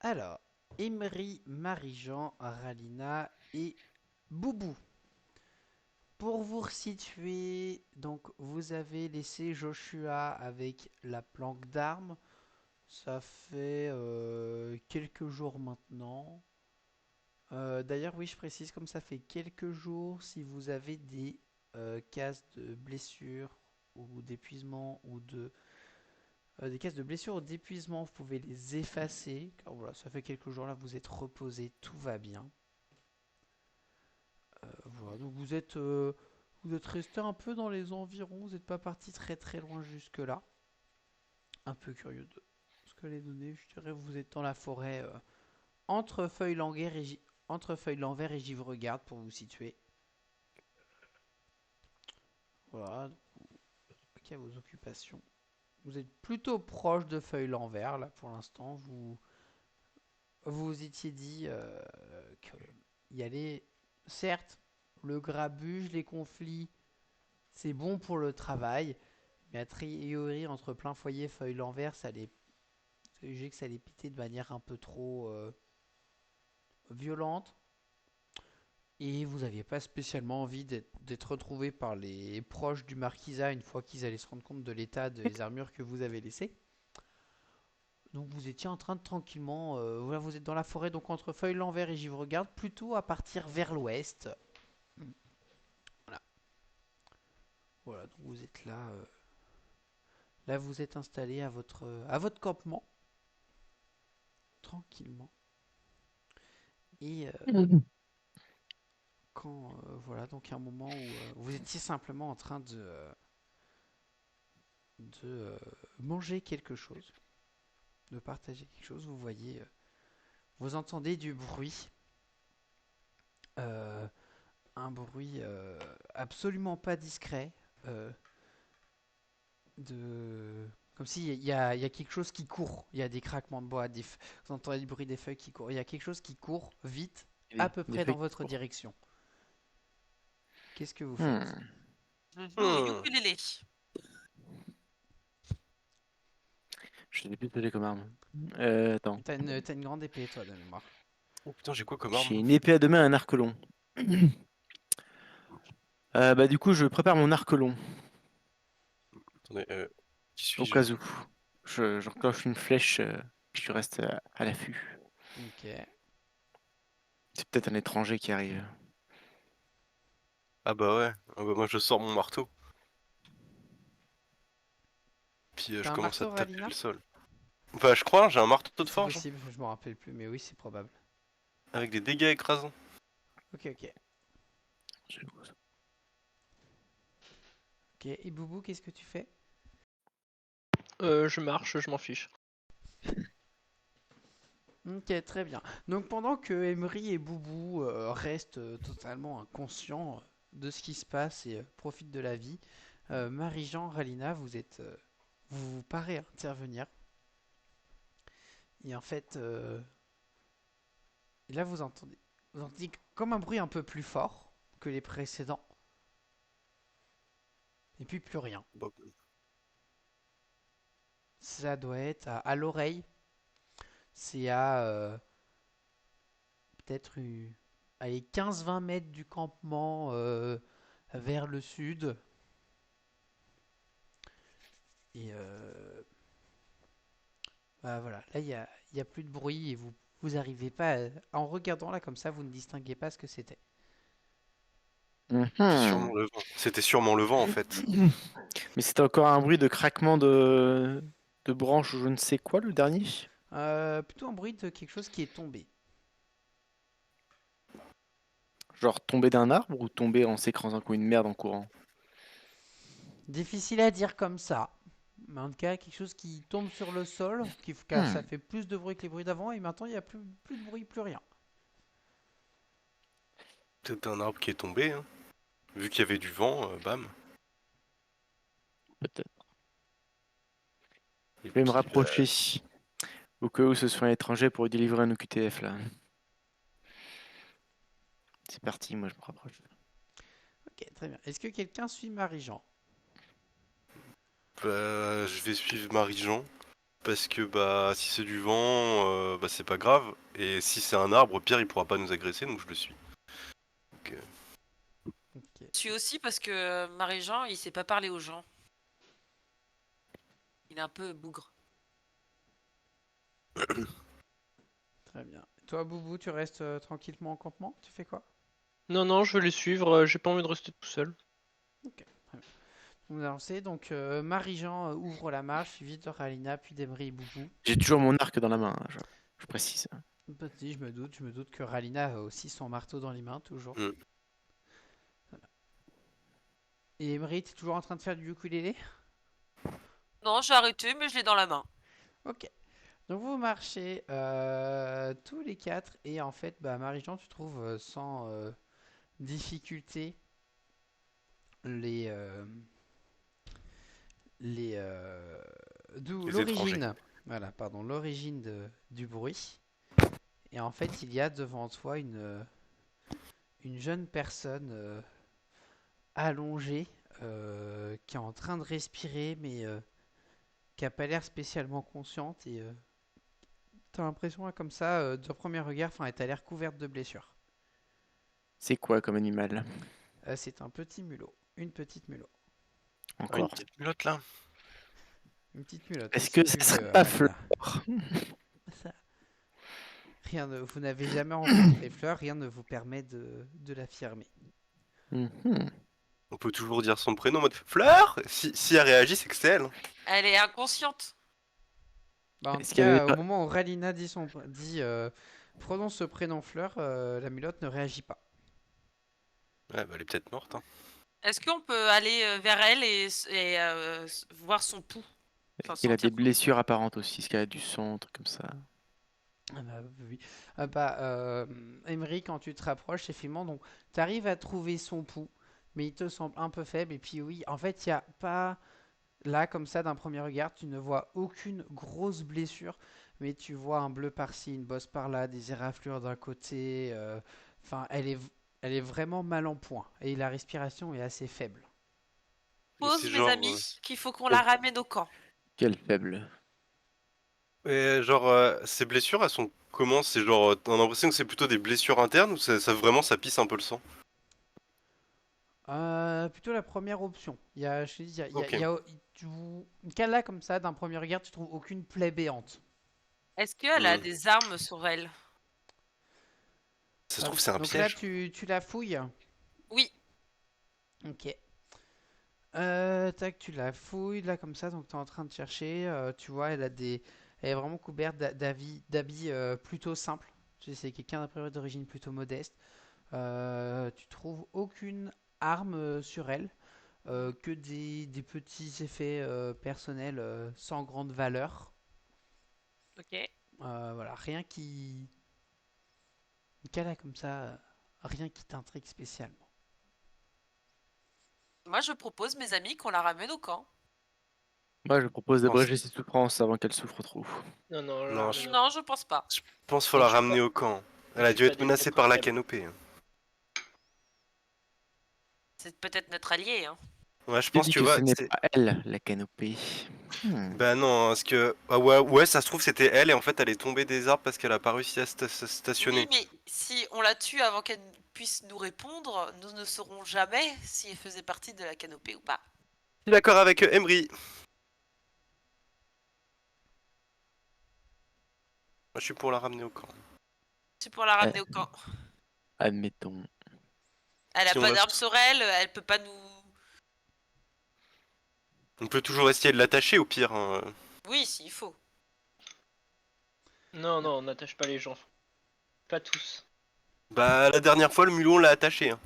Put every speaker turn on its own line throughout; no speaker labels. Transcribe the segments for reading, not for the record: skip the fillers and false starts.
Alors, Emery, Marie-Jean, Ralina et Boubou. Pour vous resituer, donc vous avez laissé Joshua avec la planque d'armes. Ça fait quelques jours maintenant. D'ailleurs, oui, je précise, comme ça fait quelques jours, si vous avez des cases de blessures ou d'épuisement ou des cases de blessures ou d'épuisement, vous pouvez les effacer. Car voilà, ça fait quelques jours là, vous êtes reposé, tout va bien. Voilà, donc vous êtes resté un peu dans les environs, vous n'êtes pas parti très très loin jusque là. Un peu curieux de ce que les données, je dirais, vous êtes dans la forêt entre Feuille-Lanvert et, entre Feuille-Lanvert et Givregarde pour vous situer. Voilà, donc, ok, vos occupations. Vous êtes plutôt proche de Feuille-Lanvert là pour l'instant. Vous vous étiez dit qu'il y allait, certes, le grabuge, les conflits, c'est bon pour le travail, mais a priori, entre plein foyer, feuille l'envers, ça allait, que ça allait piter de manière un peu trop violente. Et vous n'aviez pas spécialement envie d'être retrouvé par les proches du marquisat une fois qu'ils allaient se rendre compte de l'état des armures que vous avez laissées. Donc vous étiez en train de tranquillement, voilà, vous êtes dans la forêt, donc entre feuille l'envers et Givregarde, plutôt à partir vers l'ouest. Voilà, voilà, donc vous êtes là, là vous êtes installé à votre campement, tranquillement. Et quand voilà, donc un moment où vous étiez simplement en train de manger quelque chose, de partager quelque chose, vous voyez, vous entendez du bruit, euh, un bruit absolument pas discret, euh, de comme s'il y a quelque chose qui court, il y a des craquements de bois, vous entendez le bruit des feuilles qui courent, il y a quelque chose qui court vite, à peu
Des
près dans
feuilles qui
votre
courent.
direction. Qu'est-ce que vous faites?
Hmm.
Joue
Hmm.
ukulélé.
Je suis désolé comme arme. Attends.
T'as une grande épée, toi, de mémoire.
Oh putain, j'ai quoi comme
J'ai
arme?
une épée à deux mains et un arc long. Bah du coup, je prépare mon arc long,
Attendez, qui
au
suis-je?
cas où. Je reclenche une flèche, puis je reste à l'affût.
Ok.
C'est peut-être un étranger qui arrive.
Ah bah ouais, ah bah moi je sors mon marteau, puis je
T'as un
commence à
marteau,
taper
Ralina?
le sol. Enfin, je crois, j'ai un marteau de
C'est
forge, hein,
possible, je me rappelle plus, mais oui, c'est probable.
avec des dégâts écrasants.
Ok, ok. Ok, et Boubou, qu'est-ce que tu fais?
Je marche, je m'en fiche.
Ok, très bien. Donc pendant que Emery et Boubou restent totalement inconscients de ce qui se passe et profitent de la vie, Marie-Jean, Ralina, vous vous parez à intervenir. Et en fait, et là vous entendez comme un bruit un peu plus fort que les précédents, et puis plus rien.
Bah,
Ça doit être à l'oreille, c'est à peut-être allez, 15-20 mètres du campement vers le sud. Et bah voilà, là il y a plus de bruit et vous arrivez pas en regardant là comme ça, vous ne distinguez pas ce que c'était.
c'était
Mhm.
sûrement le vent. C'était sûrement le vent en fait.
Mais c'était encore un bruit de craquement de branches ou je ne sais quoi, le dernier.
Plutôt un bruit de quelque chose qui est tombé.
Genre tomber d'un arbre ou tomber en s'écrasant comme une merde en courant.
Difficile à dire comme ça. Mais en tout cas, quelque chose qui tombe sur le sol, car ça
Hmm.
fait plus de bruit que les bruits d'avant, et maintenant il n'y a plus de bruit, plus rien.
Peut-être un arbre qui est tombé, hein. Vu qu'il y avait du vent, bam.
Peut-être.
Et
Je vais me
puis, bah,
rapprocher. Au cas où ce soit un étranger pour délivrer un OQTF là. C'est parti, moi je me rapproche.
Ok, très bien. Est-ce que quelqu'un suit Marie-Jean?
je vais suivre Marie-Jean. Parce que bah si c'est du vent, bah c'est pas grave. Et si c'est un arbre, Pierre il pourra pas nous agresser, donc je le suis. Donc,
Ok,
Je suis aussi parce que Marie-Jean, il sait pas parler aux gens. Il est un peu bougre.
très bien. Toi, Boubou, tu restes tranquillement en campement? Tu fais quoi?
Non, non, je vais les suivre, j'ai pas envie de rester tout seul.
Ok, très bien. Vous avancez, donc Marie-Jean ouvre la marche, suivi de Ralina, puis d'Emery et Boubou.
J'ai toujours mon arc dans la main, hein, je précise.
Petit, je me doute que Ralina a aussi son marteau dans les mains, toujours.
Mm.
Et Emery, t'es toujours en train de faire du ukulélé?
Non, j'ai arrêté, mais je l'ai dans la main.
Ok. Donc vous marchez tous les quatre et en fait, bah, Marie-Jean, tu trouves sans difficulté les les d'où
Les étrangers.
l'origine. Voilà, pardon, l'origine du bruit. Et en fait, il y a devant toi une jeune personne allongée qui est en train de respirer, mais qui a pas l'air spécialement consciente et t'as l'impression là, comme ça, d'un premier regard, enfin, elle a l'air couverte de blessures.
C'est quoi comme animal?
C'est un petit mulot, une petite mulot,
Ah, une
Encore.
petite culotte là.
une petite mulotte.
Est-ce
Oui,
que
si
ça
tu
serait
veux,
pas
Ralina.
Fleur?
Ça, vous n'avez jamais rencontré Fleur, rien ne vous permet de l'affirmer.
Mhm.
On peut toujours dire son prénom en mode Fleur. Si elle réagit, c'est que c'est elle, hein.
Elle est inconsciente.
Bah, en tout
Est-ce qu'il y avait
cas, au
pas...
moment où Ralina dit prononce ce prénom Fleur, la mulotte ne réagit pas.
Ouais, bah elle est peut-être morte, hein.
Est-ce qu'on peut aller vers elle et voir son pouls? Enfin,
Il a
sentir
des
son pouls.
blessures apparentes aussi, est-ce qu'il a du sang, un truc comme ça?
Ah bah oui. Ah bah, Emery, quand tu te rapproches, effectivement, donc tu arrives à trouver son pouls, mais il te semble un peu faible. Et puis oui, en fait, il n'y a pas, là, comme ça, d'un premier regard, tu ne vois aucune grosse blessure, mais tu vois un bleu par-ci, une bosse par-là, des éraflures d'un côté. Enfin, elle est vraiment mal en point. Et la respiration est assez faible.
Mais c'est
Pause, mes
genre.
amis, qu'il faut qu'on la ramène au camp.
Quel faible.
Et genre, ces blessures, elles sont comment? C'est genre, t'as l'impression que c'est plutôt des blessures internes ou vraiment ça pisse un peu le sang?
Plutôt la première option. Il y a, je te dis,
Ok.
là, comme ça, d'un premier regard, tu trouves aucune plaie béante.
Est-ce qu'elle a
Hmm.
des armes sur elle?
Ça se trouve, c'est un
Donc là,
piège.
tu la fouilles.
Oui.
Ok. Tac, tu la fouilles là comme ça, donc tu es en train de chercher. Tu vois, elle est vraiment couverte d'habits plutôt simples. Tu sais, c'est quelqu'un d'a priori d'origine plutôt modeste. Tu trouves aucune arme sur elle, que des petits effets personnels sans grande valeur.
Ok.
Voilà, rien qu'elle a comme ça, rien qui t'intrigue spécialement.
Moi, je propose, mes amis, qu'on la ramène au camp.
Moi, je propose
Je pense,
d'abréger ses souffrances avant qu'elle souffre trop.
Non, non,
non,
là,
je
Non, je pense pas.
je pense qu'il faut
on
la
tue
ramener
pas,
au camp.
on
Elle a
tue
dû
pas
être
des
menacée
êtres
par la
faibles.
canopée, hein.
C'est peut-être notre allié, hein.
Ouais, je
Qui
pense,
dit
tu
que
vois,
ce n'est pas elle, la canopée?
bah non, parce que. Ah ouais, ouais, ça se trouve, c'était elle et en fait, elle est tombée des arbres parce qu'elle a pas réussi à se
Oui,
stationner.
mais si on la tue avant qu'elle puisse nous répondre, nous ne saurons jamais si elle faisait partie de la canopée ou pas.
Je suis d'accord avec Emery. Moi, je suis pour la ramener au camp.
C'est pour la
Eh,
ramener au camp.
admettons.
Elle a
Si on
pas
la...
d'arme sur elle, elle peut pas nous...
On peut toujours essayer de l'attacher au pire, hein.
Oui, s'il faut.
Non, non, on n'attache pas les gens. Pas tous.
Bah, la dernière fois, le mulot, on l'a attaché, hein.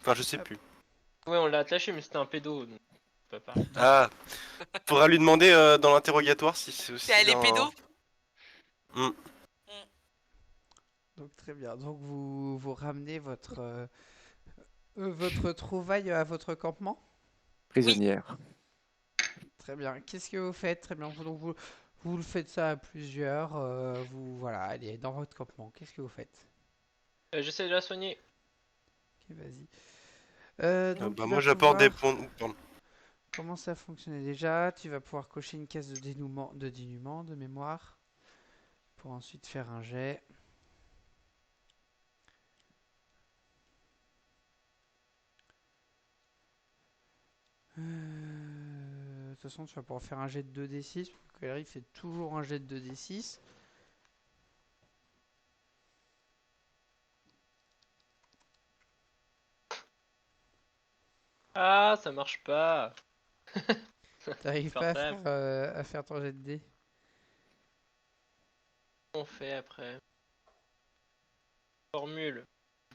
Enfin, je sais
Hop.
plus.
Ouais, on l'a attaché, mais c'était un pédo, donc on peut pas parler.
Ah, faudra lui demander dans l'interrogatoire si c'est
C'est
aussi
elle est
un.
pédo.
Hmm.
Donc très bien. Donc vous ramenez votre trouvaille à votre campement.
Oui.
Prisonnière.
Très bien. Qu'est-ce que vous faites? Très bien. Vous le faites ça à plusieurs. Voilà, elle est dans votre campement. Qu'est-ce que vous faites?
J'essaie de la soigner.
Ok, vas-y. Donc
Bah,
tu vas
moi, j'apporte des
pouvoir,
points. Pardon.
comment ça fonctionnait déjà? Tu vas pouvoir cocher une case de dénouement de mémoire pour ensuite faire un jet. De toute façon, tu vas pouvoir faire un jet de 2d6. Il fait toujours un jet de 2d6.
Ah, ça marche pas.
T'arrives pas
Portable.
à faire ton jet de dés?
On fait après. Formule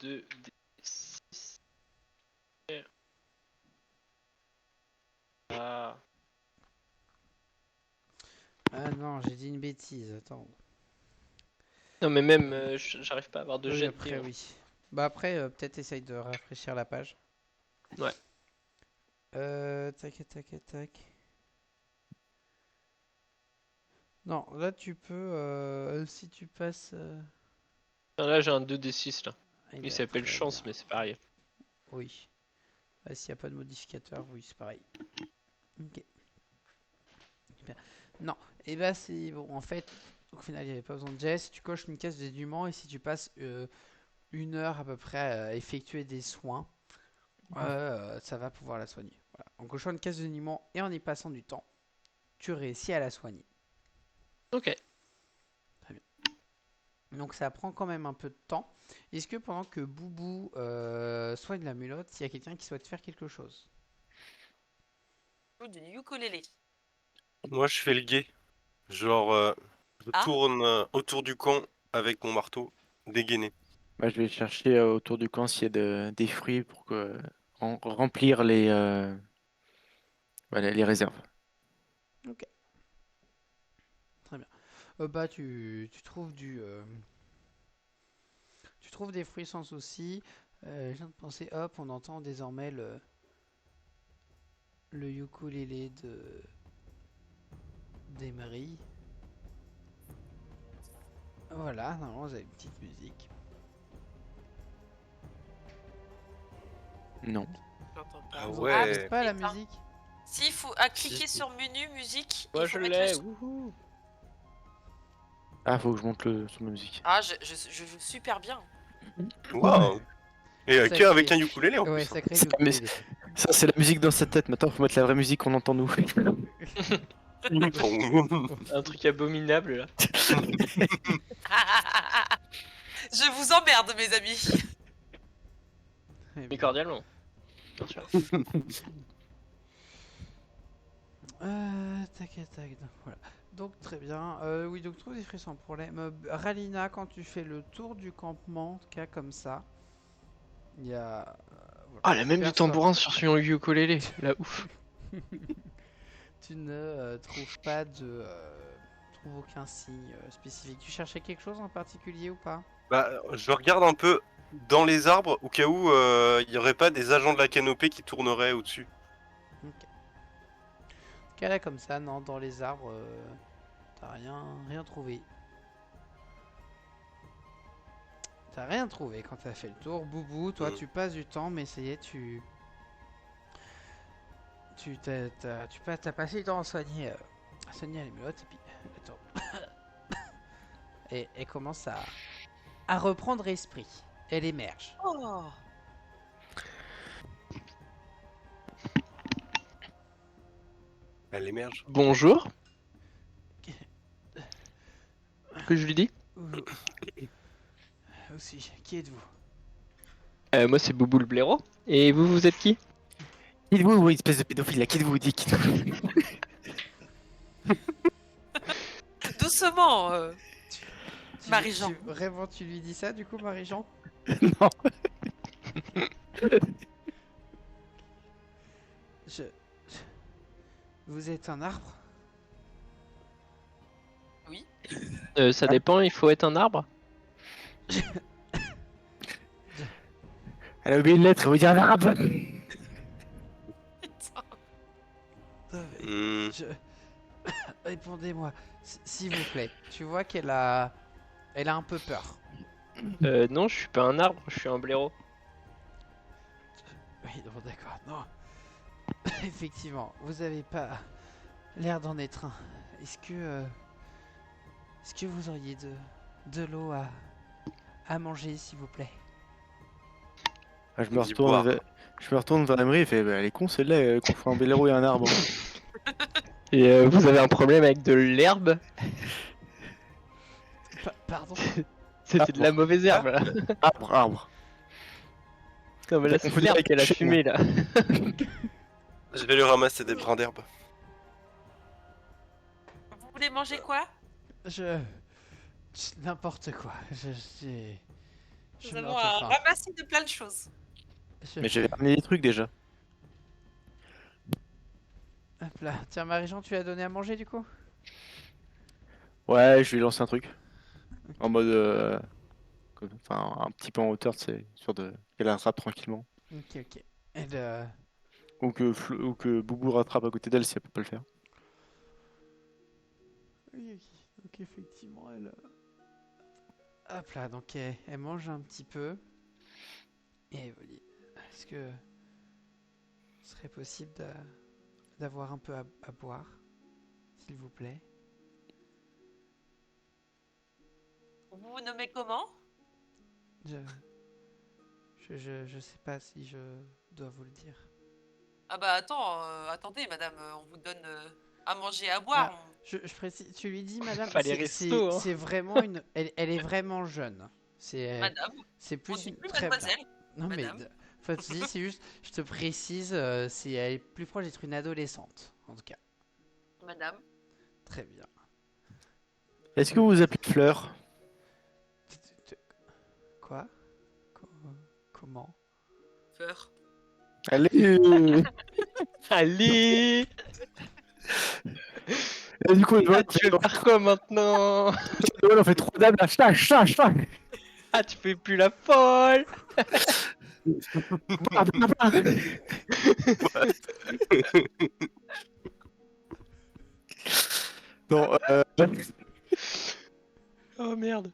de D6. Ah.
Ah non, j'ai dit une bêtise. Attends.
Non, mais même, j'arrive pas à avoir de
Oui,
jet de
après,
dés, hein.
oui. Bah après, peut-être essaye de rafraîchir la page.
Ouais.
Tac, tac, tac. Non, là tu peux, si tu passes...
Non, là, j'ai un 2d6 là.
eh
Il
ben,
s'appelle
très
chance,
bien.
mais c'est pareil.
Oui. Bah, s'il n'y a pas de modificateur, oui, c'est pareil. Ok. Bien. Non, et bah c'est bon. En fait, au final, il n'y avait pas besoin de jet. Si tu coches une case de dénouement et si tu passes 1 heure à peu près à effectuer des soins, ça va pouvoir la soigner. Voilà. En cochant une case de dénouement et en y passant du temps, tu réussis à la soigner.
Ok.
Donc ça prend quand même un peu de temps. Est-ce que pendant que Boubou soigne la mulotte, il y a quelqu'un qui souhaite faire quelque chose?
Ou du ukulélé.
Moi, je fais le guet. Genre, je
Ah.
tourne autour du camp avec mon marteau dégainé.
Bah, je vais chercher autour du camp s'il y a des fruits pour remplir voilà, les réserves.
Ok, très bien. Bah tu trouves tu trouves des fruits sans souci. Je viens de penser, hop, on entend désormais le ukulélé d'Emery. Voilà, normalement vous avez une petite musique.
Non.
J'entends pas.
Ah
Vous
ouais.
n'entendez pas la
Éteins.
musique?
Si, il faut cliquer
Si.
sur menu, musique,
Moi,
il faut
je
mettre le
l'ai.
son.
Wouhou.
Ah, faut que je monte le son de musique.
Ah, je joue super bien.
Waouh. Et que
Sacré.
avec un ukulélé en
Ouais,
plus.
sacré
C'est la
ukulélé.
Ça, c'est la musique dans sa tête. Maintenant, faut mettre la vraie musique qu'on entend nous.
Un truc abominable là.
Je vous emmerde, mes amis.
Très
Mais
bien.
cordialement. Bien sûr.
Tac, tac, donc, voilà. Donc très bien. Oui, donc trouve des fruits sans problème. Ralina, quand tu fais le tour du campement, en tout cas comme ça, il y a. Voilà,
Ah, elle a même du
personne.
tambourin sur son ukulélé. La ouf.
Tu ne trouves pas trouves aucun signe spécifique. Tu cherchais quelque chose en particulier ou pas?
Bah, je regarde un peu dans les arbres au cas où il n'y aurait pas des agents de la canopée qui tourneraient au-dessus.
Ok. En tout cas là comme ça, non, dans les arbres, t'as rien trouvé. T'as rien trouvé quand t'as fait le tour. Boubou, toi
Mm.
tu passes du temps, mais ça y est, t'as passé du temps à soigner les mulottes et puis attends. Et elle commence à reprendre esprit. Elle émerge.
Oh.
Elle émerge.
Bonjour. Que je lui dis?
Ouh. Aussi, qui êtes-vous?
Moi, c'est Boubou le blaireau. Et vous, vous êtes qui?
Qui de vous, oui, espèce de pédophile, là, qui de vous dit qui de vous...
Doucement, Marie-Jean.
Vraiment, tu lui dis ça du coup, Marie-Jean?
Non.
Je... Vous êtes un arbre?
Oui.
Ça dépend, il faut être un arbre.
Elle a oublié une lettre, elle veut dire un arabe.
Mm.
Répondez-moi, s'il vous plaît. Tu vois elle a un peu peur.
Non, je suis pas un arbre, je suis un blaireau.
Oui, bon, d'accord. Non. Effectivement, vous avez pas l'air d'en être un. Est-ce que vous auriez de l'eau à manger, s'il vous plaît?
Ah,
Du boire.
je me retourne vers Emery et fait bah, elle est con celle-là, qu'on fait un Bélero et un arbre.
Et vous avez un problème avec de l'herbe?
Pardon?
C'est de la mauvaise herbe là.
Arbre.
Non mais là
On
c'est
peut
l'herbe
dire
qu'elle a
que-
fumé là.
Je vais lui ramasser des brins d'herbe.
Vous voulez manger quoi?
N'importe quoi.
Nous
Je
avons
meurs de
un
faim.
ramassis de plein de choses.
Mais j'avais ramené des trucs déjà.
Hop là. Tiens, Marie-Jean, tu as donné à manger du coup?
Ouais, je lui ai lancé un truc. En mode. Enfin, un petit peu en hauteur, c'est sûr de qu'elle attrape tranquillement.
Ok, ok. Elle,
Ou que Boubou rattrape à côté d'elle si elle peut pas le faire.
Oui, ok. Donc effectivement, elle... Hop là, donc elle mange un petit peu. Et vous dit, est-ce que ce serait possible d'avoir un peu à boire, s'il vous plaît?
Vous vous nommez comment?
Je... je sais pas si je dois vous le dire.
Ah bah attendez madame, on vous donne à manger et à boire.
Je précise, tu lui dis, madame,
Pas les restos, hein.
c'est vraiment une... Elle est vraiment jeune.
Madame,
C'est
on
plus
dit
une...
plus
Très bien.
mademoiselle.
Non mais...
Madame.
Enfin, tu dis, c'est juste, je te précise, elle est plus proche d'être une adolescente, en tout cas.
Madame.
Très bien.
Est-ce que vous vous appelez Fleur?
Quoi? Comment?
Fleur.
Allez.
Allez.
Et du coup,
Ah, tu veux faire quoi maintenant?
on fait 3 dames là. Ch'tac.
Ah, tu fais plus la folle.
Non,
Oh merde.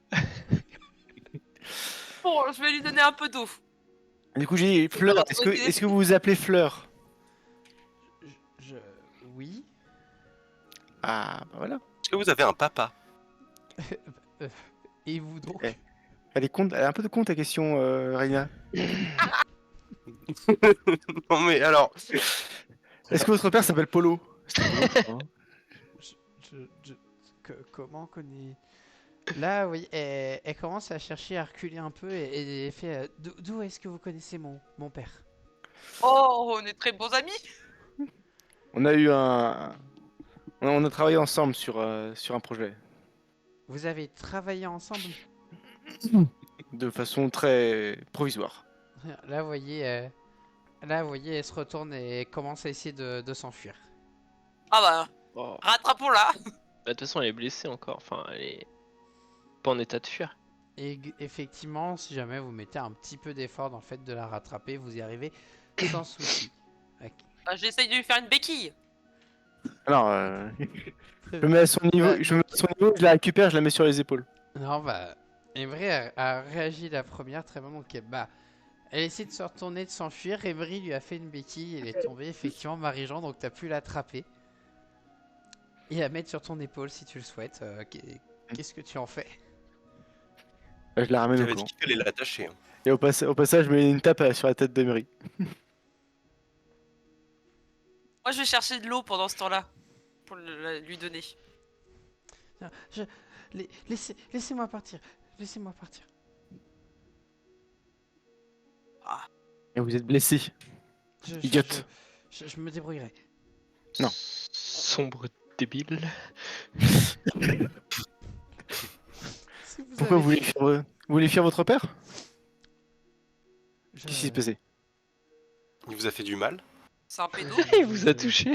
Bon, je vais lui donner un peu d'eau.
du coup, j'ai dit, Fleur, est-ce que vous vous appelez Fleur?
je... Oui?
Ah, bah voilà.
Est-ce que vous avez un papa?
Et vous donc?
Eh. Elle est un peu de con ta question, Reina.
Non mais alors,
Est-ce que votre père s'appelle Polo?
Comment connaît... Là, oui, elle commence à chercher à reculer un peu et elle fait... D'où est-ce que vous connaissez mon père?
Oh, on est très bons amis.
On a eu un... On a travaillé ensemble sur un projet.
Vous avez travaillé ensemble?
De façon très provisoire.
Là, vous voyez, elle se retourne et commence à essayer de s'enfuir.
Ah bah,
Oh.
rattrapons-la.
Bah, de toute façon, elle est blessée encore. Enfin, elle est pas en état de fuir.
Et effectivement, si jamais vous mettez un petit peu d'effort dans le fait de la rattraper, vous y arrivez sans souci. Ok.
Bah, j'essaye de lui faire une béquille.
Alors, je me mets à son niveau, je la récupère, je la mets sur les épaules.
Non, bah, Emery a réagi la première, très bien. Donc, bah, elle essaie de se retourner, de s'enfuir. Emery lui a fait une béquille, elle est tombée, effectivement, Marie-Jean, donc t'as pu l'attraper. Et la mettre sur ton épaule si tu le souhaites. Qu'est-ce que tu en fais?
Je la ramène au
j'avais
camp.
dit qu'il fallait l'attacher. Hein.
Et au passage, je mets une tape sur la tête d'Emery.
Moi, je vais chercher de l'eau pendant ce temps-là. Pour lui donner.
Non, laissez-moi partir. Laissez-moi partir.
Et vous êtes blessé. Idiote.
Je me débrouillerai.
Non.
Sombre débile.
Si vous
Pourquoi
avez-
vous voulez fuir votre père?
je-
Qu'est-ce qui s'est passé?
Il vous a fait du mal?
C'est un pédo.
Il vous a touché.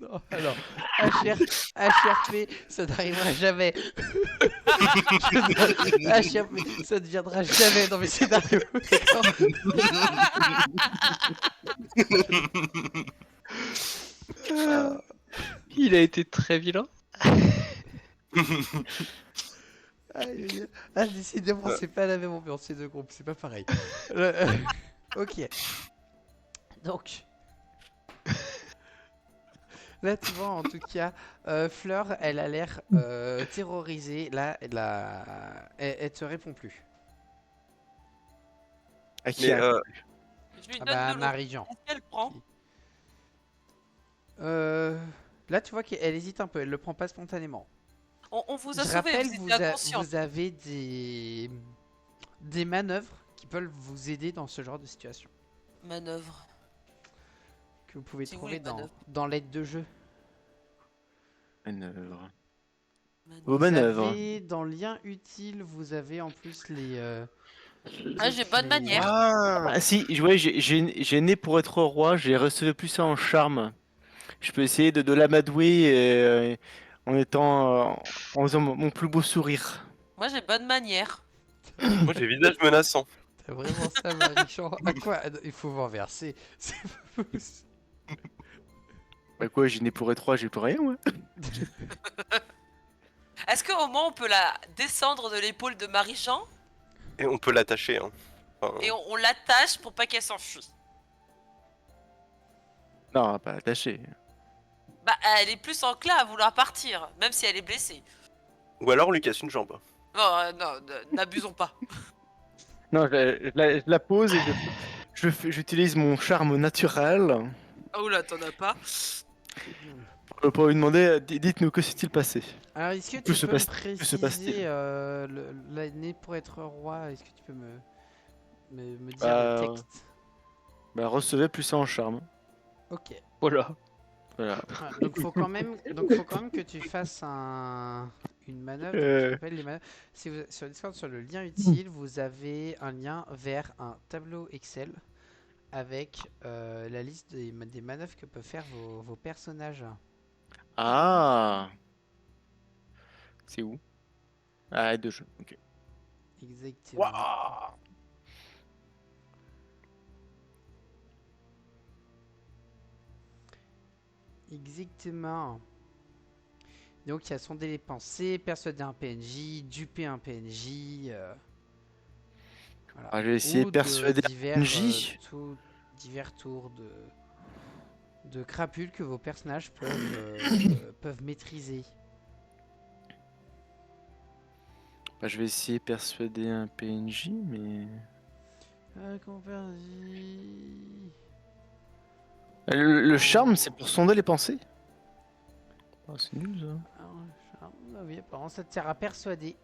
Non, alors, HRP, ça n'arrivera jamais. HRP, ça ne viendra jamais dans mes scénarios. D'accord.
Il a été très vilain.
Ah, décidément, c'est pas la même ambiance, ces deux groupes, c'est pas pareil. Ok. Donc, là, tu vois, en tout cas, Fleur, elle a l'air terrorisée. Là, elle te répond plus.
À qui
Mais
a-
Je lui
Ah
donne
bah,
de l'eau.
Marie-Jean.
Est-ce qu'elle prend?
Qui- Euh, Là, tu vois qu'elle hésite un peu. Elle le prend pas spontanément.
On vous a
Je
sauvé,
rappelle,
vous étiez inconscient.
vous avez des manœuvres qui peuvent vous aider dans ce genre de situation.
Manœuvre.
Que vous pouvez
C'est où,
trouver
les manœuvres
dans l'aide de jeu.
Manœuvre.
Manœuvre.
Vos
Vous
manœuvres.
avez dans lien utile, vous avez en plus les.
Ah, j'ai
toutes
bonne
les-
manière.
Ah si, ouais, j'ai né pour être roi, j'ai recevé plus ça en charme. Je peux essayer de l'amadouer en étant en faisant mon plus beau sourire.
Moi, j'ai bonne manière.
Moi j'ai visage menaçant.
T'as vraiment ça, Marie-Jean? À quoi? Il faut vous renverser. C'est pas possible.
Bah quoi, j'ai né pour être roi, j'ai plus rien, moi.
Est-ce qu'au moins on peut la descendre de l'épaule de Marie-Jean
Et on peut l'attacher. Hein. Enfin,
et on l'attache pour pas qu'elle s'enfuit?
Non, pas attaché.
Bah, elle est plus enclin à vouloir partir, même si elle est blessée.
Ou alors on lui casse une jambe.
Non, non, n'abusons pas.
Non, je la pose et j'utilise mon charme naturel
Oh là, t'en as pas.
pour lui demander, dites-nous, que s'est-il passé?
Alors, est-ce que
Que
tu
se
peux me
passe- que se passe-t-il
préciser l'année pour être roi? Est-ce que tu peux me dire
Bah,
le texte?
Bah, recevez plus ça en charme.
Ok.
Voilà.
Voilà.
Ah, donc faut quand même que tu fasses une manœuvre. Donc, je rappelle les manœuvres. Si vous, sur Discord, sur le lien utile, vous avez un lien vers un tableau Excel avec la liste des manœuvres que peuvent faire vos personnages.
Ah, c'est où? Ah, aide de jeu. Ok.
Exactement.
Waouh.
Exactement. Donc il y a sonder les pensées, persuader un PNJ, duper un PNJ. Voilà.
Ah, je vais essayer de
Ou
persuader un
divers,
PNJ.
divers tours de crapules que vos personnages peuvent maîtriser.
Bah, je vais essayer de persuader un PNJ, mais.
Comment faire
Le charme, c'est pour sonder les pensées? Ah, c'est nul ça.
Ah oui, apparemment ça te sert à persuader.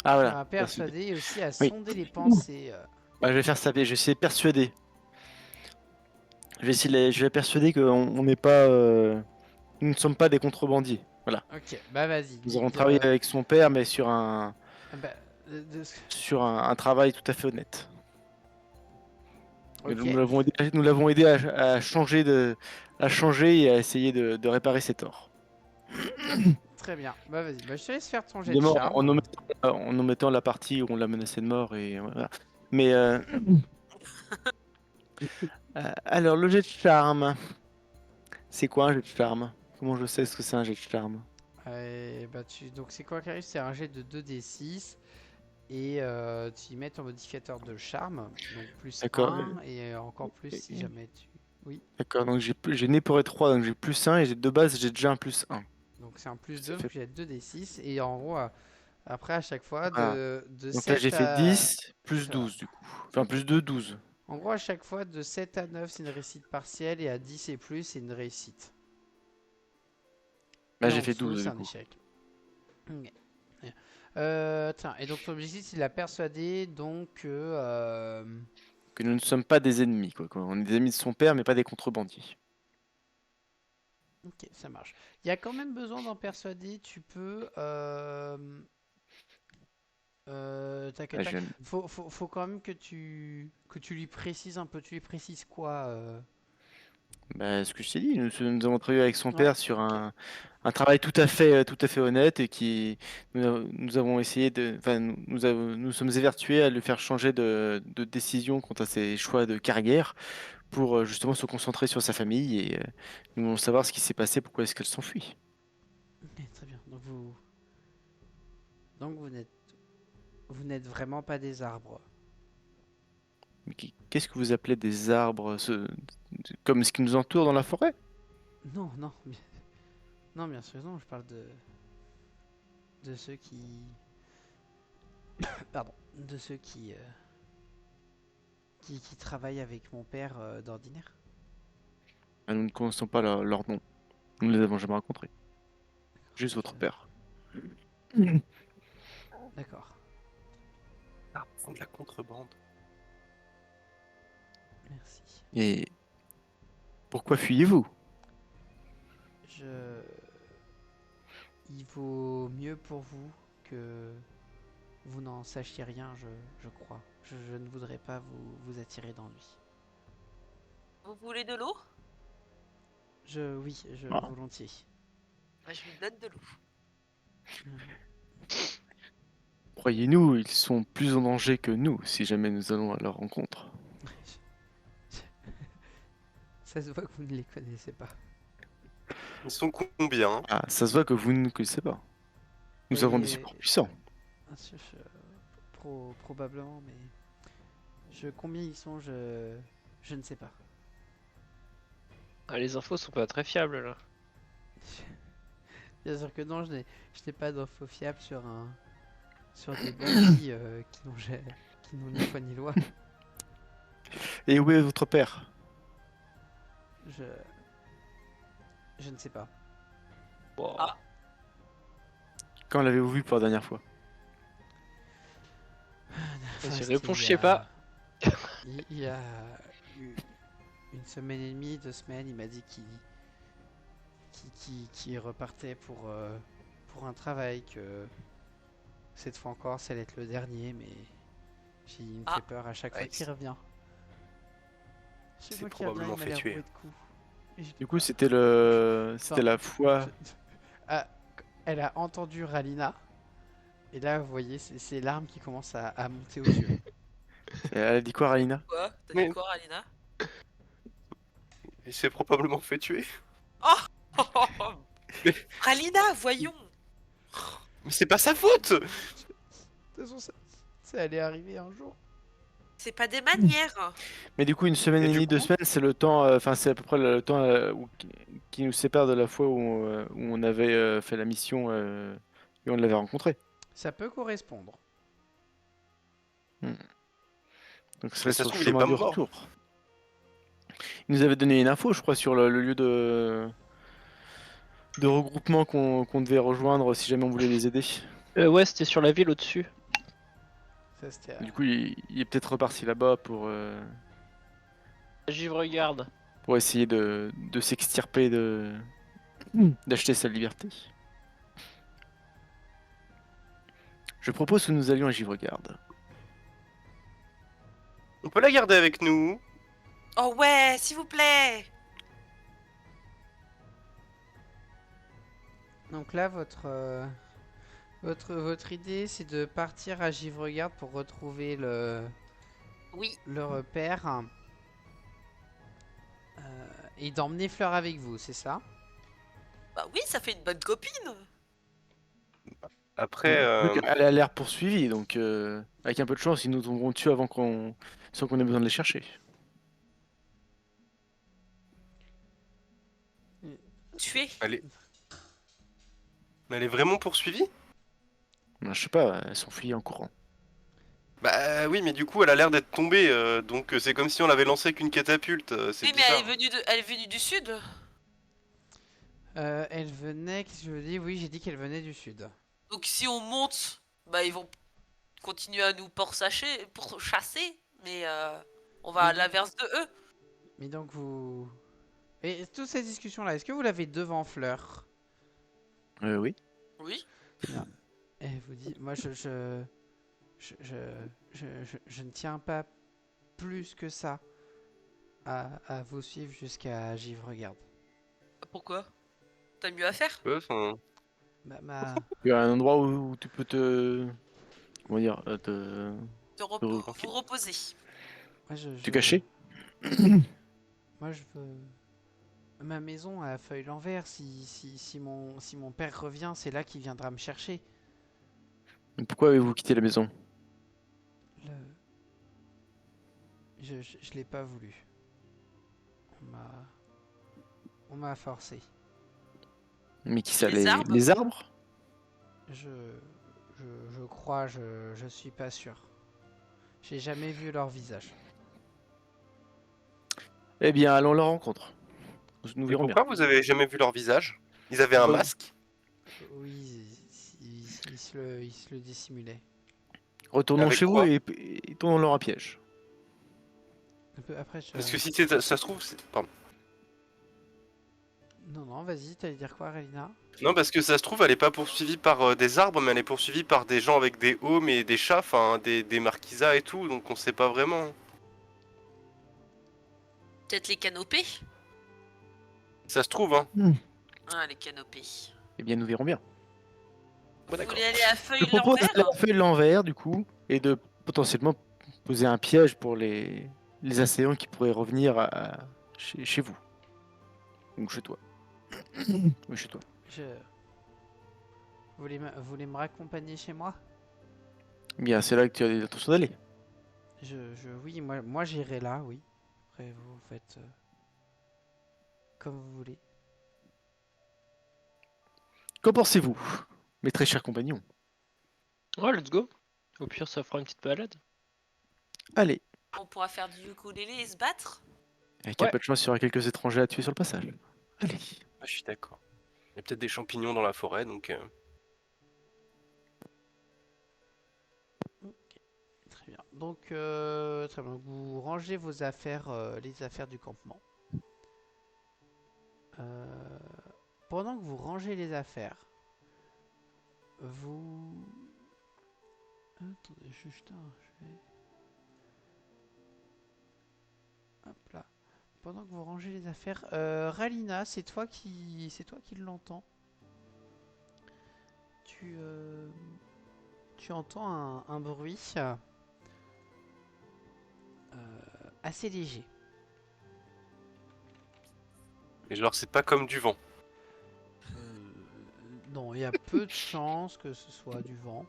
Ah
Ça
voilà.
sert à persuader et aussi à
Oui.
sonder les pensées.
Bah, je vais faire ça, je vais essayer de persuader. Je vais persuader qu'on n'est pas. Nous ne sommes pas des contrebandiers. Voilà.
Ok, bah vas-y.
Nous avons travaillé avec son père, mais sur un un travail tout à fait honnête. Et
Ok,
nous l'avons aidé à changer à changer et à essayer de réparer ses torts.
très bien. Bah vas-y, bah, je te laisse faire ton jet de
Évidemment,
charme.
en omettant la partie où on l'a menacé de mort et voilà. Mais alors le jet de charme, c'est quoi un jet de charme? Comment je sais ce que c'est un jet de charme?
Donc c'est quoi qui arrive? C'est un jet de 2d6 et tu y mets ton modificateur de charme, donc plus
D'accord.
1 et encore plus si jamais tu... Oui,
D'accord, donc j'ai né pour être 3, donc j'ai plus 1 et j'ai de base j'ai déjà un plus 1.
donc c'est un plus
Ça
2,
fait-
donc j'ai 2d6 et en gros, après à chaque fois,
Ah.
de
Donc là
7
j'ai fait
à...
10 plus
Ça
12 du coup. Enfin plus 2, 12.
En gros, à chaque fois, de 7 à 9, c'est une réussite partielle et à 10 et plus, c'est une réussite.
Là
Et
j'ai
en
fait
dessous,
12
c'est
du
un
coup.
échec. Ok. Tiens, et donc ton objectif, c'est de la persuader donc
Que nous ne sommes pas des ennemis quoi. On est des ennemis de son père mais pas des contrebandiers.
Ok, ça marche. Il y a quand même besoin d'en persuader. Tu peux. Tac,
Ah,
tac. Faut quand même que tu lui précises un peu. Tu lui précises quoi
Bah, ce que je t'ai dit, nous avons travaillé avec son
Ouais,
père sur
ok.
un travail tout à fait honnête et nous avons essayé enfin, nous sommes évertués à le faire changer de décision quant à ses choix de carrière pour justement se concentrer sur sa famille et nous voulons savoir ce qui s'est passé, pourquoi est-ce qu'elle s'enfuit.
Ok, très bien. Donc vous n'êtes vraiment pas des arbres.
Mais qu'est-ce que vous appelez des arbres comme ce qui nous entoure dans la forêt?
Non, non, non, bien sûr, non, je parle de ceux qui... Pardon, de ceux qui travaillent avec mon père d'ordinaire.
Ah, nous ne connaissons pas leur nom. Nous ne les avons jamais rencontrés. Juste votre père.
D'accord,
Ah, prendre la contrebande.
merci.
Et pourquoi fuyez-vous?
Je... Il vaut mieux pour vous que vous n'en sachiez rien, je crois. Je ne voudrais pas vous attirer d'ennui.
Vous voulez de l'eau?
Oui,
Ah.
volontiers.
Bah, je vous donne de l'eau.
Croyez-nous, ils sont plus en danger que nous si jamais nous allons à leur rencontre.
Ça se voit que vous ne les connaissez pas.
Ils sont combien? Hein?
Ah, ça se voit que vous ne connaissez pas. Nous avons des
Et-
supports puissants.
Probablement, mais combien ils sont, je ne sais pas.
Ah, les infos sont pas très fiables là.
Bien sûr que non, je n'ai pas d'infos fiables sur des bandits qui n'ont ni foi ni loi.
Et où est votre père?
Je, je ne sais pas.
Wow.
Ah.
Quand l'avez-vous vu pour la dernière fois?
Vas-y,
C'était
réponds, je
il y
sais pas.
Il y a une semaine et demie, 2 semaines, il m'a dit qu'il repartait pour un travail, que cette fois encore, ça allait être le dernier, mais il me
Ah.
fait peur à chaque fois
Ouais,
qu'il revient. Chaque
c'est
fois qu'il revient,
probablement
il m'a
fait
l'air
tuer.
bourré de coups. Et je-
Du coup, c'était la fois.
Ah, elle a entendu Ralina, et là, vous voyez, c'est ses larmes qui commencent à monter aux yeux.
Elle a dit quoi, Ralina?
Quoi? T'as
Mais-
dit quoi, Alina?
Il s'est probablement fait tuer.
Oh!
Mais-
Alina, voyons!
Mais c'est pas sa faute!
De toute façon, ça allait arriver un jour.
C'est pas des manières!
Mais du coup, une semaine
Et
et
du
demie, deux
coup
semaines, c'est le temps. Enfin, c'est à peu près le temps qui nous sépare de la fois où on avait fait la mission et on l'avait rencontré.
Ça peut correspondre.
Donc, ça
Mais
serait
ça
sur
se
le
trouve, il est
chemin
pas
du
mort.
retour. Il nous avait donné une info, je crois, sur le lieu de regroupement qu'on devait rejoindre si jamais on voulait les aider.
Ouais, c'était sur la ville au-dessus.
Ça, c'était
Du coup, il est peut-être reparti là-bas
J'y regarde.
pour essayer de s'extirper d'acheter sa liberté. Je propose que nous allions à Givregarde.
On peut la garder avec nous.
Oh ouais, s'il vous plaît!
Donc là, votre idée, c'est de partir à Givregarde pour retrouver
Oui,
le repère et d'emmener Fleur avec vous, c'est ça?
bah oui, ça fait une bonne copine!
Après,
Elle a l'air poursuivie, donc avec un peu de chance, ils nous tomberont dessus sans qu'on ait besoin de les chercher.
Tuer!
elle est vraiment poursuivie?
Ben, je sais pas, elle s'enfuit en courant.
Bah oui, mais du coup, elle a l'air d'être tombée. Donc c'est comme si on l'avait lancée avec une catapulte. C'est
Oui, mais
bizarre.
elle est venue du sud!
Elle venait, qu'est-ce que je veux dire? Oui, j'ai dit qu'elle venait du sud.
Donc si on monte, bah ils vont continuer à nous pourchasser, mais on va à
Oui.
l'inverse de eux.
Mais donc vous... Et toute cette discussion-là, est-ce que vous l'avez devant Fleur?
Oui.
Oui.
Elle vous dit, moi je ne tiens pas plus que ça à vous suivre jusqu'à Givregarde.
Pourquoi? T'as mieux à faire?
Ouais, enfin,
Il y a un endroit où tu peux comment dire,
Vous reposer.
moi,
te cacher.
Moi je veux ma maison à feuille l'envers. Si mon père revient, c'est là qu'il viendra me chercher.
Pourquoi avez-vous quitté la maison?
Le... Je l'ai pas voulu. On m'a forcé.
Mais qui ça,
Les arbres
les arbres?
Je, je crois, je suis pas sûr. J'ai jamais vu leur visage.
Eh bien, allons à leur rencontre. Nous
Et
verrons bien.
pourquoi vous avez jamais vu leur visage? Ils avaient un
Oui.
masque?
Oui, ils se le dissimulaient.
Retournons
Avec
chez vous
quoi
et tournons-leur un piège.
Après,
Parce que si ça se trouve... Pardon.
Non, non, vas-y, t'allais dire quoi, Relina?
Non, parce que ça se trouve, elle est pas poursuivie par des arbres, mais elle est poursuivie par des gens avec des aumes et des chats, enfin des marquisas et tout, donc on sait pas vraiment.
Peut-être les canopées?
Ça se trouve, hein.
Ah, les canopées.
Eh bien, nous verrons bien.
Vous voulez aller à
Je
feuille
propose d'aller
l'envers?
à feuille l'envers, du coup, et de potentiellement poser un piège pour les assaillants qui pourraient revenir chez vous. Ou chez toi. Oui, chez toi.
Vous voulez me raccompagner chez moi?
Eh bien, c'est là que tu as l'intention d'aller.
Oui, moi j'irai là, oui. Après, vous faites comme vous voulez.
Qu'en pensez-vous, mes très chers compagnons?
Ouais, let's go. Au pire, ça fera une petite balade.
Allez,
On pourra faire du ukulélé et se battre?
avec
Ouais.
un peu de chance, il y aura quelques étrangers à tuer sur le passage. Allez.
Ah, je suis d'accord. Il y a peut-être des champignons dans la forêt, donc...
Très bien. Donc, très bien. Vous rangez vos affaires, les affaires du campement. Pendant que vous rangez les affaires, vous... Attendez, je vais... Hop là. Pendant que vous rangez les affaires, Ralina, c'est toi qui l'entends. Tu entends un bruit assez léger.
Mais genre, c'est pas comme du vent.
Non, il y a peu de chances que ce soit du vent.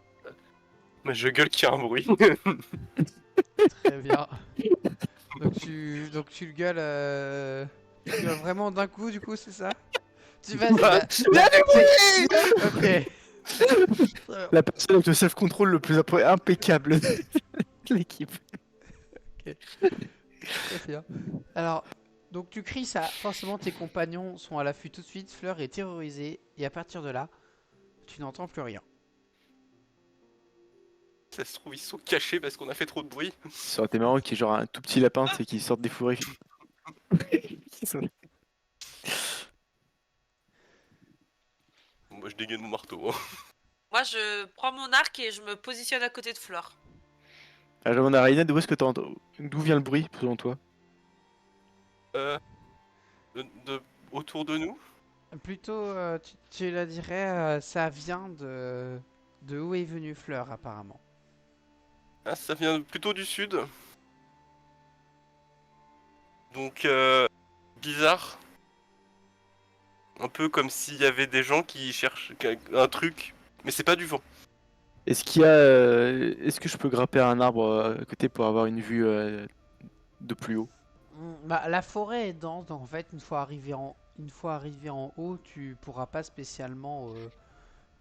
Mais je gueule qu'il y a un bruit.
Très bien. Donc tu le gueules, tu gueules vraiment d'un coup, du coup, c'est ça? Tu vas.
Bah,
Ok. Très bien.
La personne avec le self-control le plus impeccable de l'équipe.
Très bien. Alors, donc tu cries ça. Forcément, tes compagnons sont à l'affût tout de suite. Fleur est terrorisée. Et à partir de là, tu n'entends plus rien.
Ça se trouve, ils sont cachés parce qu'on a fait trop de bruit.
Ça aurait été marrant qu'il y ait genre un tout petit lapin, c'est qui sortent des fourrés.
Bon, moi, je dégaine mon marteau. Hein.
Moi, je prends mon arc et je me positionne à côté de Flore.
Ah, je demande à Raina, d'où est-ce que t'entends? D'où vient le bruit, selon toi?
Euh, de- autour de nous.
Plutôt, tu la dirais, ça vient de où est venue Fleur, apparemment.
Ah, ça vient plutôt du sud. Donc, bizarre. Un peu comme s'il y avait des gens qui cherchent un truc. Mais c'est pas du vent.
Est-ce qu'il y a, est-ce que je peux grimper à un arbre à côté pour avoir une vue de plus haut?
Bah, la forêt est dense, donc en fait, une fois arrivé en haut, tu pourras pas spécialement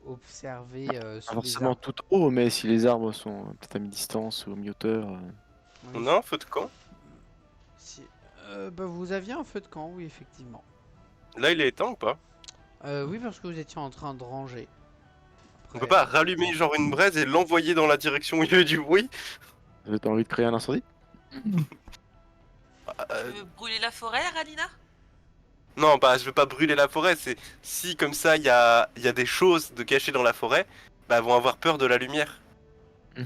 observer
Pas
sous les
forcément
arbres.
tout haut, mais si les arbres sont peut-être à mi-distance ou à mi-hauteur.
Oui,
On a un feu de camp.
bah, vous aviez un feu de camp, oui, effectivement.
Là, il est éteint ou pas?
Oui, parce que vous étiez en train de ranger.
On peut pas rallumer genre une braise et l'envoyer dans la direction où il y a eu du bruit?
Vous avez envie de créer un incendie?
Euh,
Tu veux brûler la forêt, Ralina?
Non, bah je veux pas brûler la forêt, c'est si comme ça il y a des choses de cachées dans la forêt, bah elles vont avoir peur de la lumière.
Je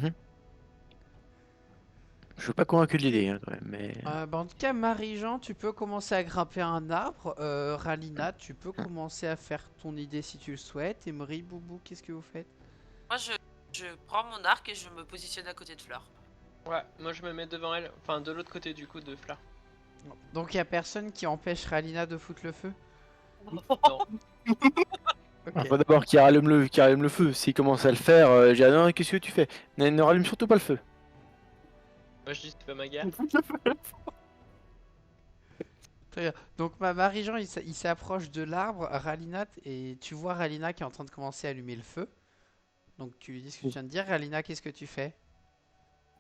suis pas convaincu de l'idée, hein, quand même, mais...
Bah, en tout cas, Marie-Jean, tu peux commencer à grimper un arbre. Ralina, tu peux commencer à faire ton idée si tu le souhaites. Emery, Boubou, qu'est-ce que vous faites?
Moi, je prends mon arc et je me positionne à côté de Fleur.
Ouais, moi je me mets devant elle, enfin de l'autre côté du coup de Fleur.
Donc, il y a personne qui empêche Ralina de foutre le feu?
Non.
Ah,
Ok.
faut d'abord qu'il rallume le feu. S'il commence à le faire, j'ai dit ah non, qu'est-ce que tu fais? Ne rallume surtout pas le feu.
Moi je dis c'est pas ma guerre.
Très bien. Donc Marie-Jean, il s'approche de l'arbre, Ralina, et tu vois Ralina qui est en train de commencer à allumer le feu. Donc tu lui dis ce que tu viens de dire. Ralina, qu'est-ce que tu fais?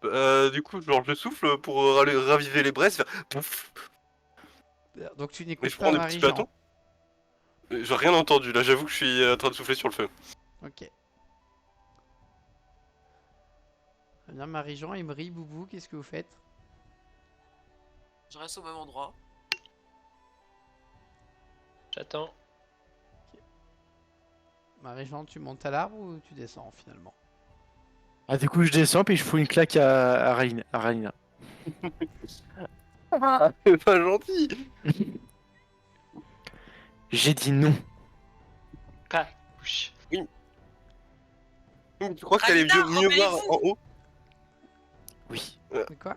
Du coup, genre, je souffle pour raviver les braises. Faire pouf.
Donc tu
Mais
n'écoutes
je
pas
prends des petits bâtons.
Marie-Jean.
J'ai rien entendu là, j'avoue que je suis en train de souffler sur le feu.
Ok. Très bien, Marie-Jean, Emery, Boubou, qu'est-ce que vous faites?
Je reste au même endroit.
J'attends.
Marie-Jean, tu montes à l'arbre ou tu descends finalement?
Ah, du coup, je descends puis je fous une claque à Ralina.
Ah, c'est pas gentil.
J'ai dit non.
Ah, bouche.
Tu crois que t'allais
Ralina,
mieux voir
rebellez-vous.
en haut?
Oui.
C'est quoi?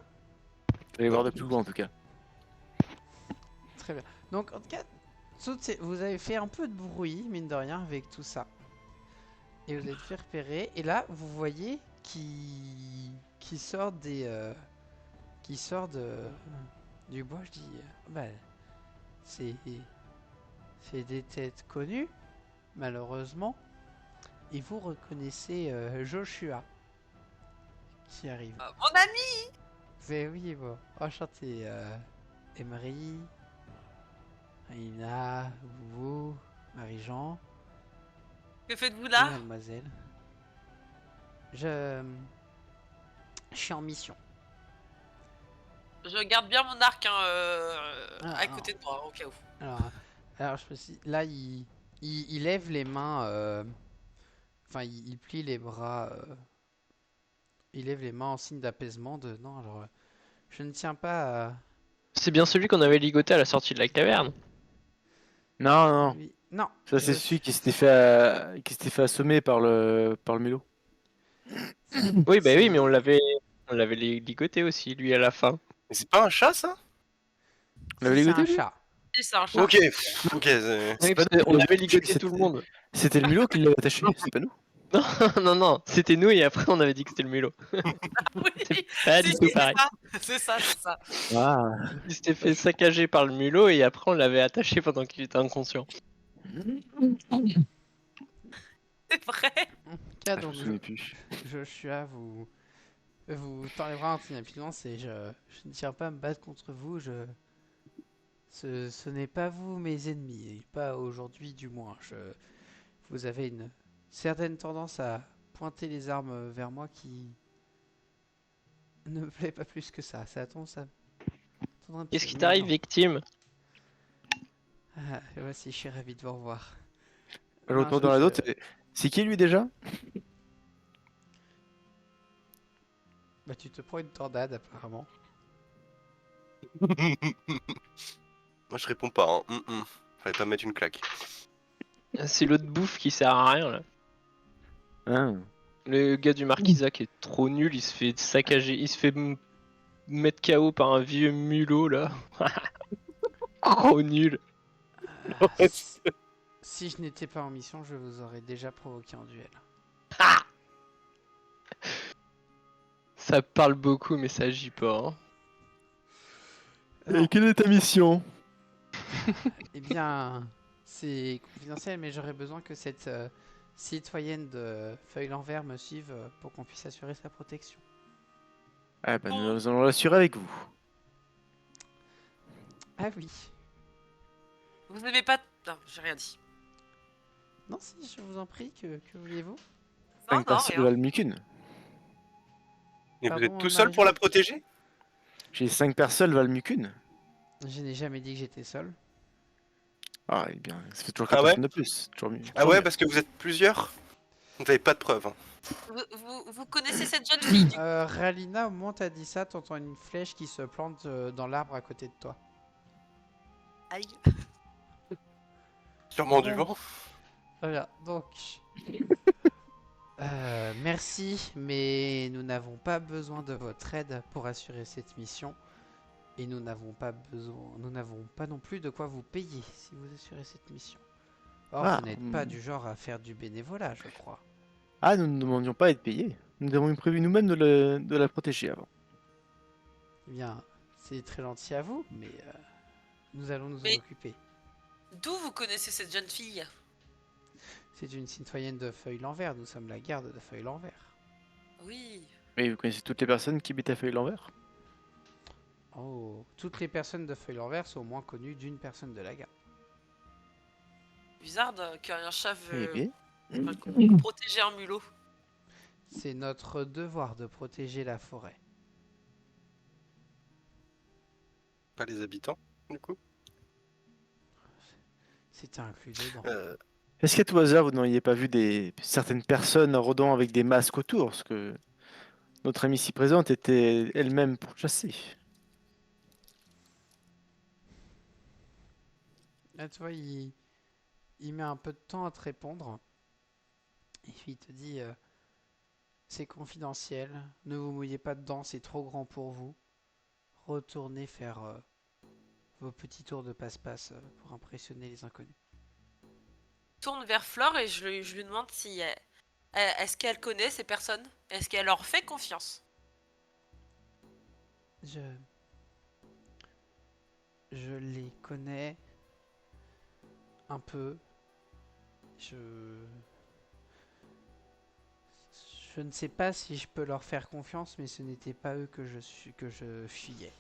Allez voir de plus loin en tout cas.
Très bien. Donc en tout cas, vous avez fait un peu de bruit, mine de rien, avec tout ça. Et vous êtes fait repérer. Et là, vous voyez qui sort qui sort du bois. Je dis, bah, c'est c'est des têtes connues, malheureusement. Et vous reconnaissez Joshua qui arrive.
Mon ami.
C'est oui, bon, enchanté, Emery, Aïna, vous, Marie-Jean.
Que faites-vous
Oui,
là?
mademoiselle. Je... je suis en mission.
Je garde bien mon arc hein, à
Ah,
côté de moi, au cas où.
Alors je me suis... Là, il lève les mains... Enfin, il plie les bras... il lève les mains en signe d'apaisement de... Non, alors... je ne tiens pas à...
C'est bien celui qu'on avait ligoté à la sortie de la caverne.
Non, non.
Oui. Non,
Ça, c'est
je
celui
suis-
qui s'était fait assommer par le mulot.
Oui, bah oui, mais
c'est-
on l'avait ligoté aussi, lui, à la fin.
Mais c'est pas un chat ça?
On l'avait
Si, c'est un
ligoté, lui?
chat.
Et c'est un chat.
Ok, ok.
Oui,
pas
parce
nous qui
qu'on
l'avons
avait
attaché,
ligoté tout le monde.
C'était le mulot qui l'avait attaché, c'est pas nous.
Non, non, non, c'était nous et après on avait dit que c'était le mulot.
Oui,
C'est pas du
si,
tout
c'est
pareil.
ça. C'est ça, c'est ça.
Ah.
Il s'était fait saccager par le mulot et après on l'avait attaché pendant qu'il était inconscient.
C'est vrai.
En tout cas,
Ah, je me
donc,
souvenais plus.
Joshua vous t'enlèvera un signe d'influence et je ne tiens pas à me battre contre vous. Ce n'est pas vous mes ennemis, et pas aujourd'hui du moins. Vous avez une certaine tendance à pointer les armes vers moi qui ne me plaît pas plus que ça. Ça tombe, ça tombe un petit
Qu'est-ce
peu.
qui
Mais
t'arrive,
non.
victime?
Ah, voici, je suis ravi de vous revoir.
Je
Non,
retourne dans la note. C'est qui lui déjà?
Bah, tu te prends une tornade apparemment.
Moi je réponds pas. Hein. Fallait pas mettre une claque.
C'est l'autre bouffe qui sert à rien là.
Ah.
Le gars du Marquisa qui est trop nul, il se fait saccager, il se fait mettre KO par un vieux mulot là. Trop nul.
Si je n'étais pas en mission, je vous aurais déjà provoqué en duel.
Ça parle beaucoup mais ça agit pas. Hein.
Non.
Et quelle est ta mission?
Eh bien, c'est confidentiel, mais j'aurais besoin que cette citoyenne de Feuille l'Envers me suive pour qu'on puisse assurer sa protection.
Ah bah nous allons l'assurer avec vous.
Ah oui.
Vous n'aimez pas. Non, j'ai rien dit.
Non, si, je vous en prie, que voulez-vous?
Non,
5
non,
personnes
rien.
valent mieux qu'une.
Et vous
Pardon,
êtes tout seul pour la protéger?
J'ai 5 personnes valent mieux qu'une.
Je n'ai jamais dit que j'étais seul.
Ah, eh bien, ça fait toujours
Ah
4
ouais
personnes de plus. Toujours mieux.
Ah
toujours
ouais,
mieux.
parce que vous êtes plusieurs? Vous n'avez pas de preuves. Hein.
Vous connaissez cette jeune fille du coup
Ralina, au moment où t'as dit ça, t'entends une flèche qui se plante dans l'arbre à côté de toi.
Aïe.
Sûrement du
Bon.
vent.
Voilà, donc... merci, mais nous n'avons pas besoin de votre aide pour assurer cette mission. Et nous n'avons pas non plus de quoi vous payer si vous assurez cette mission. Or,
Ah,
vous n'êtes pas du genre à faire du bénévolat, je crois.
Ah, nous ne demandions pas à être payés. Nous avons prévu nous-mêmes de la protéger avant.
Eh bien, c'est très gentil à vous, mais nous allons nous en
Mais-
occuper.
D'où vous connaissez cette jeune fille?
C'est une citoyenne de Feuille-l'Envers. Nous sommes la garde de Feuille-l'Envers.
Oui.
Mais vous connaissez toutes les personnes qui habitent à Feuille-l'Envers?
Oh, toutes les personnes de Feuille-l'Envers sont au moins connues d'une personne de la garde.
Bizarre qu'un chat
Eh
veut
bien.
protéger un mulot.
C'est notre devoir de protéger la forêt.
Pas les habitants, du coup.
C'est inclus dedans.
Est-ce qu'à tout hasard, vous n'auriez pas vu certaines personnes rôdant avec des masques autour? Parce que notre amie ici présente était elle-même pourchassée.
Là, tu vois, il met un peu de temps à te répondre. Et puis il te dit c'est confidentiel, ne vous mouillez pas dedans, c'est trop grand pour vous. Retournez faire vos petits tours de passe-passe pour impressionner les inconnus.
Tourne vers Flore et je lui demande si est-ce qu'elle connaît ces personnes? Est-ce qu'elle leur fait confiance?
Je les connais un peu. Je ne sais pas si je peux leur faire confiance, mais ce n'était pas eux que je fuyais.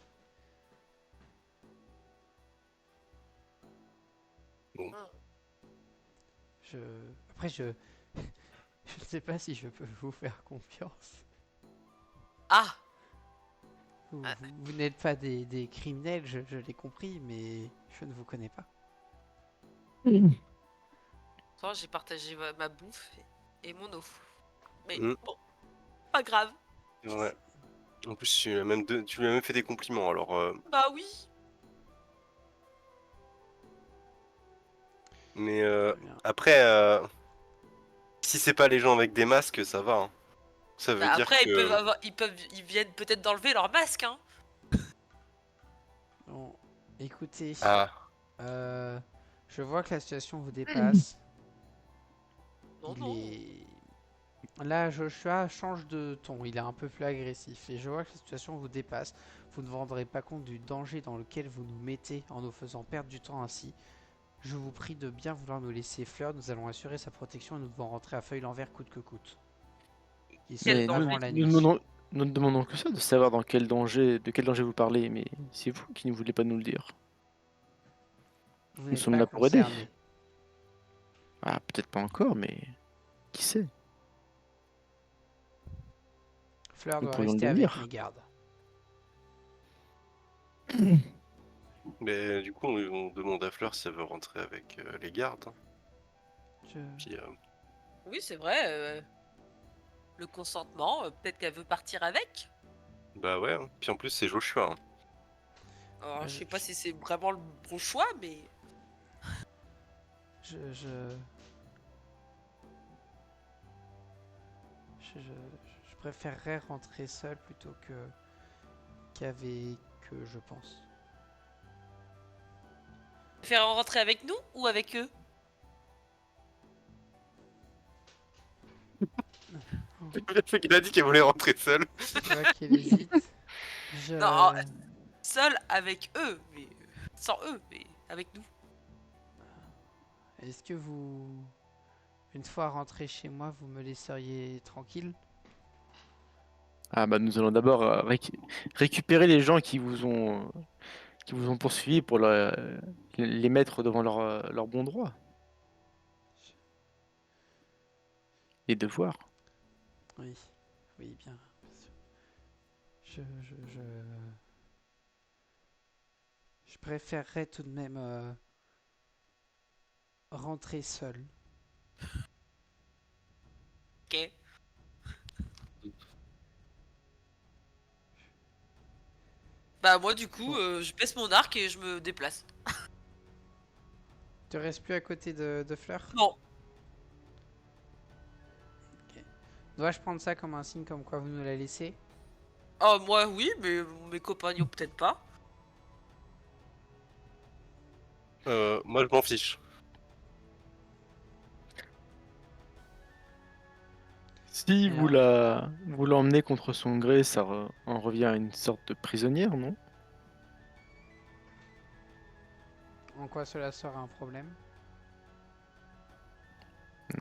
Bon.
Je après je je ne sais pas si je peux vous faire confiance.
Ah!
Vous n'êtes pas des criminels, je l'ai compris, mais je ne vous connais pas.
Toi, j'ai partagé ma bouffe et mon eau. Mais
Mm.
bon, pas grave.
Ouais. En plus, tu lui as même fait des compliments, alors...
Bah oui.
Mais
Très bien.
après, si c'est pas les gens avec des masques, ça va. Hein. Ça veut
Bah
dire
après,
que...
ils viennent peut-être d'enlever leur masque, hein.
Bon, écoutez,
Ah,
je vois que la situation vous dépasse.
Non,
Il
non.
est... Là, Joshua change de ton, il est un peu plus agressif. Et je vois que la situation vous dépasse. Vous ne vous rendrez pas compte du danger dans lequel vous nous mettez en nous faisant perdre du temps ainsi. Je vous prie de bien vouloir nous laisser Fleur. Nous allons assurer sa protection et nous devons rentrer à Feuille-l'Envers coûte que coûte. Ils sont
Quel
Mais nous,
danger.
avant la
nous
nuit.
nous ne demandons que ça, de savoir de quel danger vous parlez, mais c'est vous qui ne voulez pas nous le dire.
Vous
Nous
n'êtes
sommes
pas
là pour aider.
concernés.
Ah, peut-être pas encore, mais qui sait?
Fleur
Nous
doit
pourrions
rester
le
avec
dire.
mes gardes.
mais du coup, on demande à Fleur si elle veut rentrer avec les gardes. Hein.
Je...
Puis,
Oui, c'est vrai. Le consentement, peut-être qu'elle veut partir avec.
bah ouais. Hein. Puis en plus, c'est Joshua. Hein.
Alors, je
je-
sais pas si c'est vraiment le bon choix, mais
Je, je préférerais rentrer seul plutôt qu'avec eux, je pense.
faire rentrer avec nous ou avec eux?
Il a dit qu'elle voulait rentrer seule.
Je vois qu'il hésite. Je...
Non, seul avec eux, mais sans eux, mais avec nous.
Est-ce que vous... Une fois rentré chez moi, vous me laisseriez tranquille?
Ah bah nous allons d'abord récupérer les gens qui vous ont poursuivi pour les mettre devant leur bon droit et devoir.
Oui, oui, bien. Je, je, je... Je préférerais tout de même rentrer seul.
Ok. Bah moi du coup, je baisse mon arc et je me déplace.
Tu restes plus à côté de Fleur?
Non.
Dois-je prendre ça comme un signe comme quoi vous nous la laissez?
Oh moi oui, mais mes compagnons peut-être pas.
Moi, je m'en fiche.
Si
Et
vous l'emmenez contre son gré, en revient à une sorte de prisonnière, non?
en quoi cela sera un problème?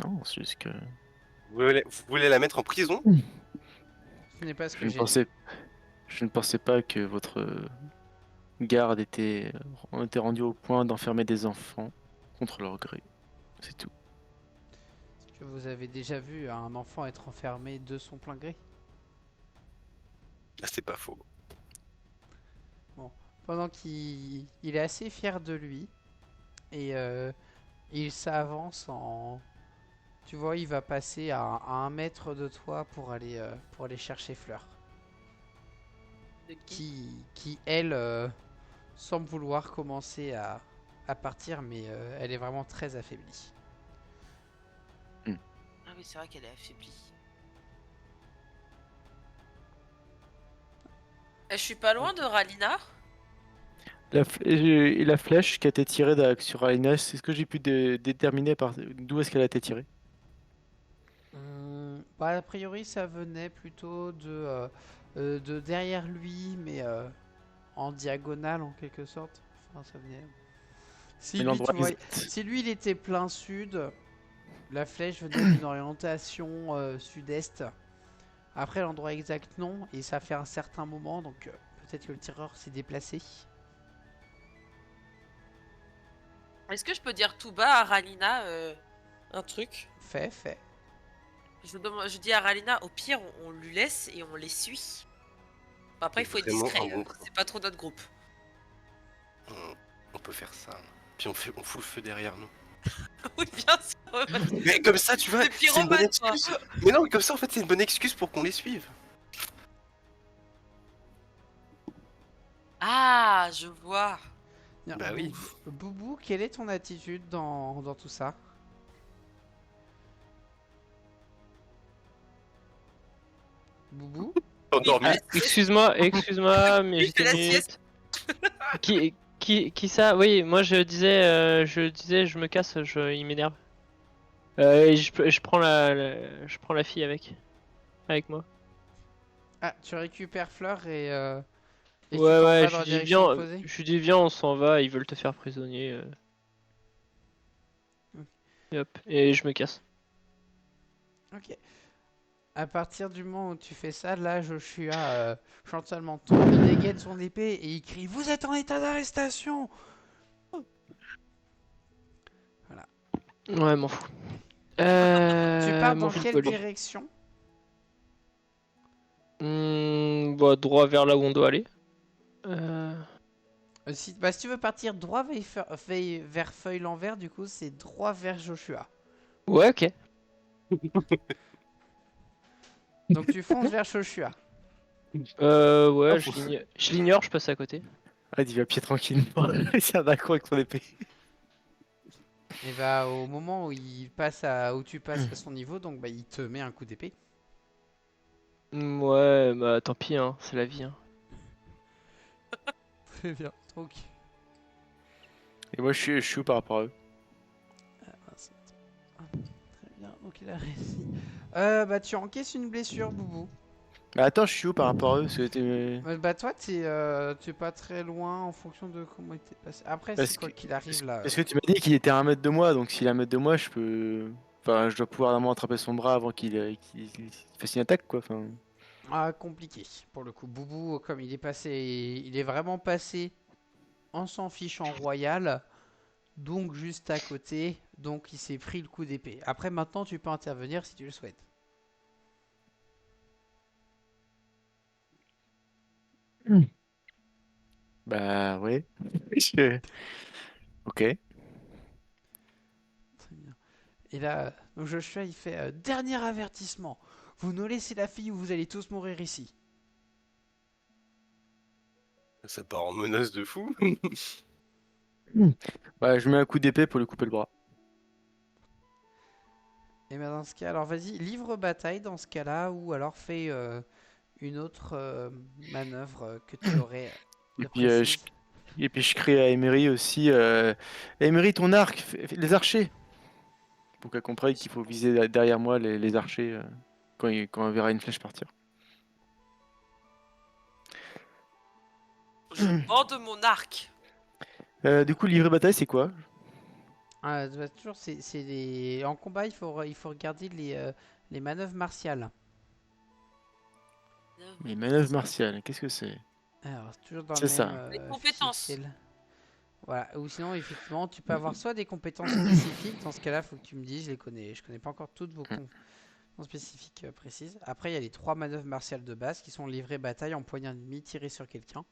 Non, c'est juste que
Vous voulez la mettre en prison?
Ce n'est pas ce
je
que
ne
j'ai dit.
pensais pas que votre garde était rendu au point d'enfermer des enfants contre leur gré. C'est tout.
Est-ce que vous avez déjà vu un enfant être enfermé de son plein gré?
Ah, c'est pas faux.
Pendant qu'il est assez fier de lui et il s'avance en... Tu vois, il va passer à 1 mètre de toi pour aller chercher Fleur.
De qui?
Qui elle, semble vouloir commencer à partir, mais elle est vraiment très affaiblie.
Ah oui, c'est vrai qu'elle est affaiblie. Je suis pas loin de Ralina.
Et la flèche qui a été tirée sur Alina, c'est ce que j'ai pu déterminer d'où est-ce qu'elle a été tirée?
Bah, a priori, ça venait plutôt de derrière lui, mais en diagonale en quelque sorte. Enfin, ça venait. Si
Mais
lui, tu
l'endroit
vois,
exact.
si lui, il était plein sud, la flèche venait d'une orientation sud-est. Après, l'endroit exact, non, et ça fait un certain moment, donc peut-être que le tireur s'est déplacé.
Est-ce que je peux dire tout bas à Ralina un truc?
Fait.
Je dis à Ralina, au pire, on lui laisse et on les suit. Bon, après, il faut être
Vraiment
discret,
un bon plan.
c'est pas trop notre groupe.
On peut faire ça. Puis on fout le feu derrière nous.
Oui, bien sûr.
Mais comme ça, tu vois,
C'est
c'est une bonne
pyromane, toi.
excuse. Mais non, mais comme ça, en fait, c'est une bonne excuse pour qu'on les suive.
Ah, je vois.
Bien,
Bah oui.
Boubou, quelle est ton attitude dans tout ça? Boubou?
Endormi.
Ah,
Excuse-moi, mais
Il
j'étais
fait la
une
sieste.
minute. Qui ça? Oui, moi je disais, je me casse, il m'énerve. Et je prends je prends la fille avec moi.
Ah, tu récupères Fleur et tu
Ouais,
t'en
ouais,
vas dans la direction opposée?
je lui dis viens, on s'en va, ils veulent te faire prisonnier. Et hop, et je me casse.
Ok. À partir du moment où tu fais ça, là, Joshua chantalement tombe, il dégaine son épée et il crie: Vous êtes en état d'arrestation! Voilà.
Ouais, m'en fous.
Tu pars
M'en
dans
fous
quelle
pas lui.
direction?
Bah, droit vers là où on doit aller.
Si tu veux partir droit vers Feuille l'envers, du coup, c'est droit vers Joshua.
Ouais, ok.
Donc tu fonces vers Joshua.
Ouais,
faut-
je l'ignore, je passe à côté.
Ah, il va pied tranquillement. C'est un accro avec son épée.
Et bah, au moment où tu passes à son niveau, donc bah, il te met un coup d'épée.
Ouais, bah tant pis, hein, c'est la vie. Hein.
Très bien. Donc,
Et moi, je suis où par rapport à eux?
très bien. Donc il a réussi. Bah, tu encaisses une blessure, Boubou.
Mais attends, je suis où par rapport à eux?
Bah toi t'es pas très loin en fonction de comment il t'est passé. Après c'est
Parce
quoi
que,
qu'il arrive là.
parce que tu m'as dit qu'il était à 1 mètre de moi, donc s'il est à 1 mètre de moi, je peux. Enfin, je dois pouvoir vraiment attraper son bras avant qu'il fasse une attaque, quoi. Enfin,
Ah, compliqué pour le coup. Boubou comme il est vraiment passé en s'en fichant royal, donc juste à côté, donc il s'est pris le coup d'épée. Après maintenant tu peux intervenir si tu le souhaites.
bah ouais. Je- Ok.
Très bien. Et là donc Joshua il fait dernier avertissement. Vous nous laissez la fille ou vous allez tous mourir ici.
Ça part en menace de fou.
Bah, je mets un coup d'épée pour lui couper le bras.
Et ben dans ce cas, alors vas-y, livre bataille dans ce cas-là, ou alors fais une autre manœuvre que tu aurais
Et
de
puis,
précise.
je crie à Emery aussi. Emery, ton arc, les archers! Pour qu'elle comprenne qu'il faut viser derrière moi les archers. quand on verra une flèche partir.
Je bande mon arc.
Du coup, livret bataille, c'est quoi?
Bah, toujours, c'est en combat, il faut regarder les manœuvres martiales.
Les manœuvres martiales, qu'est-ce que c'est?
Alors, c'est toujours dans
C'est
le
ça.
même
Les compétences.
fichier. Voilà. Ou sinon, effectivement, tu peux avoir soit des compétences spécifiques. Dans ce cas-là, faut que tu me dises, je les connais. Je connais pas encore toutes vos compétences spécifiques précises. Après, il y a les 3 manœuvres martiales de base qui sont livrer bataille, empoigner un ennemi, tirer sur quelqu'un.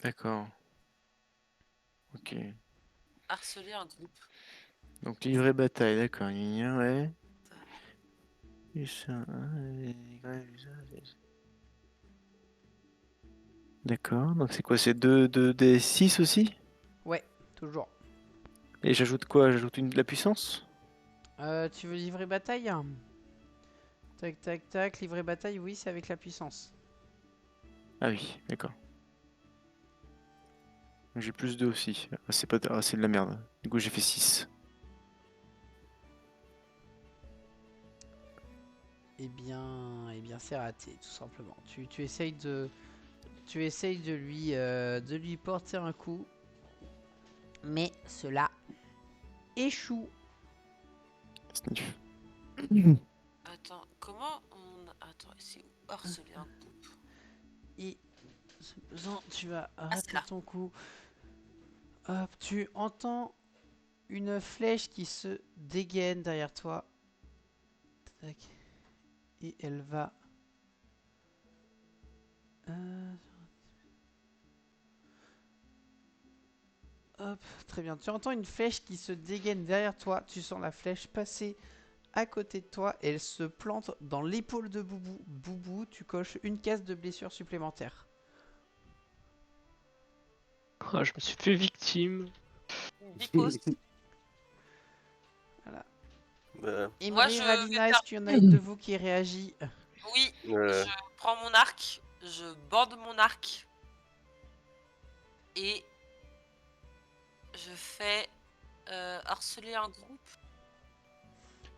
D'accord. Ok.
Harceler un groupe.
Donc livret bataille, d'accord. Ouais. Et ça, d'accord. Donc c'est quoi? C'est 2 des 6 aussi?
Ouais, toujours.
Et j'ajoute quoi? J'ajoute de la puissance?
Tu veux livrer bataille? Tac, tac, tac. Livrer bataille, oui, c'est avec la puissance.
Ah oui, d'accord. J'ai plus 2 aussi. Ah, c'est pas... ah, c'est de la merde. Du coup, j'ai fait 6.
Eh bien, c'est raté, tout simplement. Tu essayes de lui porter un coup, mais cela échoue.
Sniff.
Attends, comment on... Attends, c'est où? Harceler un groupe.
Et ce faisant, tu vas
c'est
rater
là.
ton coup. Hop, tu entends une flèche qui se dégaine derrière toi. Tac. Et elle va... Hop, très bien. Tu entends une flèche qui se dégaine derrière toi. Tu sens la flèche passer à côté de toi et elle se plante dans l'épaule de Boubou. Boubou, tu coches une case de blessure supplémentaire.
Oh, je me suis fait victime.
Bicos.
Voilà.
Bah,
Emery,
je
Ralina,
vais
est-ce qu'il y en a une de vous qui réagit?
Oui,
euh,
je prends mon arc, je bande mon arc et je fais harceler un groupe.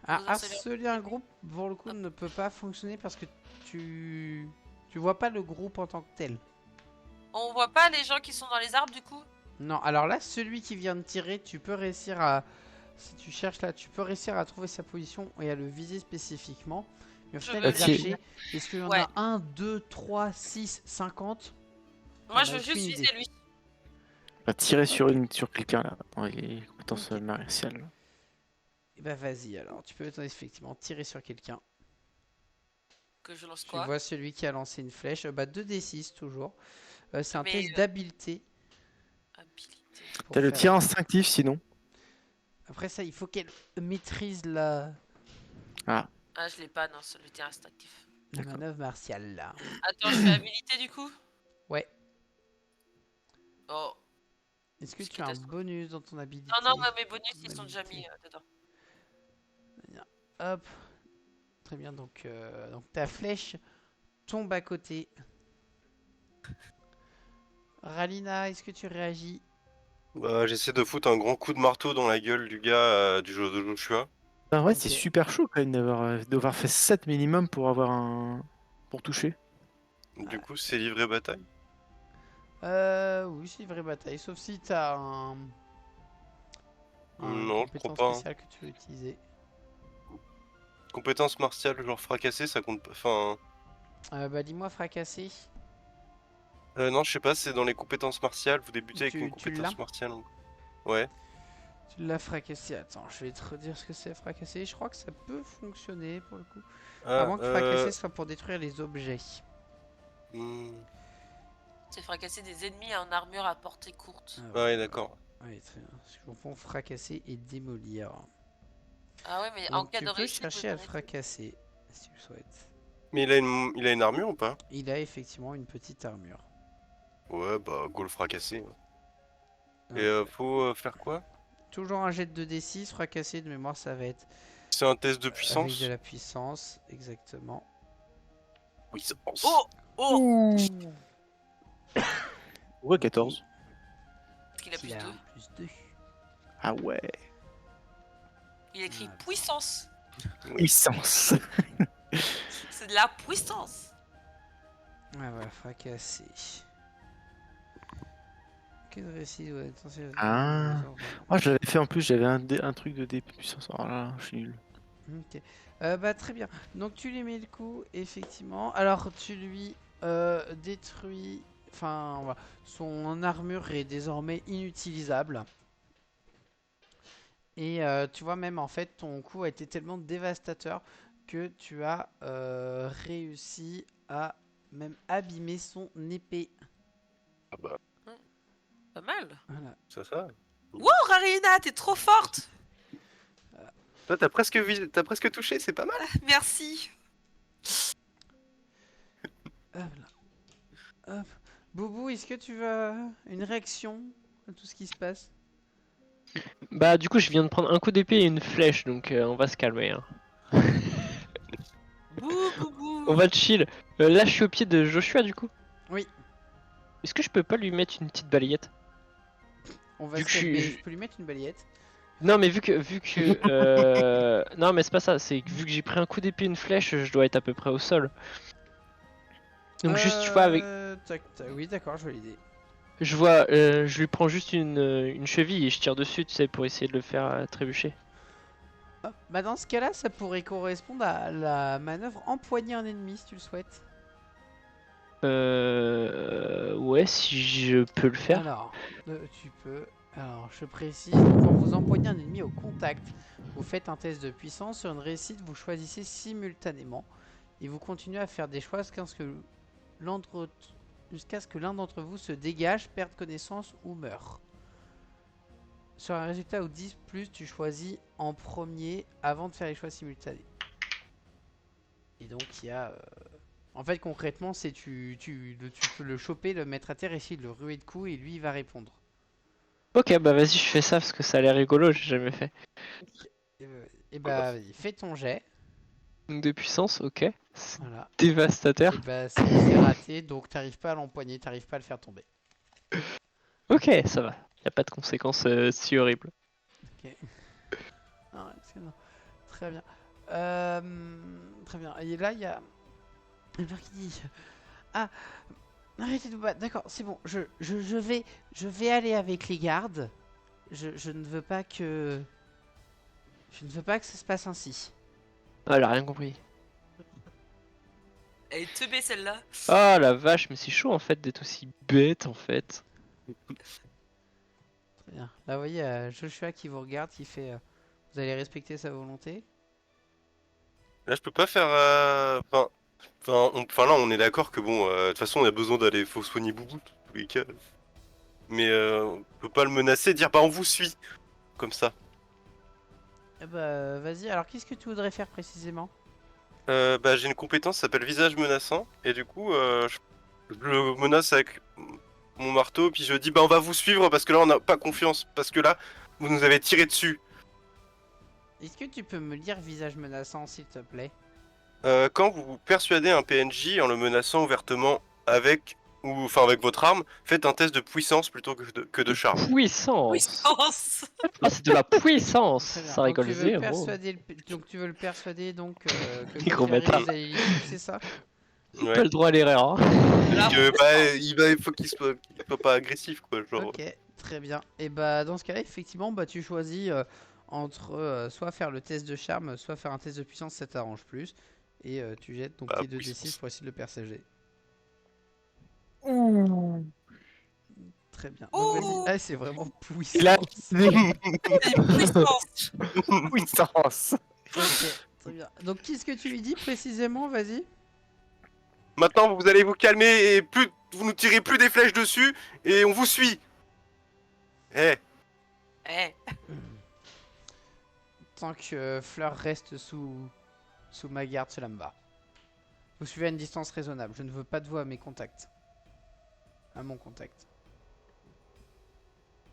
Ah,
Vous harcelez-
harceler un groupe, pour le coup, ne peut pas fonctionner parce que tu vois pas le groupe en tant que tel.
On voit pas les gens qui sont dans les arbres du coup?
Non, alors là, celui qui vient de tirer, tu peux réussir à... Si tu cherches là, tu peux réussir à trouver sa position et à le viser spécifiquement. Mais au
Je
final,
veux
les
bien.
archers, est-ce qu'il y en
Ouais.
a 1, 2, 3, 6, 50?
Moi
J'en
je
ai
veux juste
aucune
viser
idée.
lui.
On va tirer sur quelqu'un là, dans les compétences
Ok.
martiales.
Et bah vas-y, alors tu peux effectivement tirer sur quelqu'un.
Que je lance
Tu
quoi?
vois celui qui a lancé une flèche. Bah 2d6 toujours. C'est un
Mais,
test d'habileté.
Habilité.
pour
T'as le
faire-
tir instinctif sinon.
Après ça, il faut qu'elle maîtrise la
Ah,
Ah je l'ai pas, non, c'est le tir instinctif.
D'accord.
manœuvre martiale là.
Attends, je fais habilité du coup?
Ouais.
Oh.
Est-ce que
C'est
tu as un
catastrophe.
bonus dans ton habilité?
Non, non, mes bonus ils sont déjà mis dedans.
Hop. Très bien, donc ta flèche tombe à côté. Ralina, est-ce que tu réagis?
bah, j'essaie de foutre un grand coup de marteau dans la gueule du gars du jeu de Joshua.
en vrai,
Ok.
c'est super chaud quand même d'avoir fait 7 minimum pour avoir un. Pour toucher.
Du coup, c'est livré bataille.
Oui, c'est une vraie bataille, sauf si t'as un
Non, je crois
compétence
pas, hein.
spéciale que tu veux utiliser.
Compétence martiale, genre fracasser, ça compte pas. Enfin,
Bah dis-moi fracasser.
non, je sais pas, c'est dans les compétences martiales. Vous débutez avec une
Tu l'as?
compétence martiale. Ouais.
Tu l'as fracassé. Attends, je vais te redire ce que c'est fracasser. Je crois que ça peut fonctionner pour le coup. À
Ah,
moins que fracasser soit pour détruire les objets.
hmm,
C'est fracasser des ennemis en armure à portée courte.
ouais, d'accord.
Ouais, très bien. Je confonds fracasser et démolir.
Ah ouais, mais en
Donc
cas
tu
de
peux
réussite,
chercher à le
vous
fracasser, si tu le souhaites.
Mais il a une armure ou pas?
Il a effectivement une petite armure.
Ouais, bah, go le fracasser. Et
Donc,
faut faire quoi?
toujours un jet de 2d6, fracasser de mémoire, ça va être
C'est un test de
avec de
puissance?
la puissance, exactement.
Puissance.
Oh! Oh!
Ouais, 14.
Parce qu'il a plus
Il a
2.
un plus 2.
Ah ouais.
Il écrit
Ah,
puissance.
Puissance.
C'est de la puissance.
Ah ouais, fracassé. Quel récit doit être censé...
Ah. Moi, je l'avais fait en plus, j'avais un truc de dé puissance. Oh là là, je suis nul.
Ok. Bah très bien. Donc tu lui mets le coup, effectivement. Alors tu lui détruis... Enfin, voilà. Son armure est désormais inutilisable. Et tu vois même en fait ton coup a été tellement dévastateur que tu as réussi à même abîmer son épée.
Ah bah,
Pas mal.
Voilà.
ça.
Wow, Rarina, t'es trop forte.
Toi, t'as presque touché, c'est pas mal.
Merci.
Hop là. Hop. Boubou, est-ce que tu veux une réaction à tout ce qui se passe?
Bah du coup je viens de prendre un coup d'épée et une flèche, donc on va se calmer. Hein.
Bouh, bouh, bouh.
On va chill. Là je suis au pied de Joshua du coup.
Oui,
Est-ce que je peux pas lui mettre une petite balayette?
on va
Vu
se
que je suis...
calmer. Je peux lui mettre une balayette.
Non mais vu que non mais c'est pas ça, c'est que vu que j'ai pris un coup d'épée et une flèche, je dois être à peu près au sol. Donc juste tu vois avec...
Tac, tac. Oui, d'accord, je vois l'idée.
Je lui prends juste une cheville et je tire dessus, tu sais, pour essayer de le faire trébucher.
Hop. Bah dans ce cas-là, ça pourrait correspondre à la manœuvre empoigner un ennemi si tu le souhaites.
Ouais, si je peux le faire.
Alors, tu peux. Alors, je précise, quand vous empoignez un ennemi au contact, vous faites un test de puissance. Sur une réussite, vous choisissez simultanément et vous continuez à faire des choix jusqu'à ce que l'un d'entre vous se dégage, perde connaissance ou meure. Sur un résultat ou 10 plus, tu choisis en premier avant de faire les choix simultanés. Et donc, il y a. En fait, concrètement, c'est tu peux le choper, le mettre à terre, essayer de le ruer de coups et lui, il va répondre.
Ok, bah vas-y, je fais ça parce que ça a l'air rigolo, j'ai jamais fait.
Et bah, vas-y, fais ton jet.
Donc de puissance, ok. C'est
Voilà.
dévastateur.
Et bah, c'est raté, donc t'arrives pas à l'empoigner, t'arrives pas à le faire tomber.
Ok, ça va. Y a pas de conséquences si horribles.
Ok. Ah, excellent. Très bien. Très bien. Et là, il y a un père qui dit ah, arrêtez de vous battre. D'accord, c'est bon. Je vais aller avec les gardes. Je ne veux pas que. Je ne veux pas que ça se passe ainsi.
Ah, elle a rien compris.
Elle est teubée celle-là.
Ah la vache, mais c'est chaud en fait d'être aussi bête en fait.
Très bien. Là, vous voyez, Joshua qui vous regarde, qui fait vous allez respecter sa volonté.
Là, je peux pas faire. Enfin, là, on est d'accord que bon, de toute façon, on a besoin d'aller. Faut soigner Boubou, dans tous les cas. Mais on peut pas le menacer, dire bah on vous suit. Comme ça.
Eh bah, vas-y. Alors, qu'est-ce que tu voudrais faire précisément?
Bah, j'ai une compétence qui s'appelle visage menaçant. Et du coup, je le menace avec mon marteau. Puis je dis bah on va vous suivre parce que là, on n'a pas confiance. Parce que là, vous nous avez tiré dessus.
Est-ce que tu peux me lire visage menaçant, s'il te plaît?
Quand vous persuadez un PNJ en le menaçant ouvertement avec. Ou enfin avec votre arme, faites un test de puissance plutôt que de charme.
Puissance.
Puissance.
Ah, c'est de la puissance.
Très bien.
Ça
Donc,
rigole
tu veux
zéro.
persuader donc tu veux le persuader que
Les
quand
gros
il arrive,
bâtards.
vous allez les suivre, c'est ça?
Ouais.
Pas le droit à l'erreur. Hein.
La
Que, bah, il faut qu'il soit pas agressif, quoi. Genre.
Ok, très bien. Et bah dans ce cas-là, effectivement, bah tu choisis entre soit faire le test de charme, soit faire un test de puissance, ça t'arrange plus. Et tu jettes donc
Bah,
tes 2d6
puissance.
pour essayer de le persuader. Très bien. Donc vas-y.
Ouh,
Ah, c'est vraiment
Il a
puissance.
puissance.
puissance.
Ok, très bien. Donc qu'est-ce que tu lui dis précisément? Vas-y.
Maintenant, vous allez vous calmer et plus, vous nous tirez plus des flèches dessus et on vous suit. Eh,
Eh,
Tant que Fleur reste sous ma garde, cela me va. Vous suivez à une distance raisonnable. Je ne veux pas de vous à mes contacts. À mon contact.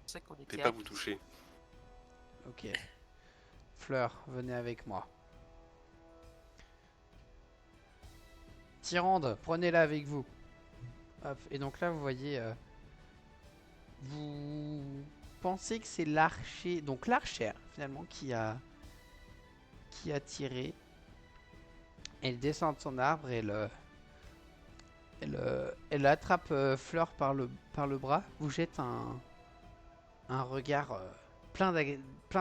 c'est qu'on
faites
était
pas
à-
vous toucher.
Ok. Fleur, venez avec moi. Tyrande, prenez-la avec vous. Hop. Et donc là, vous voyez... vous pensez que c'est l'archer... Donc l'archère, finalement, qui a tiré. Elle descend de son arbre et elle attrape Fleur par le bras, vous jette un regard plein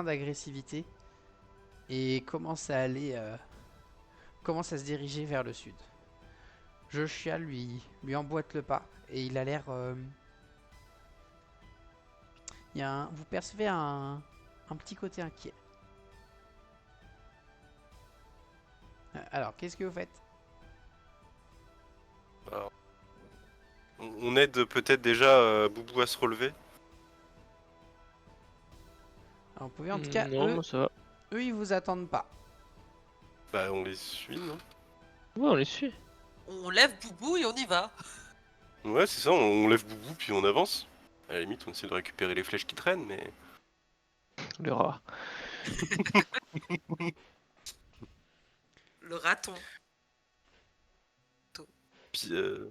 d'agressivité et commence à se diriger vers le sud. Joshua lui emboîte le pas et il a l'air. Vous percevez un petit côté inquiet. Alors, qu'est-ce que vous faites?
Alors, on aide peut-être déjà Boubou à se relever.
Alors, vous pouvez en tout cas,
Non, moi ça va.
eux ils vous attendent pas.
Bah, on les suit, non?
Ouais, on les suit.
On lève Boubou et on y va.
Ouais, c'est ça, on lève Boubou puis on avance. À la limite, on essaie de récupérer les flèches qui traînent, mais.
Le rat.
Le raton.
Puis, je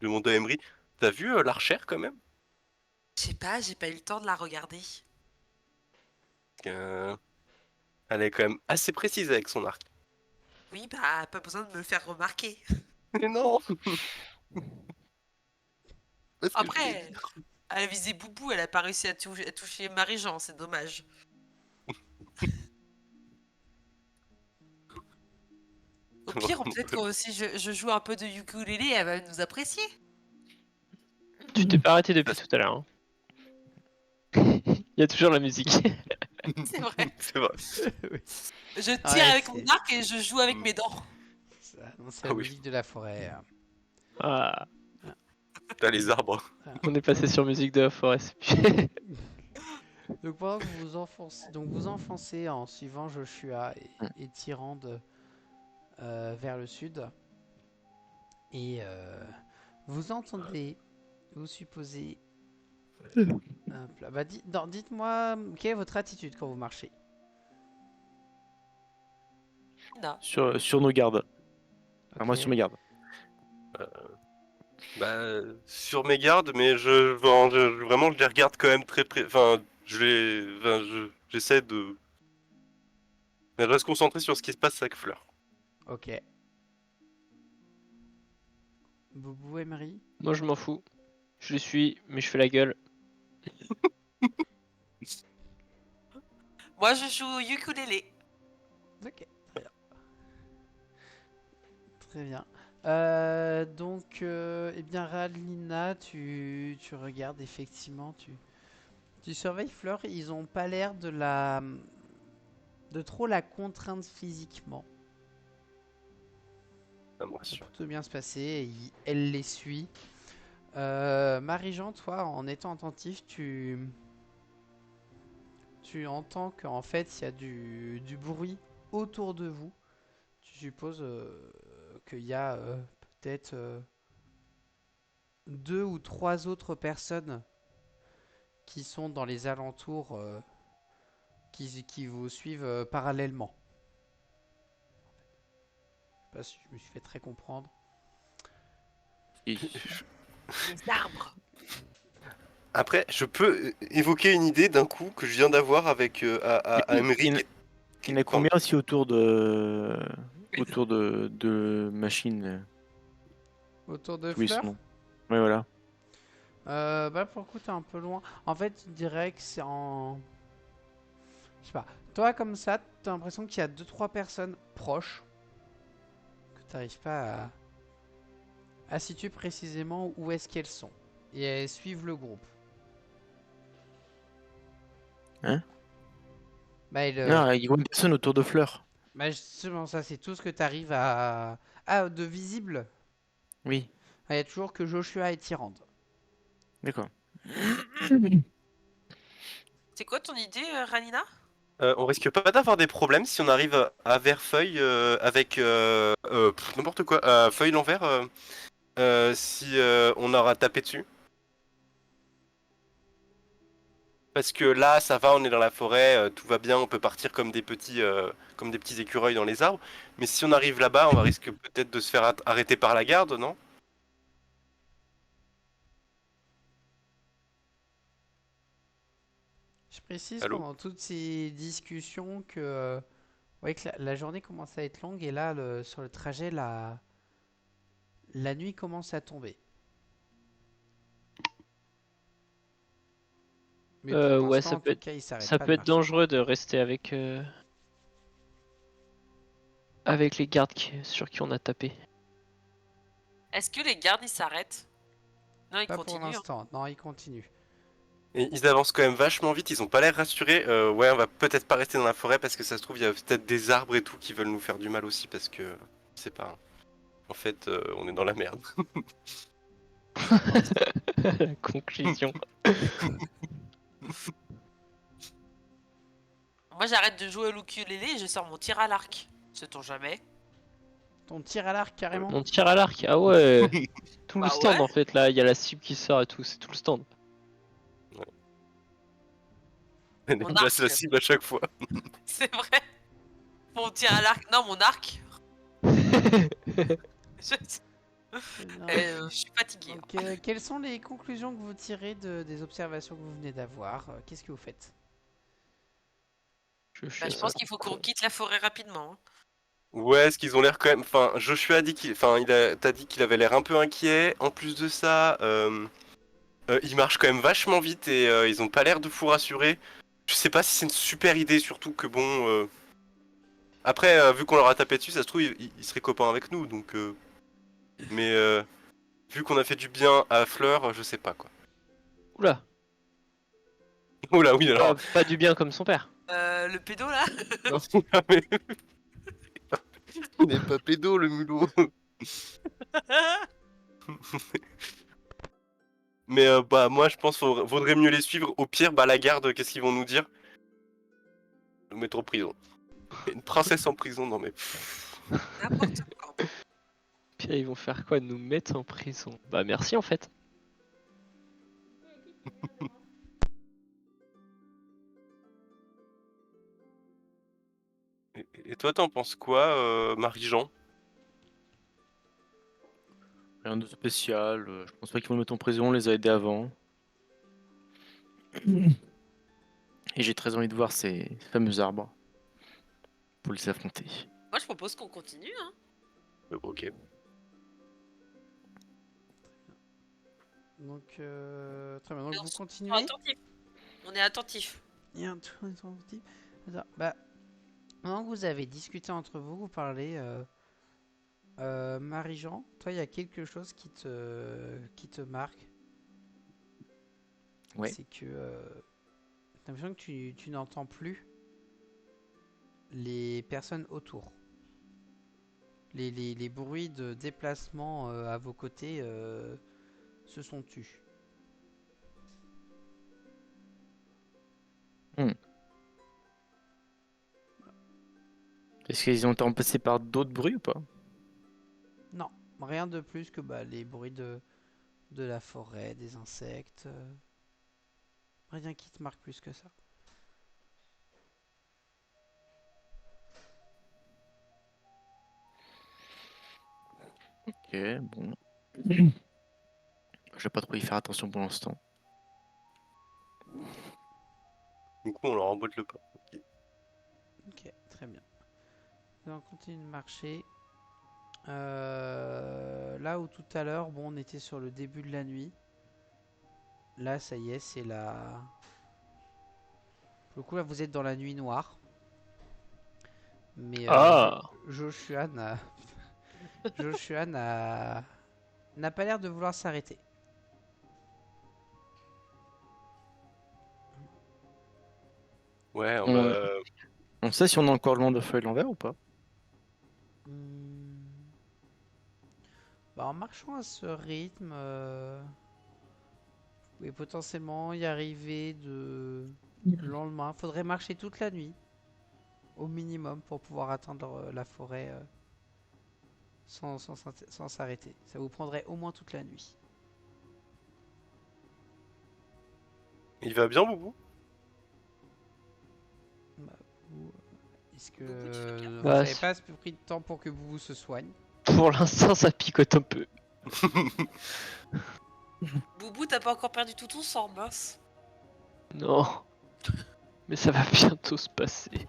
demande à Emery, t'as vu l'archère quand même?
Je sais pas, j'ai pas eu le temps de la regarder.
Elle est quand même assez précise avec son arc.
Oui, bah, pas besoin de me le faire remarquer.
Mais non! Parce que je voulais
Après,
dire.
elle a visé Boubou, elle a pas réussi à toucher Marie-Jean, c'est dommage. Au pire, peut-être que si je joue un peu de ukulélé, elle va nous apprécier.
Tu t'es pas arrêté depuis tout à l'heure. Hein. Il y a toujours la musique.
C'est vrai.
C'est vrai.
Je tire
Ouais,
avec
c'est-
mon arc et je joue avec mes dents.
Non, c'est
Ah
la
oui.
musique de la forêt.
Ah,
T'as les arbres.
on est passé sur musique de la forêt. c'est plus-
Donc pendant que vous enfoncez en suivant Joshua et Tyrande vers le sud, et vous entendez, vous supposez. Hop là, bah, dites-moi quelle est votre attitude quand vous marchez.
Non.
Sur nos gardes. Enfin, moi
Ok.
sur mes gardes.
Bah, sur mes gardes, mais vraiment, je les regarde quand même très près. Enfin, j'essaie de. Je reste concentré sur ce qui se passe avec Fleur.
Ok. Boubou et Marie.
Moi je m'en fous. Je les suis, mais je fais la gueule.
Moi, je joue au ukulélé.
Ok, très bien. Très bien. Donc, eh bien, Ralina, tu regardes effectivement, tu surveilles Fleur. Ils ont pas l'air de trop la contraindre physiquement.
Ça me
Ça
rassure.
peut tout bien se passer. Elle les suit. Marie-Jean, toi, en étant attentif, tu entends qu'en fait, il y a du bruit autour de vous. Tu supposes qu'il y a peut-être deux ou trois autres personnes qui sont dans les alentours, qui vous suivent parallèlement. Je sais pas si je me suis fait très comprendre.
Et-
Les arbres.
Après, je peux évoquer une idée d'un coup que je viens d'avoir avec à Emmerich.
Il y en a combien aussi autour de machines
Autour de
où ils
Fleur.
sont? Ouais, voilà.
Bah pour le coup t'es un peu loin. En fait je dirais que c'est en... Je sais pas. Toi comme ça t'as l'impression qu'il y a deux trois personnes proches. Que t'arrives pas à situer précisément où est-ce qu'elles sont. Et elles suivent le groupe.
Hein?
Bah,
Non, il y a une personne autour de Fleur.
bah justement ça c'est tout ce que t'arrives à... Ah de visible.
Oui,
Ah, il y a toujours que Joshua et Tyrande.
d'accord.
C'est quoi ton idée, Ranina?
On risque pas d'avoir des problèmes si on arrive à Verfeuille avec n'importe quoi, Feuille l'envers, si on aura tapé dessus. Parce que là, ça va, on est dans la forêt, tout va bien, on peut partir comme des petits écureuils dans les arbres. Mais si on arrive là-bas, on va risque peut-être de se faire arrêter par la garde, non?
Je précise
Allô?
pendant toutes ces discussions que voyez que la journée commence à être longue et là, sur le trajet, la nuit commence à tomber. Mais pour
Ouais,
l'instant, en tout cas, il s'arrête
ça
pas
peut
de
être
marcher.
dangereux de rester avec les gardes sur qui on a tapé.
Est-ce que les gardes ils s'arrêtent? Non, ils
Pas pour
continuent. Hein.
l'instant. Non, il continue.
Et ils avancent quand même vachement vite, ils ont pas l'air rassurés. Ouais, on va peut-être pas rester dans la forêt parce que ça se trouve, il y a peut-être des arbres et tout qui veulent nous faire du mal aussi parce que. Je sais pas. Hein. En fait, on est dans la merde.
Conclusion.
Moi, j'arrête de jouer au ukulélé et je sors mon tir à l'arc. Sait-on jamais?
Ton tir à l'arc, carrément.
On tire à l'arc, ah ouais. Tout le
Bah
stand
ouais.
en fait, là, il y a la cible qui sort et tout, c'est tout le stand.
On
Mon
place la
arc.
cible à chaque fois.
C'est vrai. Mon tir à l'arc. Non, mon arc. Je,
Très bien.
je suis fatiguée.
Donc, quelles sont les conclusions que vous tirez des observations que vous venez d'avoir? Qu'est-ce que vous faites?
Bah, je pense qu'il faut qu'on quitte la forêt rapidement. Hein.
Ouais, est-ce qu'ils ont l'air quand même. Enfin, Joshua a dit qu'il. Enfin, t'as dit qu'il avait l'air un peu inquiet. En plus de ça, ils marchent quand même vachement vite et ils ont pas l'air de fou rassurés. Je sais pas si c'est une super idée, surtout que bon. Après, vu qu'on leur a tapé dessus, ça se trouve, ils seraient copains avec nous, donc. Mais vu qu'on a fait du bien à Fleur, je sais pas quoi.
Oula,
Oula, oui, alors.
pas du bien comme son père.
Le pédo là.
Mais- Il n'est pas pédo, le mulot. Mais bah, moi, je pense qu'il vaudrait mieux les suivre. Au pire, bah, la garde, qu'est-ce qu'ils vont nous dire? Nous mettre en prison. Une princesse en prison, non mais.
N'importe quoi.
Puis ils vont faire quoi? Nous mettre en prison? Bah merci en fait.
Et toi, t'en penses quoi, Marie-Jean?
Rien de spécial. Je pense pas qu'ils vont le mettre en prison, on les a aidés avant. Et j'ai très envie de voir ces fameux arbres pour les affronter.
Moi, je propose qu'on continue. Hein.
Ok.
Donc, très bien. Donc,
Mais
vous
on est
continuez.
attentif. On est attentif.
Il y a un truc attentif. Attends, bah, maintenant que vous avez discuté entre vous, vous parlez. Marie-Jean, toi, il y a quelque chose qui te marque.
Ouais.
C'est que t'as l'impression que tu n'entends plus les personnes autour. Les bruits de déplacement à vos côtés se sont tus.
Est-ce qu'ils ont été remplacés par d'autres bruits ou pas?
Non, rien de plus que les bruits de la forêt, des insectes. Rien qui te marque plus que ça.
Ok, bon. Je vais pas trop y faire attention pour l'instant.
Du coup, on leur emboîte le pas. Ok.
Ok, très bien. On continue de marcher. Là où tout à l'heure, bon, on était sur le début de la nuit. Là, ça y est, c'est la. Pour le coup, là, vous êtes dans la nuit noire. Mais
Ah.
Joshua n'a. Joshua n'a pas l'air de vouloir s'arrêter.
Ouais, on
On,
va.
on sait si on a encore le long de feuille l'envers ou pas?
Hmm. En marchant à ce rythme, vous pouvez potentiellement y arriver le lendemain. Faudrait marcher toute la nuit, au minimum, pour pouvoir atteindre la forêt sans s'arrêter. Ça vous prendrait au moins toute la nuit.
Il va bien, Boubou?
Est-ce que
Boubou, tu fais bien.
vous
Bah,
n'avez pas pris de temps pour que Boubou se soigne?
Pour l'instant, ça picote un peu.
Boubou, t'as pas encore perdu tout ton sang, mince.
Non. Mais ça va bientôt se passer.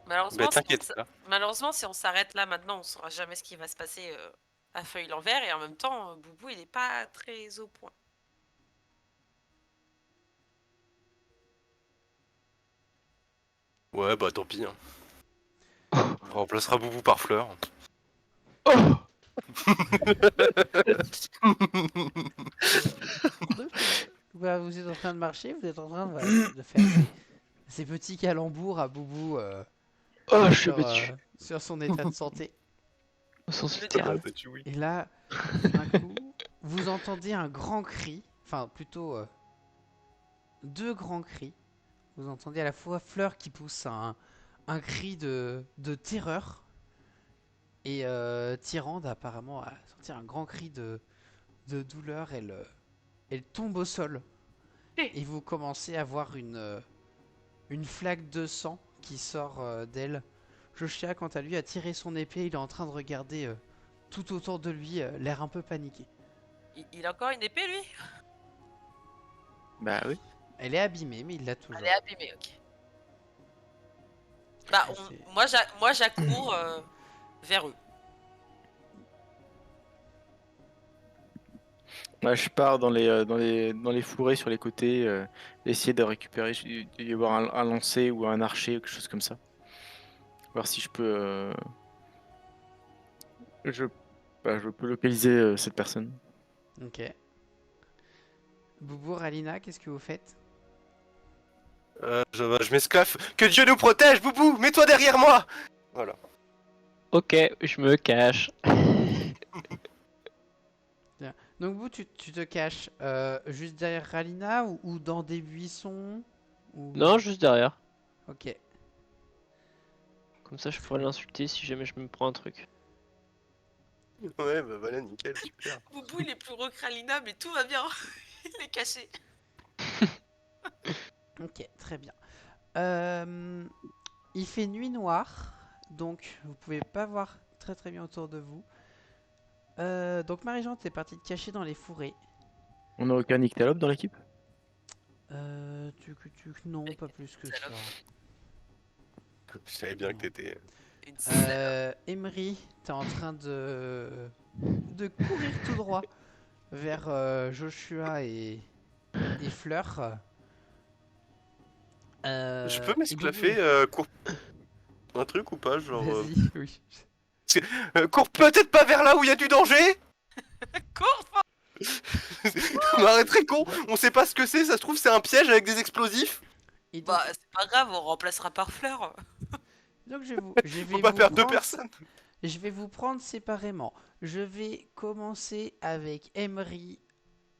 Malheureusement,
Bah
si on
t'inquiète
s-
pas.
Malheureusement, si on s'arrête là maintenant, on saura jamais ce qui va se passer à Feuille l'envers et en même temps, Boubou il est pas très au point.
Ouais, bah tant pis. Hein. On remplacera Boubou par Fleur.
Donc, voilà, vous êtes en train de marcher, vous êtes en train de faire ces petits calembours à Boubou
Oh, je suis
sur,
battu.
sur son état de santé.
Au sens
Le
littéral.
Bah, tu oui.
Et là, tout d'un coup, vous entendez un grand cri, enfin plutôt deux grands cris. Vous entendez à la fois Fleur qui pousse un cri de terreur et Tyrande apparemment a senti un grand cri de douleur. Elle tombe au sol et vous commencez à voir une flaque de sang qui sort d'elle. Joshua, quant à lui, a tiré son épée. Il est en train de regarder tout autour de lui, l'air un peu paniqué.
Il a encore une épée, lui?
Bah oui.
Elle est abîmée, mais il l'a toujours.
Elle est abîmée, ok. Bah,
C'est-
moi j'accours vers eux.
Bah, je pars dans les fourrés sur les côtés, essayer de récupérer. Il doit y avoir un lancer ou un archer ou quelque chose comme ça. Voir si je peux. Je, je peux localiser cette personne.
Ok. Boubou, Ralina, qu'est-ce que vous faites?
Je m'esclaffe. Que Dieu nous protège, Boubou. Mets-toi derrière moi. Voilà.
Ok, je me cache.
Donc vous, tu te caches juste derrière Ralina ou dans des buissons ou...
Non, juste derrière.
Ok.
Comme ça, je pourrais l'insulter si jamais je me prends un truc.
Ouais, bah voilà, nickel, super.
Boubou il est plus gros que Ralina, mais tout va bien. Il est caché.
Ok, très bien. Il fait nuit noire, donc vous pouvez pas voir très très bien autour de vous. Donc Marie-Jean, t'es partie te cacher dans les fourrés.
On n'a aucun nyctalope dans l'équipe?
Non, pas plus que ça.
Je savais bien que t'étais.
Une salope.
Emery, t'es en train de courir tout droit vers Joshua et Fleur.
Je peux
et
m'esclaffer,
Boubou,
cours un truc ou pas, genre.
Vas-y, oui.
Cours peut-être pas vers là où il y a du danger.
Cours pas.
Mais arrête, très con. On sait pas ce que c'est. Ça se trouve c'est un piège avec des explosifs.
Et donc,
Bah, c'est pas grave, on remplacera par Fleur.
donc je vais
Faut pas
vous
perdre deux
prendre,
personnes.
je vais vous prendre séparément. Je vais commencer avec Emery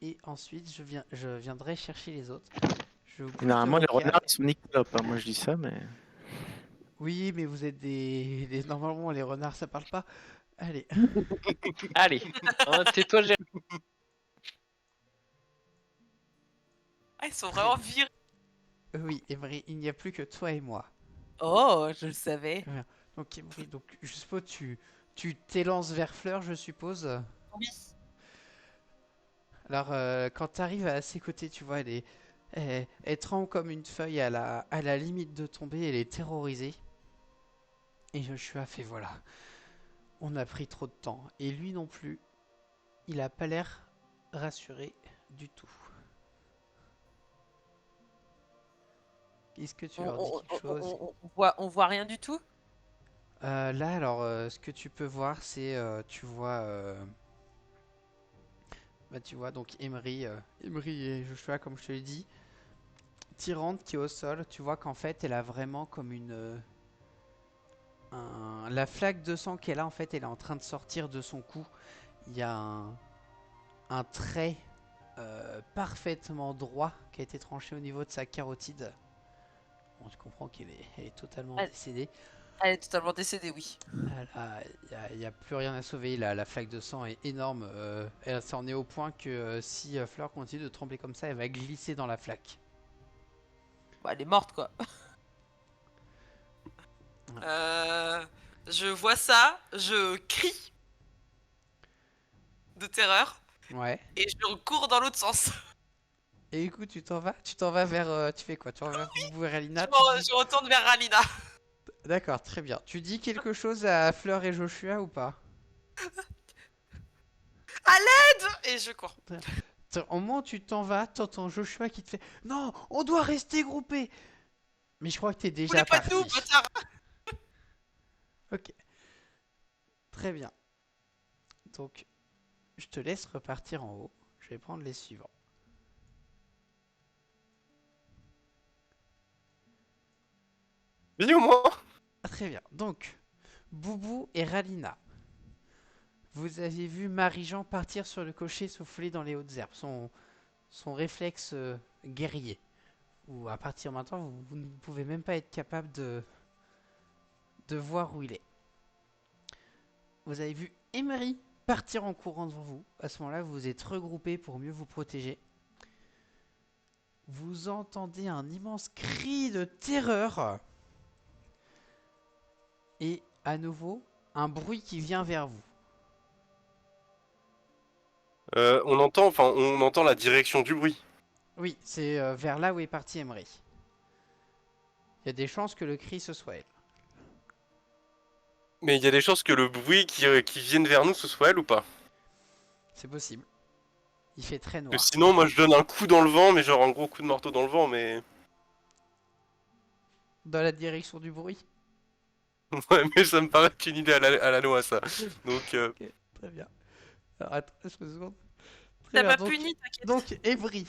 et ensuite je viendrai chercher les autres. Je vous pousse
Généralement,
de
les
vos
renards,
cases.
ils sont nyctalopes. Hein. Moi, je dis ça, mais.
Oui, mais vous êtes Normalement, les renards, ça parle pas. Allez.
Allez, hein, tais-toi, j'ai...
Ah, ils sont vraiment virés.
Oui, Emery, il n'y a plus que toi et moi.
Oh, je le savais.
Donc, Emery, donc, je suppose tu t'élances vers Fleur, je suppose.
Oui.
Alors, quand tu arrives à ses côtés, tu vois, elle tremble comme une feuille à la limite de tomber, elle est terrorisée. Et Joshua fait voilà, on a pris trop de temps. Et lui non plus, il a pas l'air rassuré du tout. Est-ce que tu leur dis quelque chose?
On voit rien du tout.
Là, alors, ce que tu peux voir, c'est, tu vois donc Emery et Joshua, comme je te l'ai dit. Tyrande qui est au sol, tu vois qu'en fait, elle a vraiment comme la flaque de sang qu'elle a, en fait, elle est en train de sortir de son cou. Il y a un trait parfaitement droit qui a été tranché au niveau de sa carotide. Bon, tu comprends elle est totalement
Elle-
décédée.
Elle est totalement décédée, oui.
Il n'y a plus rien à sauver. La flaque de sang est énorme. Elle s'en est au point que si Fleur continue de trembler comme ça, elle va glisser dans la flaque.
Bah, elle est morte, quoi. Je vois ça, je crie de terreur
Ouais.
et je cours dans l'autre sens.
Et écoute, tu t'en vas vers. Tu fais quoi? Tu vas vers Boubou et Ralina,
Je retourne vers Ralina.
D'accord, très bien. Tu dis quelque chose à Fleur et Joshua ou pas?
Et je cours.
Au moment où tu t'en vas, t'entends Joshua qui te fait non, on doit rester groupés. Mais je crois que t'es
Vous voulez
déjà
pas de nous,
parti.
bâtard?
Ok, très bien. Donc, je te laisse repartir en haut. Je vais prendre les suivants.
Dis au moins.
Très bien. Donc, Boubou et Ralina. Vous avez vu Marie-Jean partir sur le cocher souffler dans les hautes herbes. Son réflexe guerrier. Ou à partir de maintenant, vous ne pouvez même pas être capable de voir où il est. Vous avez vu Emery partir en courant devant vous. À ce moment-là, vous vous êtes regroupés pour mieux vous protéger. Vous entendez un immense cri de terreur. Et à nouveau, un bruit qui vient vers vous.
On entend la direction du bruit.
Oui, c'est vers là où est parti Emery. Il y a des chances que le cri ce soit elle.
Mais il y a des chances que le bruit qui vienne vers nous, ce soit elle ou pas?
C'est possible. Il fait très
Que
noir.
sinon, moi, je donne un coup dans le vent, mais genre un gros coup de marteau dans le vent, mais...
Dans la direction du bruit.
Ouais, mais ça me paraît une idée à la noix, ça. Donc,
Ok, très bien. Alors attends, une seconde. Très
T'as
bien,
pas puni, t'inquiète.
donc Evry,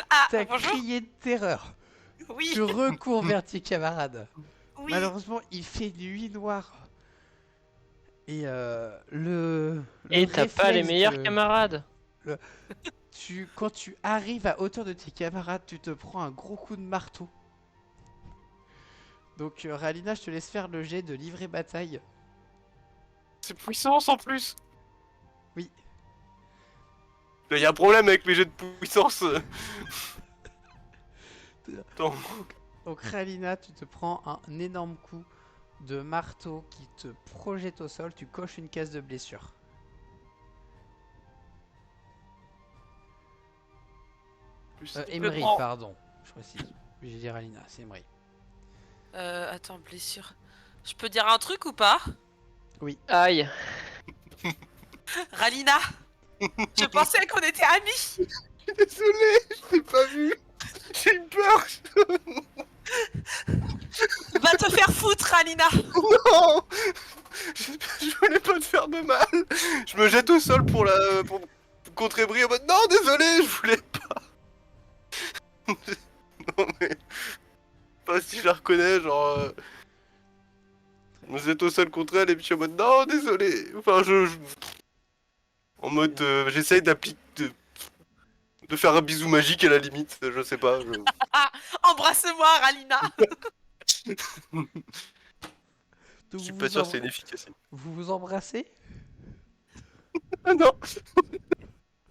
Ah,
t'as
bonjour.
crié de terreur.
Oui,
Tu recours vers tes camarades.
oui.
Malheureusement, il fait nuit noire. Et
Et t'as pas les
réflexe
meilleurs camarades.
quand tu arrives à hauteur de tes camarades, tu te prends un gros coup de marteau. Donc Ralina, je te laisse faire le jet de livrer bataille.
c'est puissance en plus.
Oui.
Il y a un problème avec mes jets de puissance. Attends.
Donc Ralina, tu te prends un énorme coup de marteau qui te projette au sol. Tu coches une case de blessure. Emery,
prends.
pardon. Je précise. J'ai dit Ralina, c'est Emery.
Attends, blessure. Je peux dire un truc ou pas?
Aïe.
Ralina, je pensais qu'on était amis.
Désolé, je t'ai pas vu. J'ai eu peur.
Va te faire foutre, Ralina.
Non. Je voulais pas te faire de mal. Je me jette au sol pour contrer Brie en mode non, désolé, je voulais pas. Non mais pas si je la reconnais, genre je me jette au sol contre elle et puis je suis en mode non, désolé. Enfin en mode j'essaye d'appliquer de faire un bisou magique à la limite, je sais pas.
Embrasse-moi, Ralina.
Donc,
Je suis pas sûr que c'est une efficacité.
vous vous embrassez.
Ah non,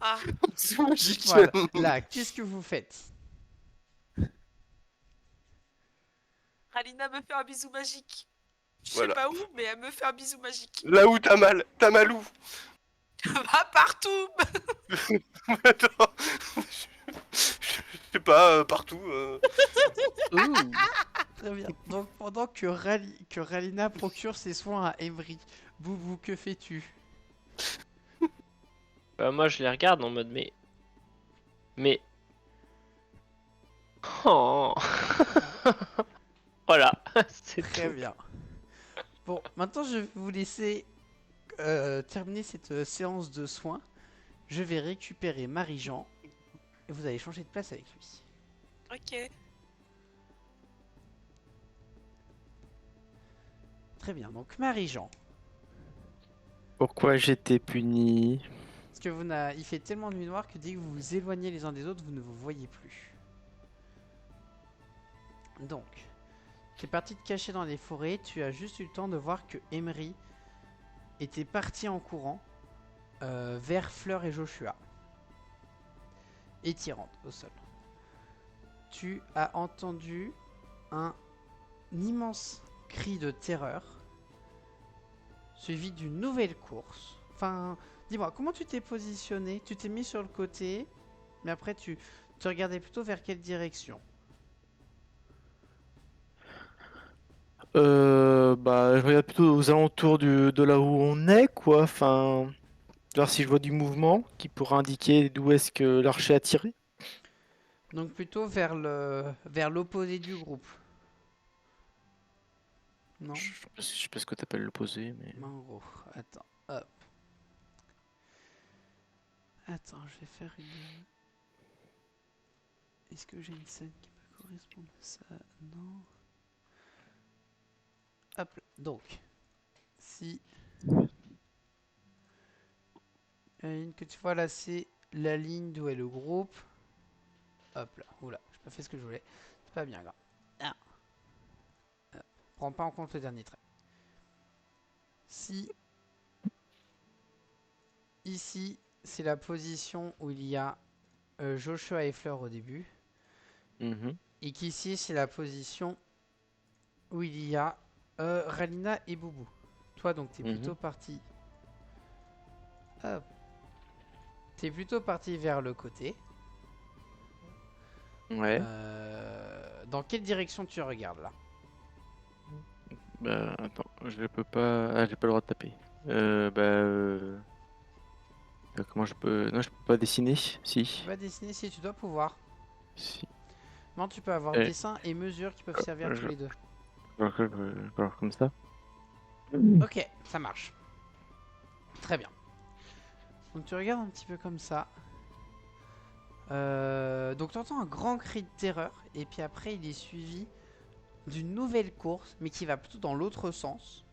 Ah,
c'est magique.
Voilà. Là, qu'est-ce que vous faites?
Ralina me fait un bisou magique. Je sais
Voilà.
pas où, mais elle me fait un bisou magique.
Là où t'as mal où?
Va partout.
Attends, je sais pas, partout.
Ouh, très bien. Donc pendant que Ralina procure ses soins à Emery, Boubou, que fais-tu?
Bah, moi, je les regarde en mode mais. Oh. Voilà. C'est
Très
tout.
bien. Bon, maintenant je vais vous laisser terminer cette séance de soins. Je vais récupérer Marie-Jean et vous allez changer de place avec lui.
Ok.
Très bien. Donc Marie-Jean,
Pourquoi j'étais puni?
parce que il fait tellement nuit noire que dès que vous vous éloignez les uns des autres, vous ne vous voyez plus. Donc, tu es parti te cacher dans les forêts. Tu as juste eu le temps de voir que Emery était parti en courant vers Fleur et Joshua. Et Tyrande au sol. Tu as entendu un immense cri de terreur suivi d'une nouvelle course. Enfin, dis-moi, comment tu t'es positionné? Tu t'es mis sur le côté, mais après tu regardais plutôt vers quelle direction?
Bah, je regarde plutôt aux alentours de là où on est, quoi. Enfin, voir si je vois du mouvement qui pourra indiquer d'où est-ce que l'archer a tiré.
Donc plutôt vers l'opposé du groupe. Non?
Je sais pas ce que t'appelles l'opposé, mais.
En gros, attends, hop. Attends, je vais faire une... Est-ce que j'ai une scène qui peut correspondre à ça? Non. Hop, là. Donc, si la ligne que tu vois là, c'est la ligne d'où est le groupe. Hop là, oula, j'ai pas fait ce que je voulais. C'est pas bien grave. Ah. Hop. Prends pas en compte le dernier trait. Si ici, c'est la position où il y a Joshua et Fleur au début,
Mhm.
et qu'ici, c'est la position où il y a Ralina et Boubou. Toi, donc, t'es plutôt
Mhm.
parti. Hop. T'es plutôt parti vers le côté.
Ouais.
Dans quelle direction tu regardes là?
Bah, attends, je peux pas. Ah, j'ai pas le droit de taper. Comment je peux. Non, je peux pas dessiner.
Tu
Si.
vas dessiner si tu dois pouvoir.
Si.
Non, tu peux avoir
Eh,
dessin et mesure qui peuvent servir tous
je-
les deux.
alors comme ça.
Ok, ça marche. Très bien. Donc tu regardes un petit peu comme ça. Donc tu entends un grand cri de terreur. Et puis après, il est suivi d'une nouvelle course, mais qui va plutôt dans l'autre sens.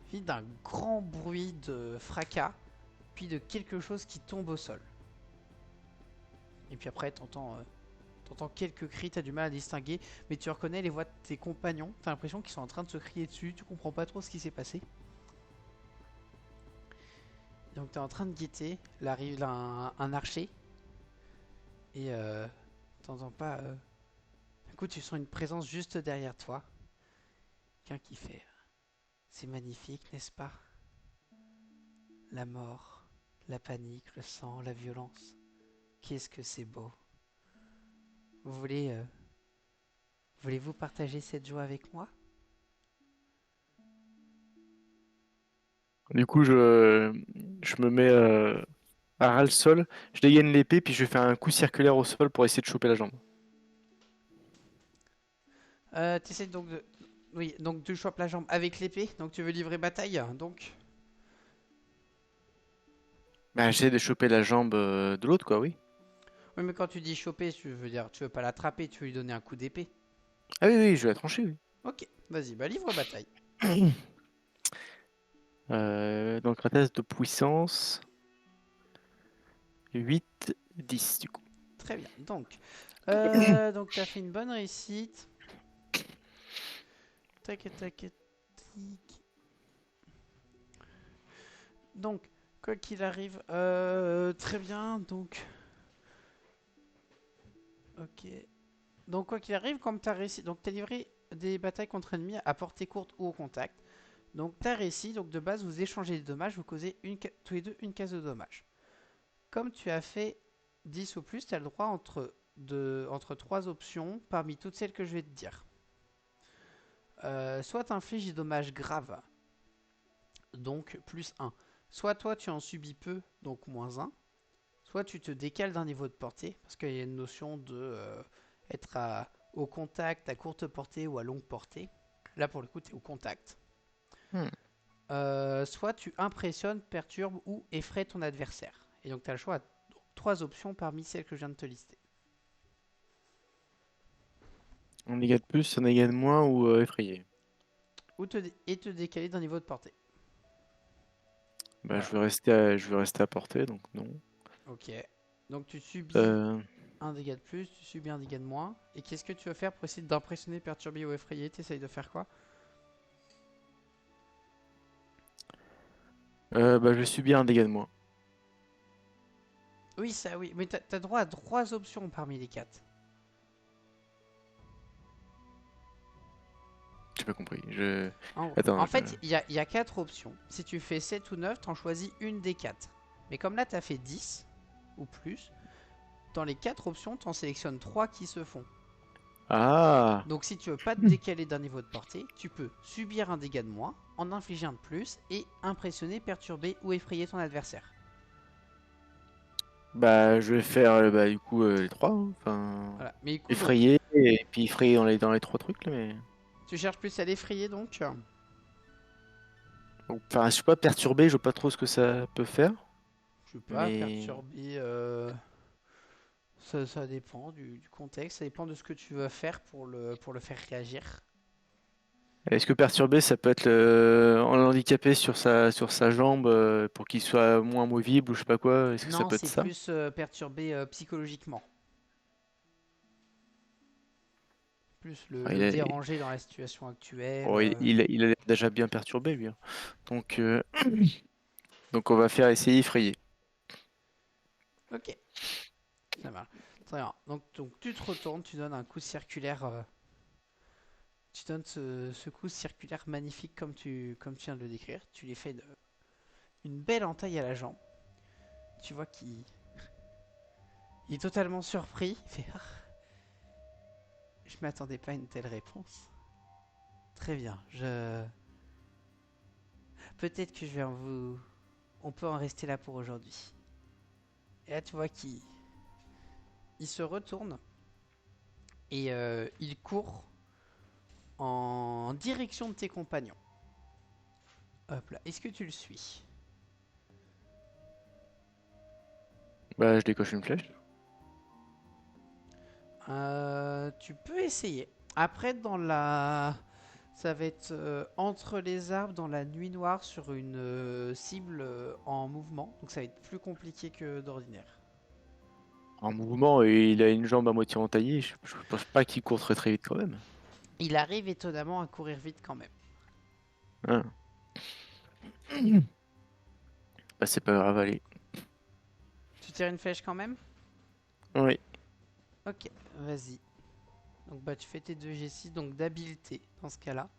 Puis d'un grand bruit de fracas. Puis de quelque chose qui tombe au sol. Et puis après, t'entends quelques cris, t'as du mal à distinguer. Mais tu reconnais les voix de tes compagnons. T'as l'impression qu'ils sont en train de se crier dessus. Tu comprends pas trop ce qui s'est passé. Donc t'es en train de guetter l'arrivée d'un archer. Et t'entends pas... Du coup, tu sens une présence juste derrière toi. Quelqu'un qui fait... C'est magnifique, n'est-ce pas? La mort, la panique, le sang, la violence. Qu'est-ce que c'est beau. Vous voulez... Voulez-vous partager cette joie avec moi?
Du coup, je me mets à ras le sol, je dégaine l'épée, puis je fais un coup circulaire au sol pour essayer de choper la jambe.
T'essaies donc de... Oui, donc tu chopes la jambe avec l'épée. Donc tu veux livrer bataille. Donc...
Bah, j'essaie de choper la jambe de l'autre, quoi, oui.
Oui, mais quand tu dis choper, tu veux dire... Tu veux pas l'attraper, tu veux lui donner un coup d'épée.
Ah oui, oui, je vais la trancher, oui.
Ok, vas-y, bah livre bataille.
Donc, un test de puissance. 8, 10 du coup.
Très bien. Donc t'as fait une bonne réussite. Tac, tac, tic. Donc, quoi qu'il arrive, très bien. Donc, ok. Donc, quoi qu'il arrive, comme t'as réussi, donc t'as livré des batailles contre ennemis à portée courte ou au contact. Donc, t'as réussi. Donc, de base, vous échangez des dommages, vous causez tous les deux une case de dommages. Comme tu as fait 10 ou plus, tu as le droit entre 3 options parmi toutes celles que je vais te dire. Soit tu infliges des dommages graves, donc plus 1. Soit toi tu en subis peu, donc moins 1. Soit tu te décales d'un niveau de portée, parce qu'il y a une notion de être au contact, à courte portée ou à longue portée. Là pour le coup tu es au contact.
Hmm.
Soit tu impressionnes, perturbes ou effraies ton adversaire. Et donc tu as le choix à 3 options parmi celles que je viens de te lister.
Un dégât de plus, un dégât de moins ou effrayé.
Et te décaler d'un niveau de portée.
Bah,
Voilà.
je vais rester à portée, donc non.
Ok. Donc tu subis
Euh,
un dégât de plus, tu subis un dégât de moins. Et qu'est-ce que tu veux faire pour essayer d'impressionner, perturber ou effrayer? T'essayes de faire quoi?
Bah, je vais subir un dégât de moins.
Oui, ça oui. Mais t'as droit à 3 options parmi les 4.
J'ai pas compris.
En
Attends,
fait, il y a 4 options. Si tu fais 7 ou 9, t'en choisis une des 4. Mais comme là, t'as fait 10 ou plus, dans les 4 options, t'en sélectionnes 3 qui se font.
Ah,
Donc si tu veux pas te décaler d'un niveau de portée, tu peux subir un dégât de moins, en infliger un de plus et impressionner, perturber ou effrayer ton adversaire.
bah je vais faire bah, du coup les trois, hein. Enfin,
Voilà. Mais écoute, donc,
effrayer et puis effrayer dans les trois trucs là, mais.
tu cherches plus à l'effrayer donc.
Donc, enfin, je sais pas, perturber, je vois pas trop ce que ça peut faire,
Je sais pas,
mais.
perturber. Ça dépend du contexte, ça dépend de ce que tu veux faire pour le faire réagir.
Est-ce que perturber, ça peut être en l'handicaper sur sa jambe pour qu'il soit moins movible ou je sais pas quoi? Est-ce que ça
Non,
peut être
c'est
ça?
plus perturber psychologiquement. Plus
Ah,
le déranger dans la situation actuelle.
oh, il a l'air déjà bien perturbé lui, hein. Donc, donc on va faire essayer effrayer.
Ok, ça marche. Très bien. Donc tu te retournes, tu donnes un coup circulaire. Tu donnes ce coup circulaire magnifique comme tu viens de le décrire. Tu lui fais une belle entaille à la jambe. Tu vois qu'il il est totalement surpris. Il fait ah, je m'attendais pas à une telle réponse. Très bien. Peut-être que je vais en vous. On peut en rester là pour aujourd'hui. Et là, tu vois qu'il il se retourne et il court en direction de tes compagnons. Hop là. Est-ce que tu le suis?
Bah, je décoche une flèche.
Tu peux essayer. Après, ça va être entre les arbres, dans la nuit noire, sur une cible en mouvement. Donc ça va être plus compliqué que d'ordinaire.
En mouvement et il a une jambe à moitié entaillée. Je pense pas qu'il court très très vite quand même.
Il arrive étonnamment à courir vite quand même.
Hein. Bah, c'est pas grave, allez.
Tu tires une flèche quand même?
Oui.
Ok, vas-y. Donc bah tu fais tes 2 G6, donc d'habileté dans ce cas-là.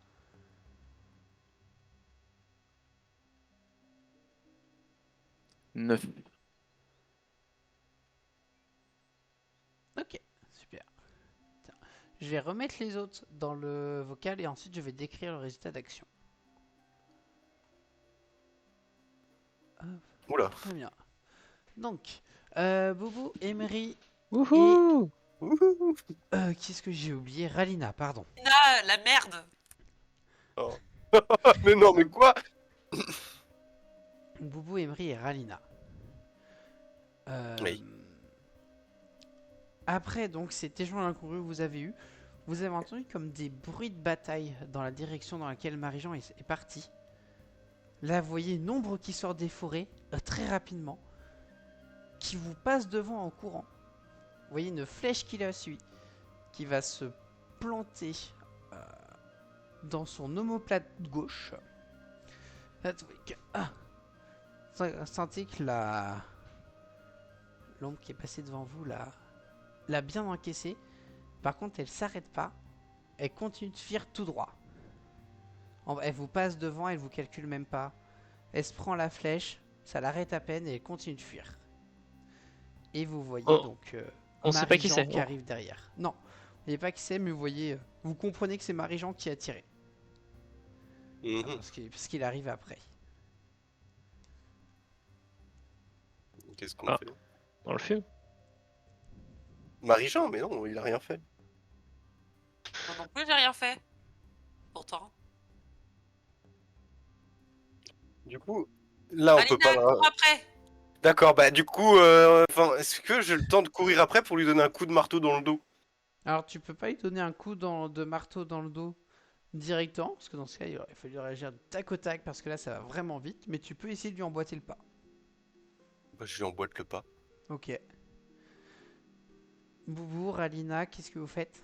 9.
Ok, super. Tiens, je vais remettre les autres dans le vocal et ensuite je vais décrire le résultat d'action.
Oula.
Très bien. Donc, Boubou, Emery et...
Wouhou!
Wouhou.
Qu'est-ce que j'ai oublié? Ralina, pardon.
Ah, la merde.
Oh. Mais non, mais quoi?
Boubou, Emery et Ralina.
Oui.
Après, donc, ces échanges incongrus que vous avez eu, vous avez entendu comme des bruits de bataille dans la direction dans laquelle Marie-Jean est partie. Là, vous voyez une ombre qui sort des forêts très rapidement, qui vous passe devant en courant. Vous voyez une flèche qui la suit, qui va se planter dans son omoplate gauche. Là, vous voyez que, sentez que l'ombre qui est passée devant vous l'a bien encaissée. Par contre, elle s'arrête pas. Elle continue de fuir tout droit. Elle vous passe devant, elle vous calcule même pas. Elle se prend la flèche, ça l'arrête à peine et elle continue de fuir. Et vous voyez
Oh,
donc
on sait pas qui
Marie-Jean
c'est.
qui arrive derrière. Non, vous voyez pas qui c'est, mais vous voyez, vous comprenez que c'est Marie-Jean qui a tiré.
Mhm.
Parce qu'il arrive après.
Qu'est-ce qu'on
Ah,
fait?
on le fume.
Marie-Jean, mais non, il a rien fait.
Moi non plus, j'ai rien fait. Pourtant.
Du coup, là, on peut pas.
Alina, cours après.
D'accord, bah du coup, enfin, est-ce que j'ai le temps de courir après pour lui donner un coup de marteau dans le dos?
Alors tu peux pas lui donner un coup de marteau dans le dos directement, parce que dans ce cas il aurait fallu réagir du tac au tac, parce que là ça va vraiment vite, mais tu peux essayer de lui emboîter le pas.
Bah, je lui emboîte le pas.
Ok. Boubou, Ralina, qu'est-ce que vous faites?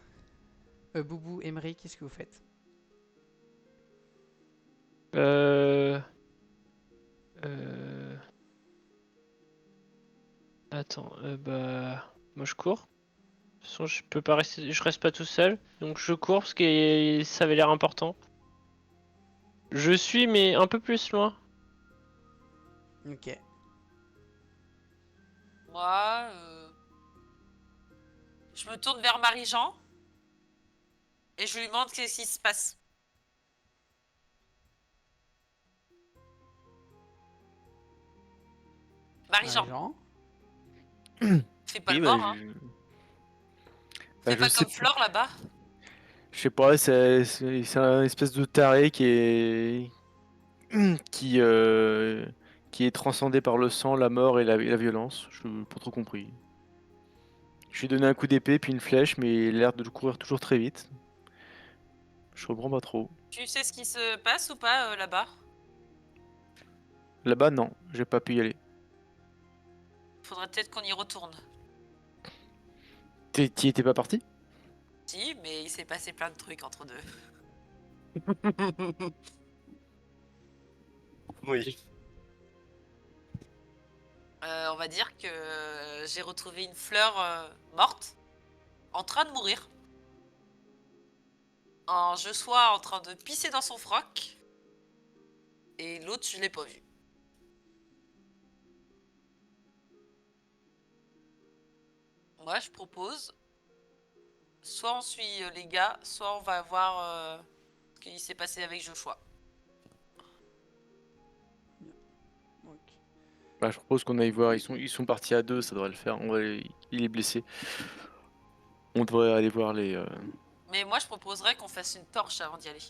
Boubou, Emery, qu'est-ce que vous faites?
Euh... Euh... Attends, bah... Moi je cours. De toute façon, je peux pas rester... Je reste pas tout seul. Donc je cours parce que ça avait l'air important. Je suis, mais un peu plus loin.
Ok.
Moi, je me tourne vers Marie-Jean. et je lui demande qu'est-ce qui se passe. Marie-Jean,
Marie-Jean.
fais pas
Oui,
le
bah,
mort, hein.
bah,
Fais
je
pas
sais
comme
pas.
Flore là-bas.
Je sais pas, c'est un espèce de taré qui, euh, qui est transcendé par le sang, la mort et la violence. Je n'ai pas trop compris. Je lui ai donné un coup d'épée puis une flèche, mais il a l'air de courir toujours très vite. Je comprends pas trop.
Tu sais ce qui se passe ou pas là-bas?
Là-bas, non, j'ai pas pu y aller.
Faudrait peut-être qu'on y retourne.
T'y étais pas parti?
Si, mais il s'est passé plein de trucs entre deux.
Oui.
On va dire que j'ai retrouvé une fleur morte, en train de mourir. Je sois en train de pisser dans son froc. Et l'autre, je l'ai pas vu. Moi, je propose, soit on suit les gars, soit on va voir ce qui s'est passé avec Joshua.
Donc,
Bah, je propose qu'on aille voir. Ils sont partis à deux, ça devrait le faire. Il est blessé. On devrait aller voir les.
Mais moi, je proposerais qu'on fasse une torche avant d'y aller.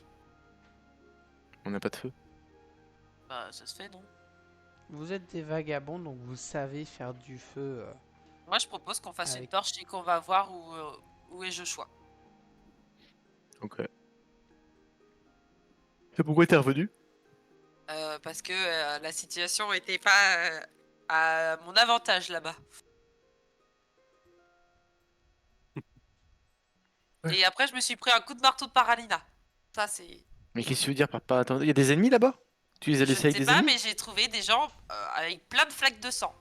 On n'a pas de feu.
Bah, ça se fait, non?
vous êtes des vagabonds, donc vous savez faire du feu.
Moi, je propose qu'on fasse une
Avec-
torche et qu'on va voir où est Joshua.
Ok. Et pourquoi t'es revenu?
Parce que la situation était pas à mon avantage là-bas.
Ouais.
Et après, je me suis pris un coup de marteau de Paralina. Ça, c'est.
Mais qu'est-ce que tu veux dire par pas attendre? Il y a des ennemis là-bas? Tu les as
Je
laissés
ne
avec
sais
des
pas,
ennemis?
mais j'ai trouvé des gens avec plein de flaques de sang.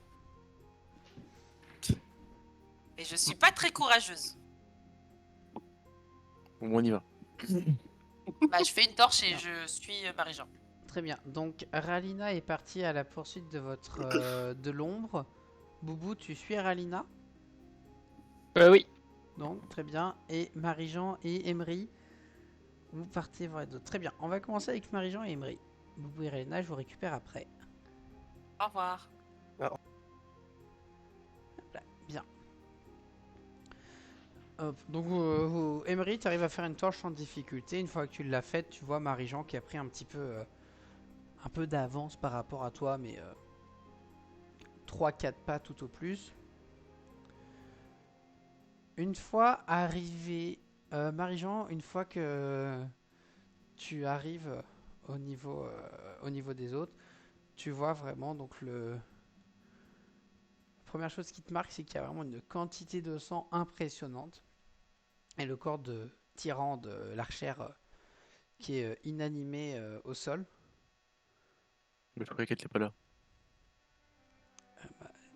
Et je suis pas très courageuse.
Bon, on y va.
Bah, je fais une torche et
Non.
je suis Marie-Jean.
Très bien. Donc, Ralina est partie à la poursuite de votre de l'ombre. Boubou, tu suis Ralina.
Oui.
Donc, très bien. Et Marie-Jean et Emery, vous partez voir les autres. Très bien. On va commencer avec Marie-Jean et Emery. Boubou et Ralina, je vous récupère après.
Au revoir.
Voilà, bien. Hop, donc, Emery, tu arrives à faire une torche sans difficulté. Une fois que tu l'as faite, tu vois Marie-Jean qui a pris un peu d'avance par rapport à toi, mais 3-4 pas tout au plus. Une fois arrivé, Marie-Jean, une fois que tu arrives au niveau des autres, tu vois vraiment donc la première chose qui te marque, c'est qu'il y a vraiment une quantité de sang impressionnante et le corps de Tyran de l'archère qui est inanimé au sol.
Mais je croyais qu'elle était pas là.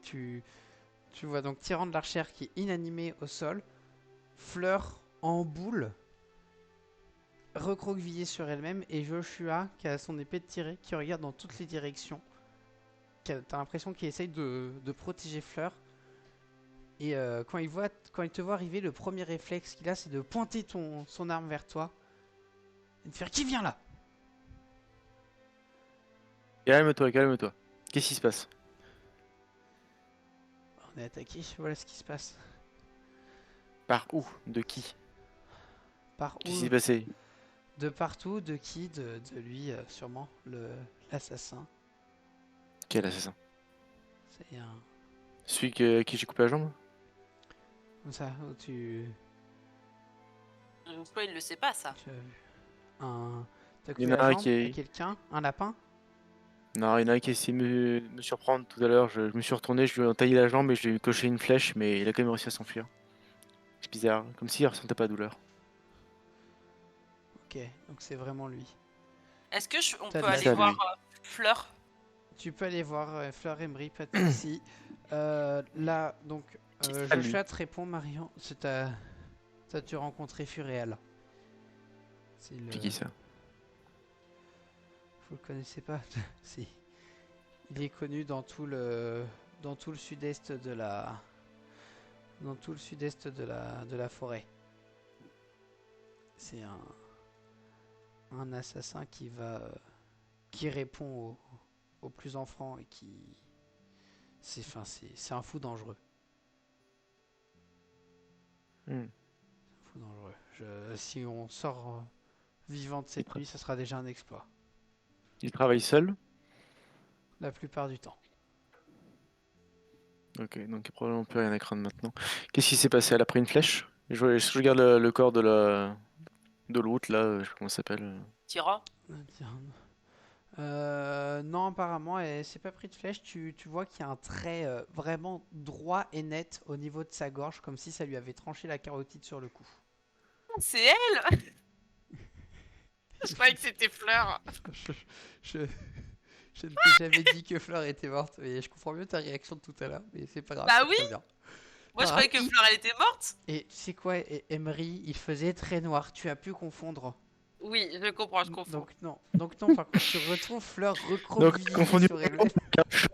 Tu, tu vois donc Tyran de l'archère qui est inanimé au sol, Fleur en boule, recroquevillée sur elle-même, et Joshua qui a son épée de tirée, qui regarde dans toutes les directions. T'as l'impression qu'il essaye de protéger Fleur. Et quand il te voit arriver, le premier réflexe qu'il a, c'est de pointer son arme vers toi et de faire qui vient là.
Calme-toi, calme-toi. Qu'est-ce qui se passe?
On est attaqué, voilà ce qui se passe.
Par où? De qui?
Par
Qu'est-ce qui
où?
s'est passé?
De partout, de qui? De lui, sûrement, l'assassin.
Quel assassin?
C'est un.
Celui à qui j'ai coupé la jambe?
Comme ça, où
Pourquoi il le sait pas, ça?
tu as vu. T'as
Il y
coupé
en
la
a un
jambe
qui
à
est.
quelqu'un? Un lapin?
Non, il y en a un qui a essayé de me surprendre tout à l'heure. Je me suis retourné, je lui ai entaillé la jambe et je lui ai coché une flèche, mais il a quand même réussi à s'enfuir. C'est bizarre, comme s'il ressentait pas la douleur.
Ok, donc c'est vraiment lui.
Est-ce que on
T'as
peut
de la
aller
Ça,
chance.
voir
lui.
Fleur?
Tu peux aller voir Fleur Emery, pas de soucis. Là, donc,
À lui.
Joshua te répond, Marion, t'as-tu rencontré Furéal? C'est le.
C'est qui ça?
Vous le connaissez pas? Si. Il est connu dans tout le sud-est de la forêt. C'est un assassin qui va qui répond aux plus enfants et qui c'est un fou dangereux.
Hmm.
Fou dangereux. Si on sort vivant de cette nuit, ça sera déjà un exploit.
Il travaille seul.
La plupart du temps.
Ok, donc il n'y a probablement plus rien à craindre maintenant. Qu'est-ce qui s'est passé? Elle a pris une flèche? Je regarde le corps de l'autre là, je sais pas comment ça s'appelle.
Tira.
Non, apparemment, elle s'est pas pris de flèche. Tu vois qu'il y a un trait vraiment droit et net au niveau de sa gorge, comme si ça lui avait tranché la carotide sur le cou.
C'est elle. Je croyais que c'était Fleur.
je, je- je ne t'ai jamais dit que Fleur était morte, mais je comprends mieux ta réaction de tout à l'heure, mais c'est pas grave.
Bah
c'est
oui.
très bien.
Moi, je
Ah,
croyais que Fleur, elle était morte.
Et tu sais quoi, Emery, il faisait très noir. Tu as pu confondre.
Oui, je comprends, je confonds.
Donc non, par contre, tu retrouves Fleur
Donc
recroquevillée
confondu
sur elle-même.
qui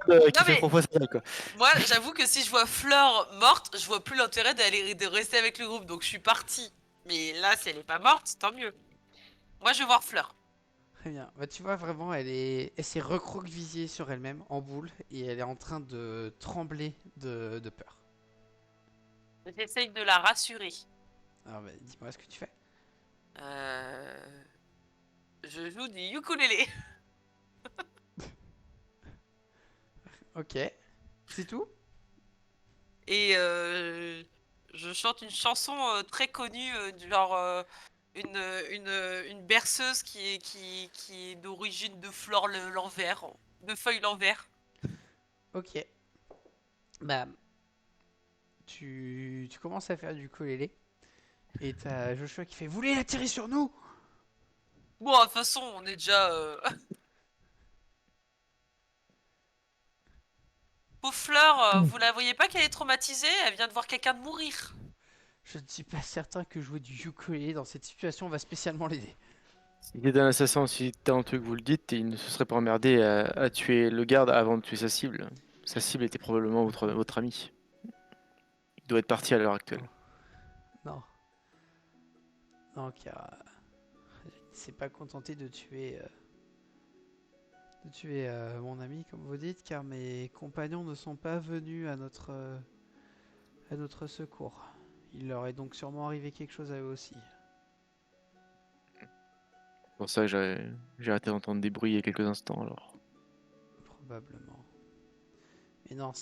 Non,
fait
mais-
3 fois ça quoi.
Moi, j'avoue que si je vois Fleur morte, je vois plus l'intérêt de rester avec le groupe, donc je suis partie. Mais là, si elle est pas morte, tant mieux. Moi, je veux voir Fleur.
Très bien. Bah, tu vois, vraiment, elle s'est recroquevillée sur elle-même en boule et elle est en train de trembler de peur.
J'essaye de la rassurer.
Alors, bah, dis-moi ce que tu fais.
Je joue du ukulélé.
Ok. C'est tout?
Et je chante une chanson très connue, du genre une berceuse qui est d'origine de Flore l'envers, de Feuille l'envers.
Ok. Bah, tu commences à faire du ukulélé et t'as Joshua qui fait « Vous voulez la tirer sur nous ?»
Bon, de toute façon, on est déjà. Pauvre Fleur, vous la voyez pas qu'elle est traumatisée? Elle vient de voir quelqu'un de mourir.
Je ne suis pas certain que jouer du ukulélé dans cette situation va spécialement l'aider.
S'il était un assassin aussi talentueux que vous le dites, il ne se serait pas emmerdé à tuer le garde avant de tuer sa cible. Sa cible était probablement votre ami. Il doit être parti à l'heure actuelle.
Non. Non, car il ne s'est pas contenté de tuer mon ami, comme vous dites, car mes compagnons ne sont pas venus à notre secours. Il leur est donc sûrement arrivé quelque chose à eux aussi.
C'est pour ça que j'ai arrêté d'entendre des bruits il y a quelques instants alors.
Probablement. Mais non,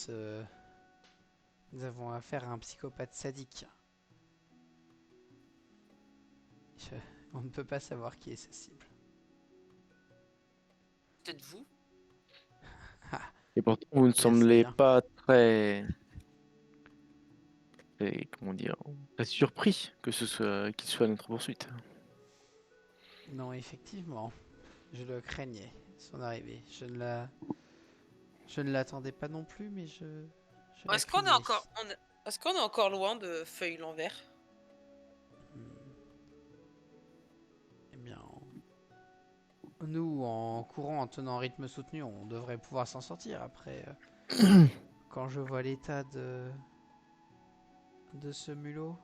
nous avons affaire à un psychopathe sadique. Je- On ne peut pas savoir qui est sa cible.
Peut-être vous.
Et pourtant, vous ne
Je sais
semblez
bien.
pas comment dire, très surpris que qu'il soit à notre poursuite.
Non, effectivement. Je le craignais, son arrivée. Je ne l'attendais pas non plus, mais je la
Est-ce qu'on est
craignais.
encore, est-ce qu'on est encore loin de Feuille l'envers?
Hmm. Eh bien, nous, en courant, en tenant un rythme soutenu, on devrait pouvoir s'en sortir. Après, quand je vois l'état de ce mulot,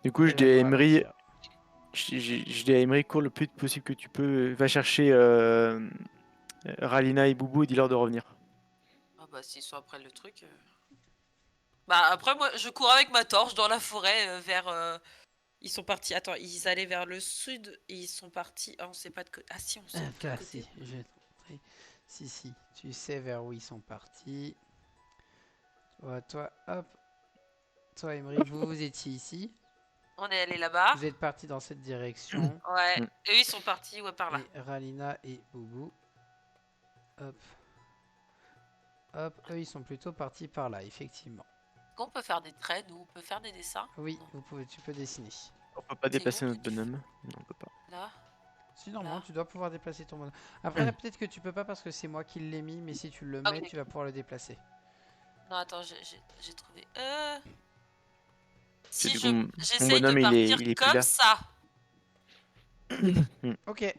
Du coup,
il va falloir partir.
je dis à Emery, cours le plus vite possible que tu peux. Va chercher Ralina et Boubou et dis-leur de revenir.
Ah bah s'ils sont après le truc. Bah après moi je cours avec ma torche dans la forêt vers. Ils sont partis. Attends, ils allaient vers le sud et ils sont partis. Ah on sait pas de côté. Ah si on sait de quel côté.
Si, je vais te montrer. Si, tu sais vers où ils sont partis. Toi, hop. Toi, Emery, vous étiez ici.
On est allé là-bas.
Vous êtes partis dans cette direction.
Ouais.
Mm.
Eux ils sont partis ouais par là.
Et Ralina et Boubou. Hop. Hop, eux ils sont plutôt partis par là, effectivement.
Est-ce qu'on peut faire des traits nous? On peut faire des dessins?
Oui,
Non.
tu peux dessiner.
On peut pas déplacer
où
notre
que tu
bonhomme. Non, on peut pas.
Là.
Si, normalement,
Là.
tu dois pouvoir déplacer ton bonhomme. Après, là, peut-être que tu peux pas parce que c'est moi qui l'ai mis, mais si tu le
Ah
mets,
oui.
tu vas pouvoir le déplacer.
Non attends j'ai trouvé. Si
Du coup, mon
j'essaye
bonhomme,
de partir
il est plus
comme
là.
ça.
Ok,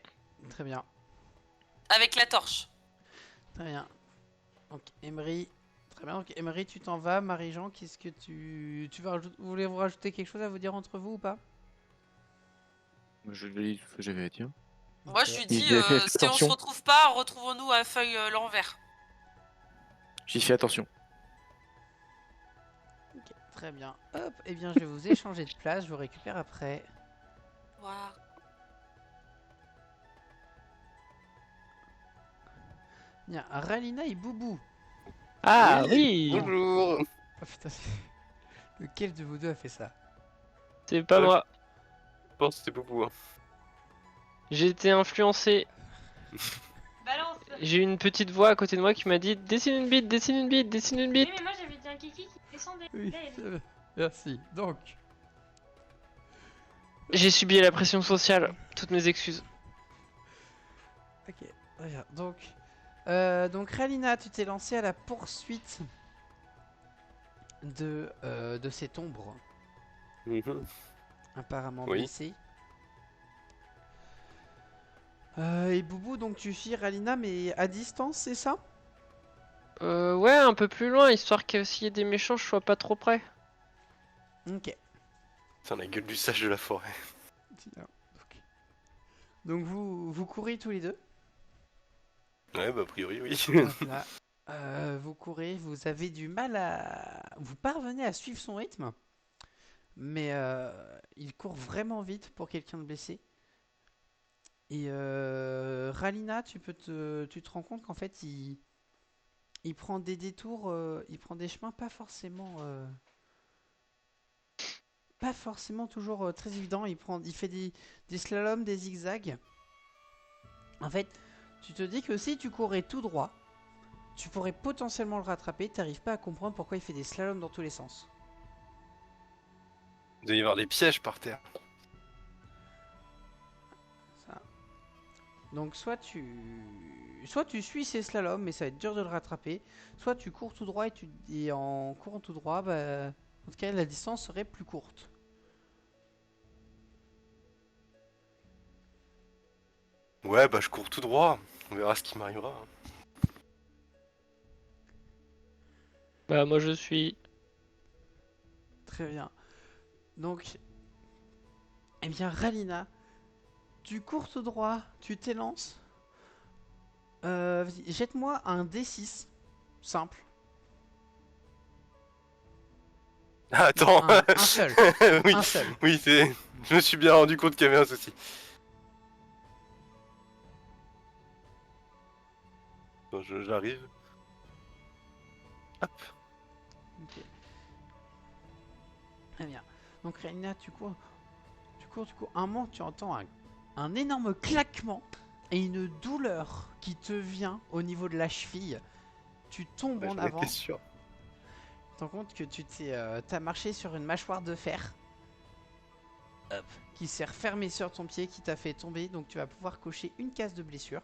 très bien.
Avec la torche.
Très bien. Donc, Emery. Très bien, donc Emery, tu t'en vas. Marie-Jean, qu'est-ce que tu vas vous voulez vous rajouter quelque chose à vous dire entre vous ou pas?
Je lui ai dit ce que j'avais à dire.
Moi,
Ok.
je lui
Il
dis,
dit, fais
si on se
attention.
retrouve pas, retrouvons-nous à feuille l'envers.
J'y fais attention.
Ok, très bien. Hop, et bien je vais vous échanger de place, je vous récupère après.
Voilà.
Bien, Ralina et Boubou.
Ah
Oui,
oui,
bonjour.
Oh putain, lequel de vous deux a fait ça?
c'est pas
Ouais.
moi.
Je pense que c'était beaucoup. Hein.
J'ai été influencé.
Balance.
J'ai eu une petite voix à côté de moi qui m'a dit dessine une bite, dessine une bite, dessine une
Oui,
bite.
mais moi j'avais dit un kiki qui descendait.
Oui,
Là, il y
c'est
avait-
bien. Merci. Donc,
J'ai subi la pression sociale. Toutes mes excuses.
ok, regarde. Donc Ralina, tu t'es lancé à la poursuite de cette ombre,
Mhm.
apparemment
Oui.
blessée. Et Boubou, donc tu suis Ralina, mais à distance, c'est ça?
Ouais, un peu plus loin, histoire que s'il y a des méchants, je sois pas trop près.
Ok.
Putain, la gueule du sage de la forêt.
Tiens, donc vous courez tous les deux.
Ouais, bah a priori, oui.
Hop là. Vous courez, vous avez du mal à... Vous parvenez à suivre son rythme, mais il court vraiment vite pour quelqu'un de blessé. Et Ralina, tu te rends compte qu'en fait, il prend des détours, il prend des chemins pas forcément toujours très évidents. Il fait des slaloms, des zigzags. En fait, tu te dis que si tu courais tout droit, tu pourrais potentiellement le rattraper. T'arrives pas à comprendre pourquoi il fait des slaloms dans tous les sens.
Il doit y avoir des pièges par terre.
Ça. Donc soit tu suis ces slaloms, mais ça va être dur de le rattraper. Soit tu cours tout droit et en courant tout droit, bah, en tout cas la distance serait plus courte.
Ouais, bah je cours tout droit. On verra ce qui m'arrivera. Hein.
Bah, moi je suis.
Très bien. Donc, eh bien Ralina, tu cours tout droit, tu t'élances. Vas-y, jette-moi un D6 simple.
Ah, attends.
Non, un seul.
oui,
Un seul.
oui, c'est. Je me suis bien rendu compte qu'il y avait un souci. Bon, j'arrive.
Ok. Très bien. Donc Ralina, tu cours. Un moment, tu entends un énorme claquement et une douleur qui te vient au niveau de la cheville. Tu tombes
Bah,
en
j'en
avant.
étais sûr.
Tu te rends compte que t'as marché sur une mâchoire de fer. Hop. Qui s'est refermée sur ton pied, qui t'a fait tomber. Donc tu vas pouvoir cocher une case de blessure.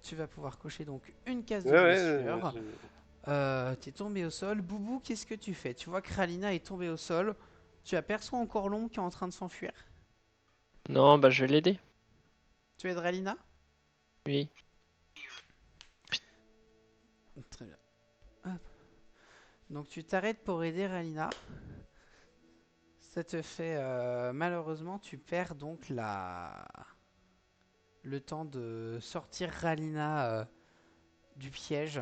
Tu vas pouvoir cocher donc une case de
Ouais,
blessure. T'es tombé au sol. Boubou, qu'est-ce que tu fais? Tu vois que Ralina est tombée au sol. Tu aperçois encore l'ombre qui est en train de s'enfuir.
Non, bah je vais l'aider.
Tu aides Ralina?
Oui.
Très bien. Hop. Donc tu t'arrêtes pour aider Ralina. Ça te fait malheureusement tu perds donc le temps de sortir Ralina du piège.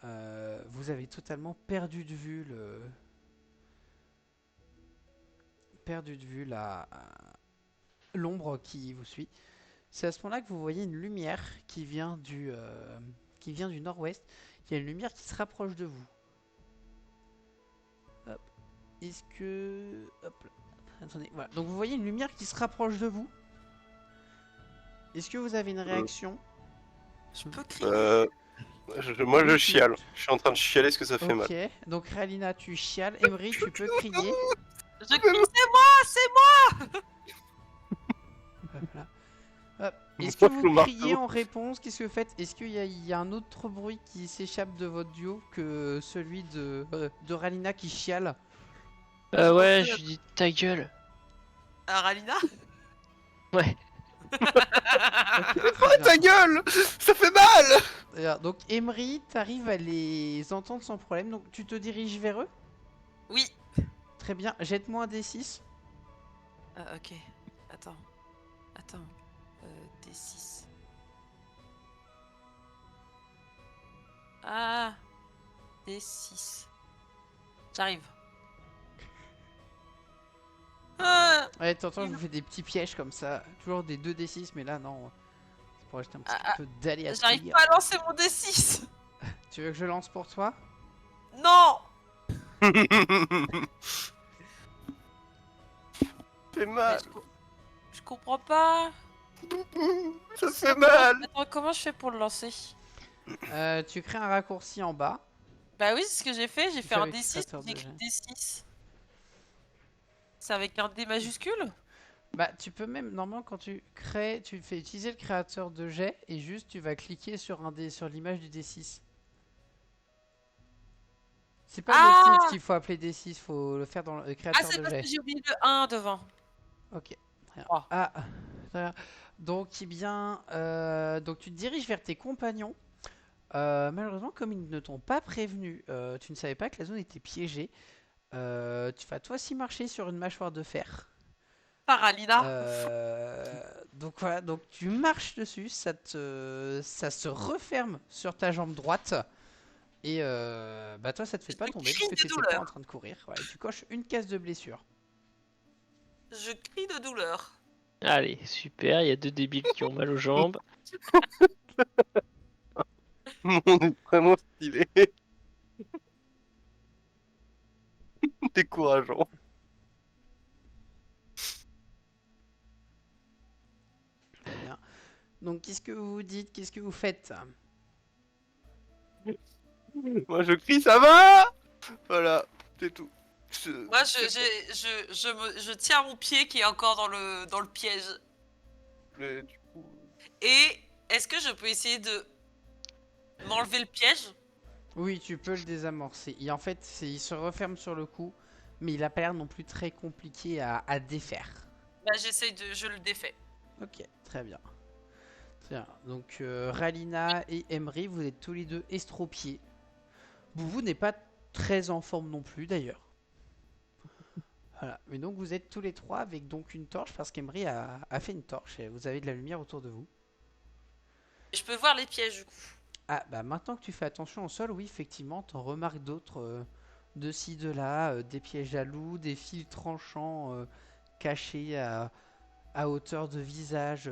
Vous avez totalement perdu de vue l'ombre qui vous suit. C'est à ce moment-là que vous voyez une lumière qui vient du nord-ouest. Il y a une lumière qui se rapproche de vous. Hop. Est-ce que... Hop là. Attendez, voilà. Donc vous voyez une lumière qui se rapproche de vous. Est-ce que vous avez une réaction?
Je peux crier.
Moi, je
Oui,
chiale. Je suis en train de chialer parce que ça fait mal.
Ok, donc Ralina, tu chiales. Emery, tu peux crier.
Je crie, c'est moi.
Voilà. Hop. Est-ce que
Moi,
vous
le marteau.
criez en réponse? Qu'est-ce que vous faites? Est-ce qu'il y a un autre bruit qui s'échappe de votre duo que celui de Ralina qui chiale?
Ouais, je lui dis ta gueule.
Ralina.
Ouais.
Très bien.
Ta gueule. Ça fait mal.
Donc Emery, t'arrives à les entendre sans problème. Donc tu te diriges vers eux?
Oui.
Très bien, jette-moi un D6.
Ok. Attends. D6. Ah. D6. J'arrive. Ah,
Ouais, t'entends, je vous fais des petits pièges comme ça. Toujours des 2D6, mais là, non. C'est pour ajouter un petit peu
j'arrive
d'aléatoire.
pas à lancer mon D6.
Tu veux que je lance pour toi?
Non.
Fait
Mais
mal.
je comprends pas.
Ça fait mal.
Attends, comment je fais pour le lancer?
Tu crées un raccourci en bas.
Bah oui, c'est ce que j'ai fait. J'ai
Tu
fait
fais
un
avec
D6,
créateur
j'ai
de
écrit
jet.
D6. C'est avec un D majuscule?
Bah, tu peux même, normalement, quand tu crées, tu fais utiliser le créateur de jet et juste tu vas cliquer sur sur l'image du D6. C'est pas le titre
Ah!
qu'il faut appeler D6, faut le faire dans le
Ah,
créateur
c'est
de
parce
jet.
que j'ai oublié le 1 devant.
Ok, très bien.
3.
Ah, très bien. Donc, eh bien, donc tu te diriges vers tes compagnons. Malheureusement, comme ils ne t'ont pas prévenu, tu ne savais pas que la zone était piégée. Tu vas toi aussi marcher sur une mâchoire de fer.
Paralina.
Donc voilà, donc tu marches dessus, ça se referme sur ta jambe droite. Et bah toi, ça te fait pas
Je
tomber
crie
puisque
de
t'étais pas en
douleur.
train de courir. Voilà, et tu coches une case de blessure.
Je crie de douleur.
Allez, super, il y a 2 débiles qui ont mal aux jambes.
On est vraiment stylé. Décourageant.
Très bien. Donc qu'est-ce que vous dites? Qu'est-ce que vous faites?
Moi je crie, ça va? Voilà, c'est tout.
Moi, je tiens mon pied qui est encore dans le piège.
Du coup,
Et est-ce que je peux essayer de m'enlever le piège?
Oui, tu peux le désamorcer. Et en fait, il se referme sur le coup, mais il a pas l'air non plus très compliqué à défaire.
Bah, je le défais.
Ok, très bien. Très bien. Donc Ralina et Emery, vous êtes tous les deux estropiés. Vous n'est pas très en forme non plus d'ailleurs. Voilà. Mais donc vous êtes tous les trois avec donc une torche parce qu'Emery a fait une torche et vous avez de la lumière autour de vous.
Je peux voir les pièges du coup.
Ah bah maintenant que tu fais attention au sol, oui effectivement, t'en remarques d'autres de ci, de là, des pièges à loups, des fils tranchants cachés à hauteur de visage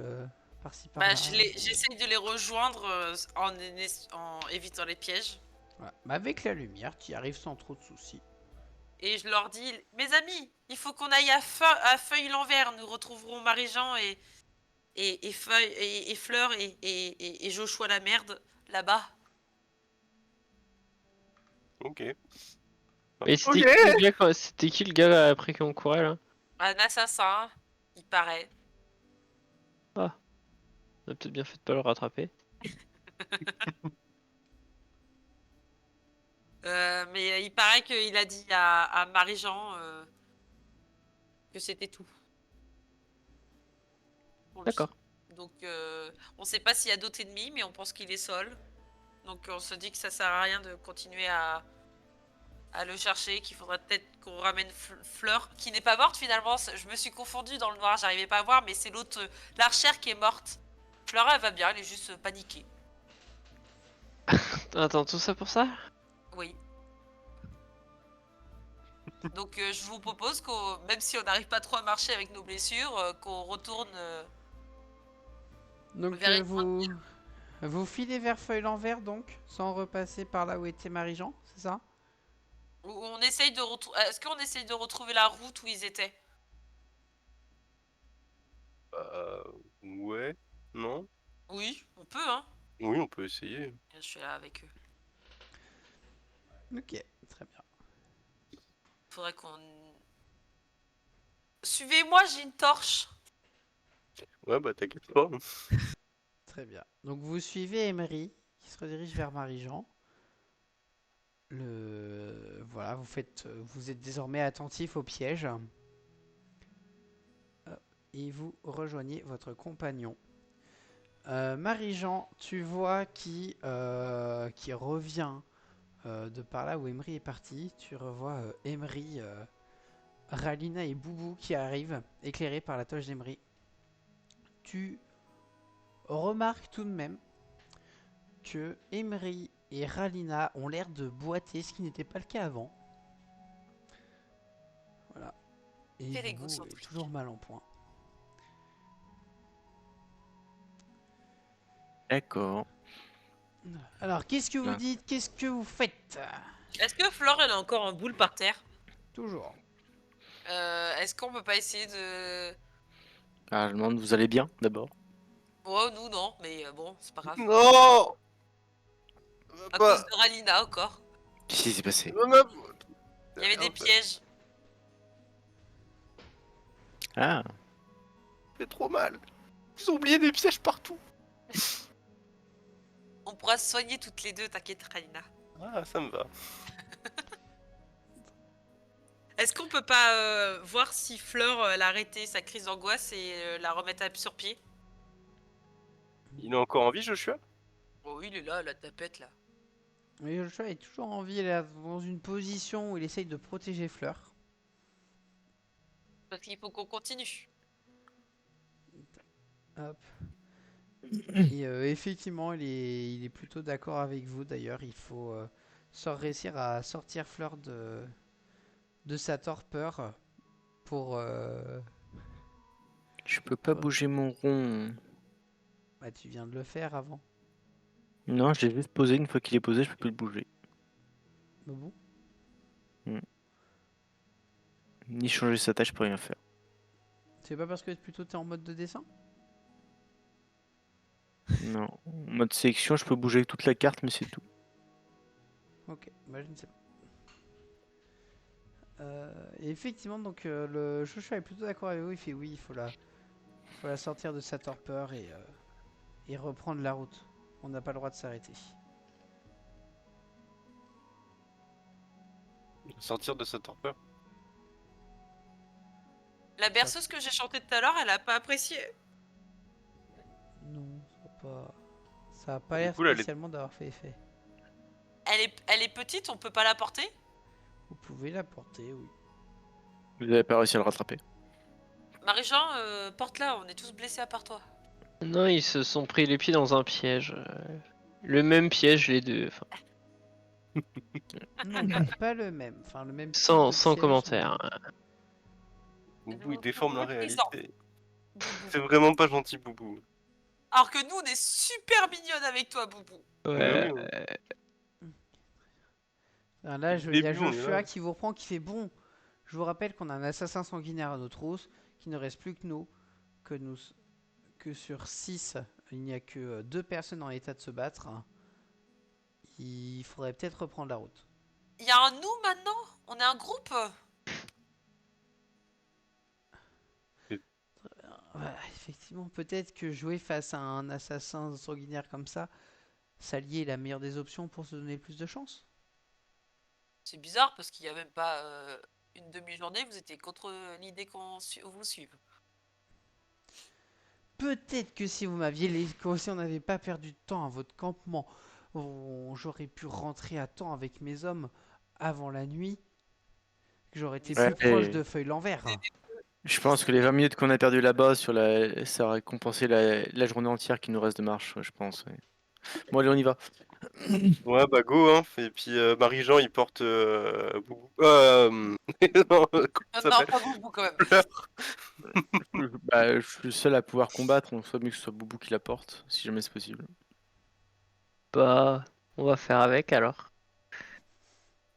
par-ci
Bah,
par-là.
j'essaye de les rejoindre en évitant les pièges.
Voilà. Mais avec la lumière, tu y arrives sans trop de soucis.
Et je leur dis, mes amis, il faut qu'on aille à Feuille l'Envers. Nous retrouverons Marie-Jean et Fleur et Joshua la merde là-bas.
ok.
Mais c'était
Ok.
qui le gars, c'était qui le gars après qui on courait là?
Un assassin, il paraît.
Ah, on a peut-être bien fait de pas le rattraper.
Mais il paraît qu'il a dit à Marie-Jean que c'était tout. Pour lui.
D'accord.
Donc on sait pas s'il y a d'autres ennemis, mais on pense qu'il est seul. Donc on se dit que ça sert à rien de continuer à le chercher, qu'il faudrait peut-être qu'on ramène Fleur, qui n'est pas morte finalement. Je me suis confondue dans le noir, j'arrivais pas à voir, mais c'est l'autre, l'archère qui est morte. Fleur, elle va bien, elle est juste paniquée.
Attends, tout ça pour ça?
Oui. Donc je vous propose qu'on, même si on n'arrive pas trop à marcher avec nos blessures, qu'on retourne
Donc
vers une
vous filez vers Feuille l'Envers donc, sans repasser par là où était Marie-Jean, c'est ça?
où on essaye de retrouver. Est-ce qu'on essaye de retrouver la route où ils étaient?
Euh, ouais. Non?
Oui, on peut, hein.
Oui, on peut essayer.
Je suis là avec eux.
Ok, très bien.
Faudrait qu'on. Suivez-moi, j'ai une torche.
Ouais, bah t'inquiète pas.
Très bien. Donc vous suivez Emery qui se redirige vers Marie-Jean. Voilà, vous êtes désormais attentif au piège. Et vous rejoignez votre compagnon. Marie-Jean, tu vois qui revient de par là où Emery est parti. Tu revois Emery, Ralina et Boubou qui arrivent, éclairés par la toche d'Emery. Tu remarques tout de même que Emery et Ralina ont l'air de boiter, ce qui n'était pas le cas avant. Voilà. Et
Quel
Boubou est
égocentrique.
toujours mal en point.
D'accord.
Alors, qu'est-ce que vous
Ah.
dites? Qu'est-ce que vous faites?
Est-ce que Flore, elle a encore un boule par terre?
Toujours.
Est-ce qu'on peut pas essayer de...
Ah, je me demande, vous allez bien d'abord?
Oh, nous, non, mais bon, c'est pas grave.
Non.
À
Bah,
cause de Ralina, encore.
Qu'est-ce qui s'est passé?
ma-
Il y avait des pièges.
Ah,
Ça fait trop mal. Ils ont oublié des pièges partout.
On pourra se soigner toutes les deux, t'inquiète, Ralina.
Ah, ça me va.
Est-ce qu'on peut pas voir si Fleur elle a arrêté sa crise d'angoisse et la remettre sur pied?
Il est encore en vie, Joshua?
Oh, il est là, la tapette là.
Mais Joshua est toujours en vie, il est dans une position où il essaye de protéger Fleur.
Parce qu'il faut qu'on continue.
Hop. Et effectivement, il est plutôt d'accord avec vous d'ailleurs. Il faut réussir à sortir Fleur de sa torpeur pour.
je peux pas bouger mon rond.
Bah, tu viens de le faire avant.
Non, je l'ai juste posé. Une fois qu'il est posé, je peux plus le bouger.
Boubou.
Ni changer sa tâche, je peux rien faire.
C'est pas parce que plutôt t'es en mode de dessin?
Non. En mode sélection, je peux bouger toute la carte, mais c'est tout.
Ok, bah je ne sais pas. Et effectivement, donc le Joshua est plutôt d'accord avec vous. Il fait oui, faut la sortir de sa torpeur et reprendre la route. On n'a pas le droit de s'arrêter.
Sortir de sa torpeur.
La berceuse que j'ai chantée tout à l'heure, elle a pas apprécié.
Non, ça a pas
Du
l'air
coup, là,
spécialement d'avoir fait effet.
Elle est petite, on peut pas la porter?
Vous pouvez la porter, oui.
Vous avez pas réussi à le rattraper.
Marie-Jean, porte-la, on est tous blessés à part toi.
Non, ils se sont pris les pieds dans un piège. Le même piège, les deux. Enfin,
Non, pas le même. Enfin, le même type
sans
de piège,
commentaire.
Boubou, il déforme la
Méprisant.
réalité.
Boubou.
C'est vraiment pas gentil, Boubou.
Alors que nous, on est super mignonnes avec toi, Boubou.
Ouais.
oui,
Alors là,
Depuis
il y
le
a
début, on est
Joshua
là.
qui vous reprend, qui fait bon. Je vous rappelle qu'on a un assassin sanguinaire à notre trousse, qu'il ne reste plus que nous, que sur 6, il n'y a que 2 personnes en état de se battre. Il faudrait peut-être reprendre la route.
Il y a un nous maintenant? On est un groupe?
Ouais, effectivement, peut-être que jouer face à un assassin sanguinaire comme ça, s'allier est la meilleure des options pour se donner le plus de chance.
C'est bizarre parce qu'il y a même pas une demi-journée, vous étiez contre l'idée qu'on vous suive.
Peut-être que si vous m'aviez si on n'avait pas perdu de temps à votre campement, j'aurais pu rentrer à temps avec mes hommes avant la nuit, que j'aurais été
Ouais,
plus proche
et
de Feuille l'envers.
je pense que les 20 minutes qu'on a perdu là-bas, ça aurait compensé la journée entière qui nous reste de marche, je pense. Ouais. Bon, allez, on y va.
Ouais, bah go, hein. Et puis Marie-Jean, il porte Boubou. Non, comment ça
Non,
s'appelle?
pas Boubou quand même.
Fleur.
Bah, je suis le seul à pouvoir combattre, donc soit mieux que ce soit Boubou qui la porte, si jamais c'est possible.
Bah, on va faire avec alors.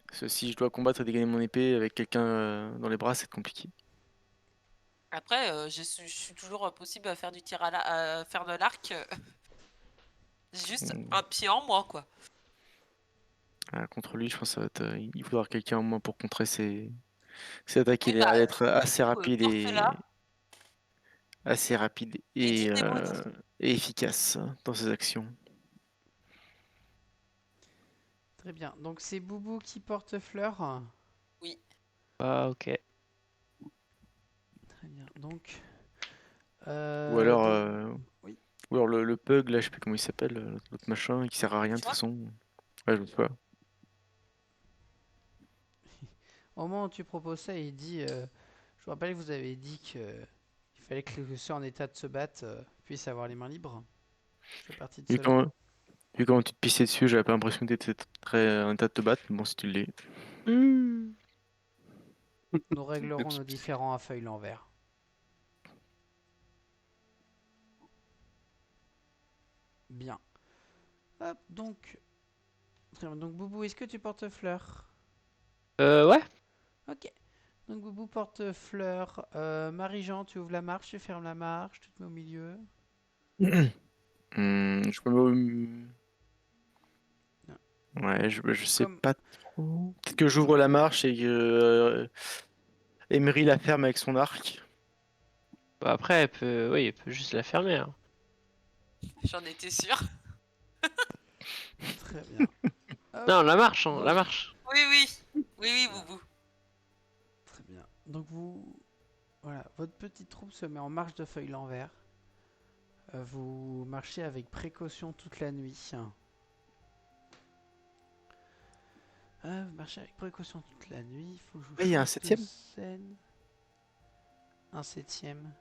Parce que si je dois combattre et dégainer mon épée avec quelqu'un dans les bras, c'est compliqué.
Après, je suis toujours possible à faire du tir à faire de l'arc. J'ai juste un pied en moins, quoi.
Contre lui, je pense que ça va être, il faudra quelqu'un au moins pour contrer ses attaques.
Oui,
Il a l'air
bah,
d'être assez
coup,
rapide
porte-la et dis des mots.
et efficace dans ses actions.
Très bien. Donc c'est Boubou qui porte Fleur.
Oui.
Ah, ok.
Très bien. Donc.
Ou alors,
donc- oui.
ou alors le pug, là, je sais plus comment il s'appelle, l'autre machin, qui sert à rien de toute
Toi
façon. Ouais, je sais pas.
au moment où tu proposes ça, il dit je vous rappelle que vous avez dit que il fallait que ceux en état de se battre puissent avoir les mains libres. Je fais partie de
Vu
cela.
quand, vu comment tu te pissais dessus, j'avais pas l'impression que t'étais très en état de te battre, mais bon, si tu l'es.
Nous réglerons nos différends à feuille l'envers. Bien. Hop, donc. Très bien. Donc, Boubou, est-ce que tu portes fleurs?
Ouais.
Ok. Donc, Boubou porte fleurs. Marie-Jean, tu ouvres la marche, tu fermes la marche, tu te mets au milieu.
Je me mets
Non.
Ouais, je sais
Comme.
pas trop. Peut-être que j'ouvre la marche et que Emery la ferme avec son arc.
Bah après, oui, elle peut juste la fermer, hein.
J'en étais sûre.
Très bien. Hop.
Non, la marche, hein,
Donc,
la marche.
Oui, oui. Oui, oui, Boubou.
très bien. Donc, vous. Voilà, votre petite troupe se met en marche de feuille l'envers. Vous marchez avec précaution toute la nuit. Vous marchez avec précaution toute la nuit. Il faut que je vous
Ouais, il y a un
choisisse deux
7ème.
scènes. Un 7ème.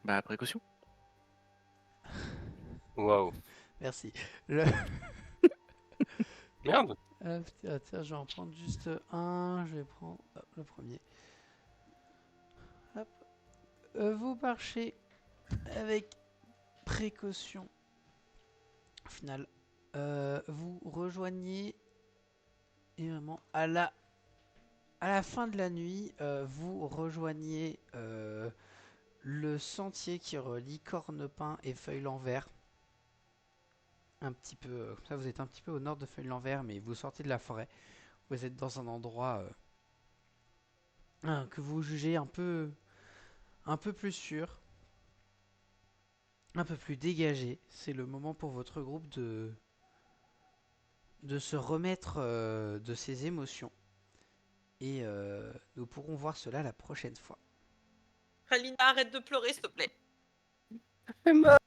Bah, précaution.
Waouh.
Merci. Le...
Merde.
tiens, je vais en prendre juste un. Je vais prendre hop, le premier. Hop. Vous marchez avec précaution. Au final, vous rejoignez et vraiment à la fin de la nuit, vous rejoignez le sentier qui relie Cornepin et Feuille-l'Envers. Un petit peu, comme ça vous êtes un petit peu au nord de Feuille-l'Envers, mais vous sortez de la forêt. Vous êtes dans un endroit que vous jugez un peu plus sûr, un peu plus dégagé. C'est le moment pour votre groupe de se remettre de ses émotions. Et nous pourrons voir cela la prochaine fois.
Alina, arrête de pleurer, s'il te plaît.
Fait mal.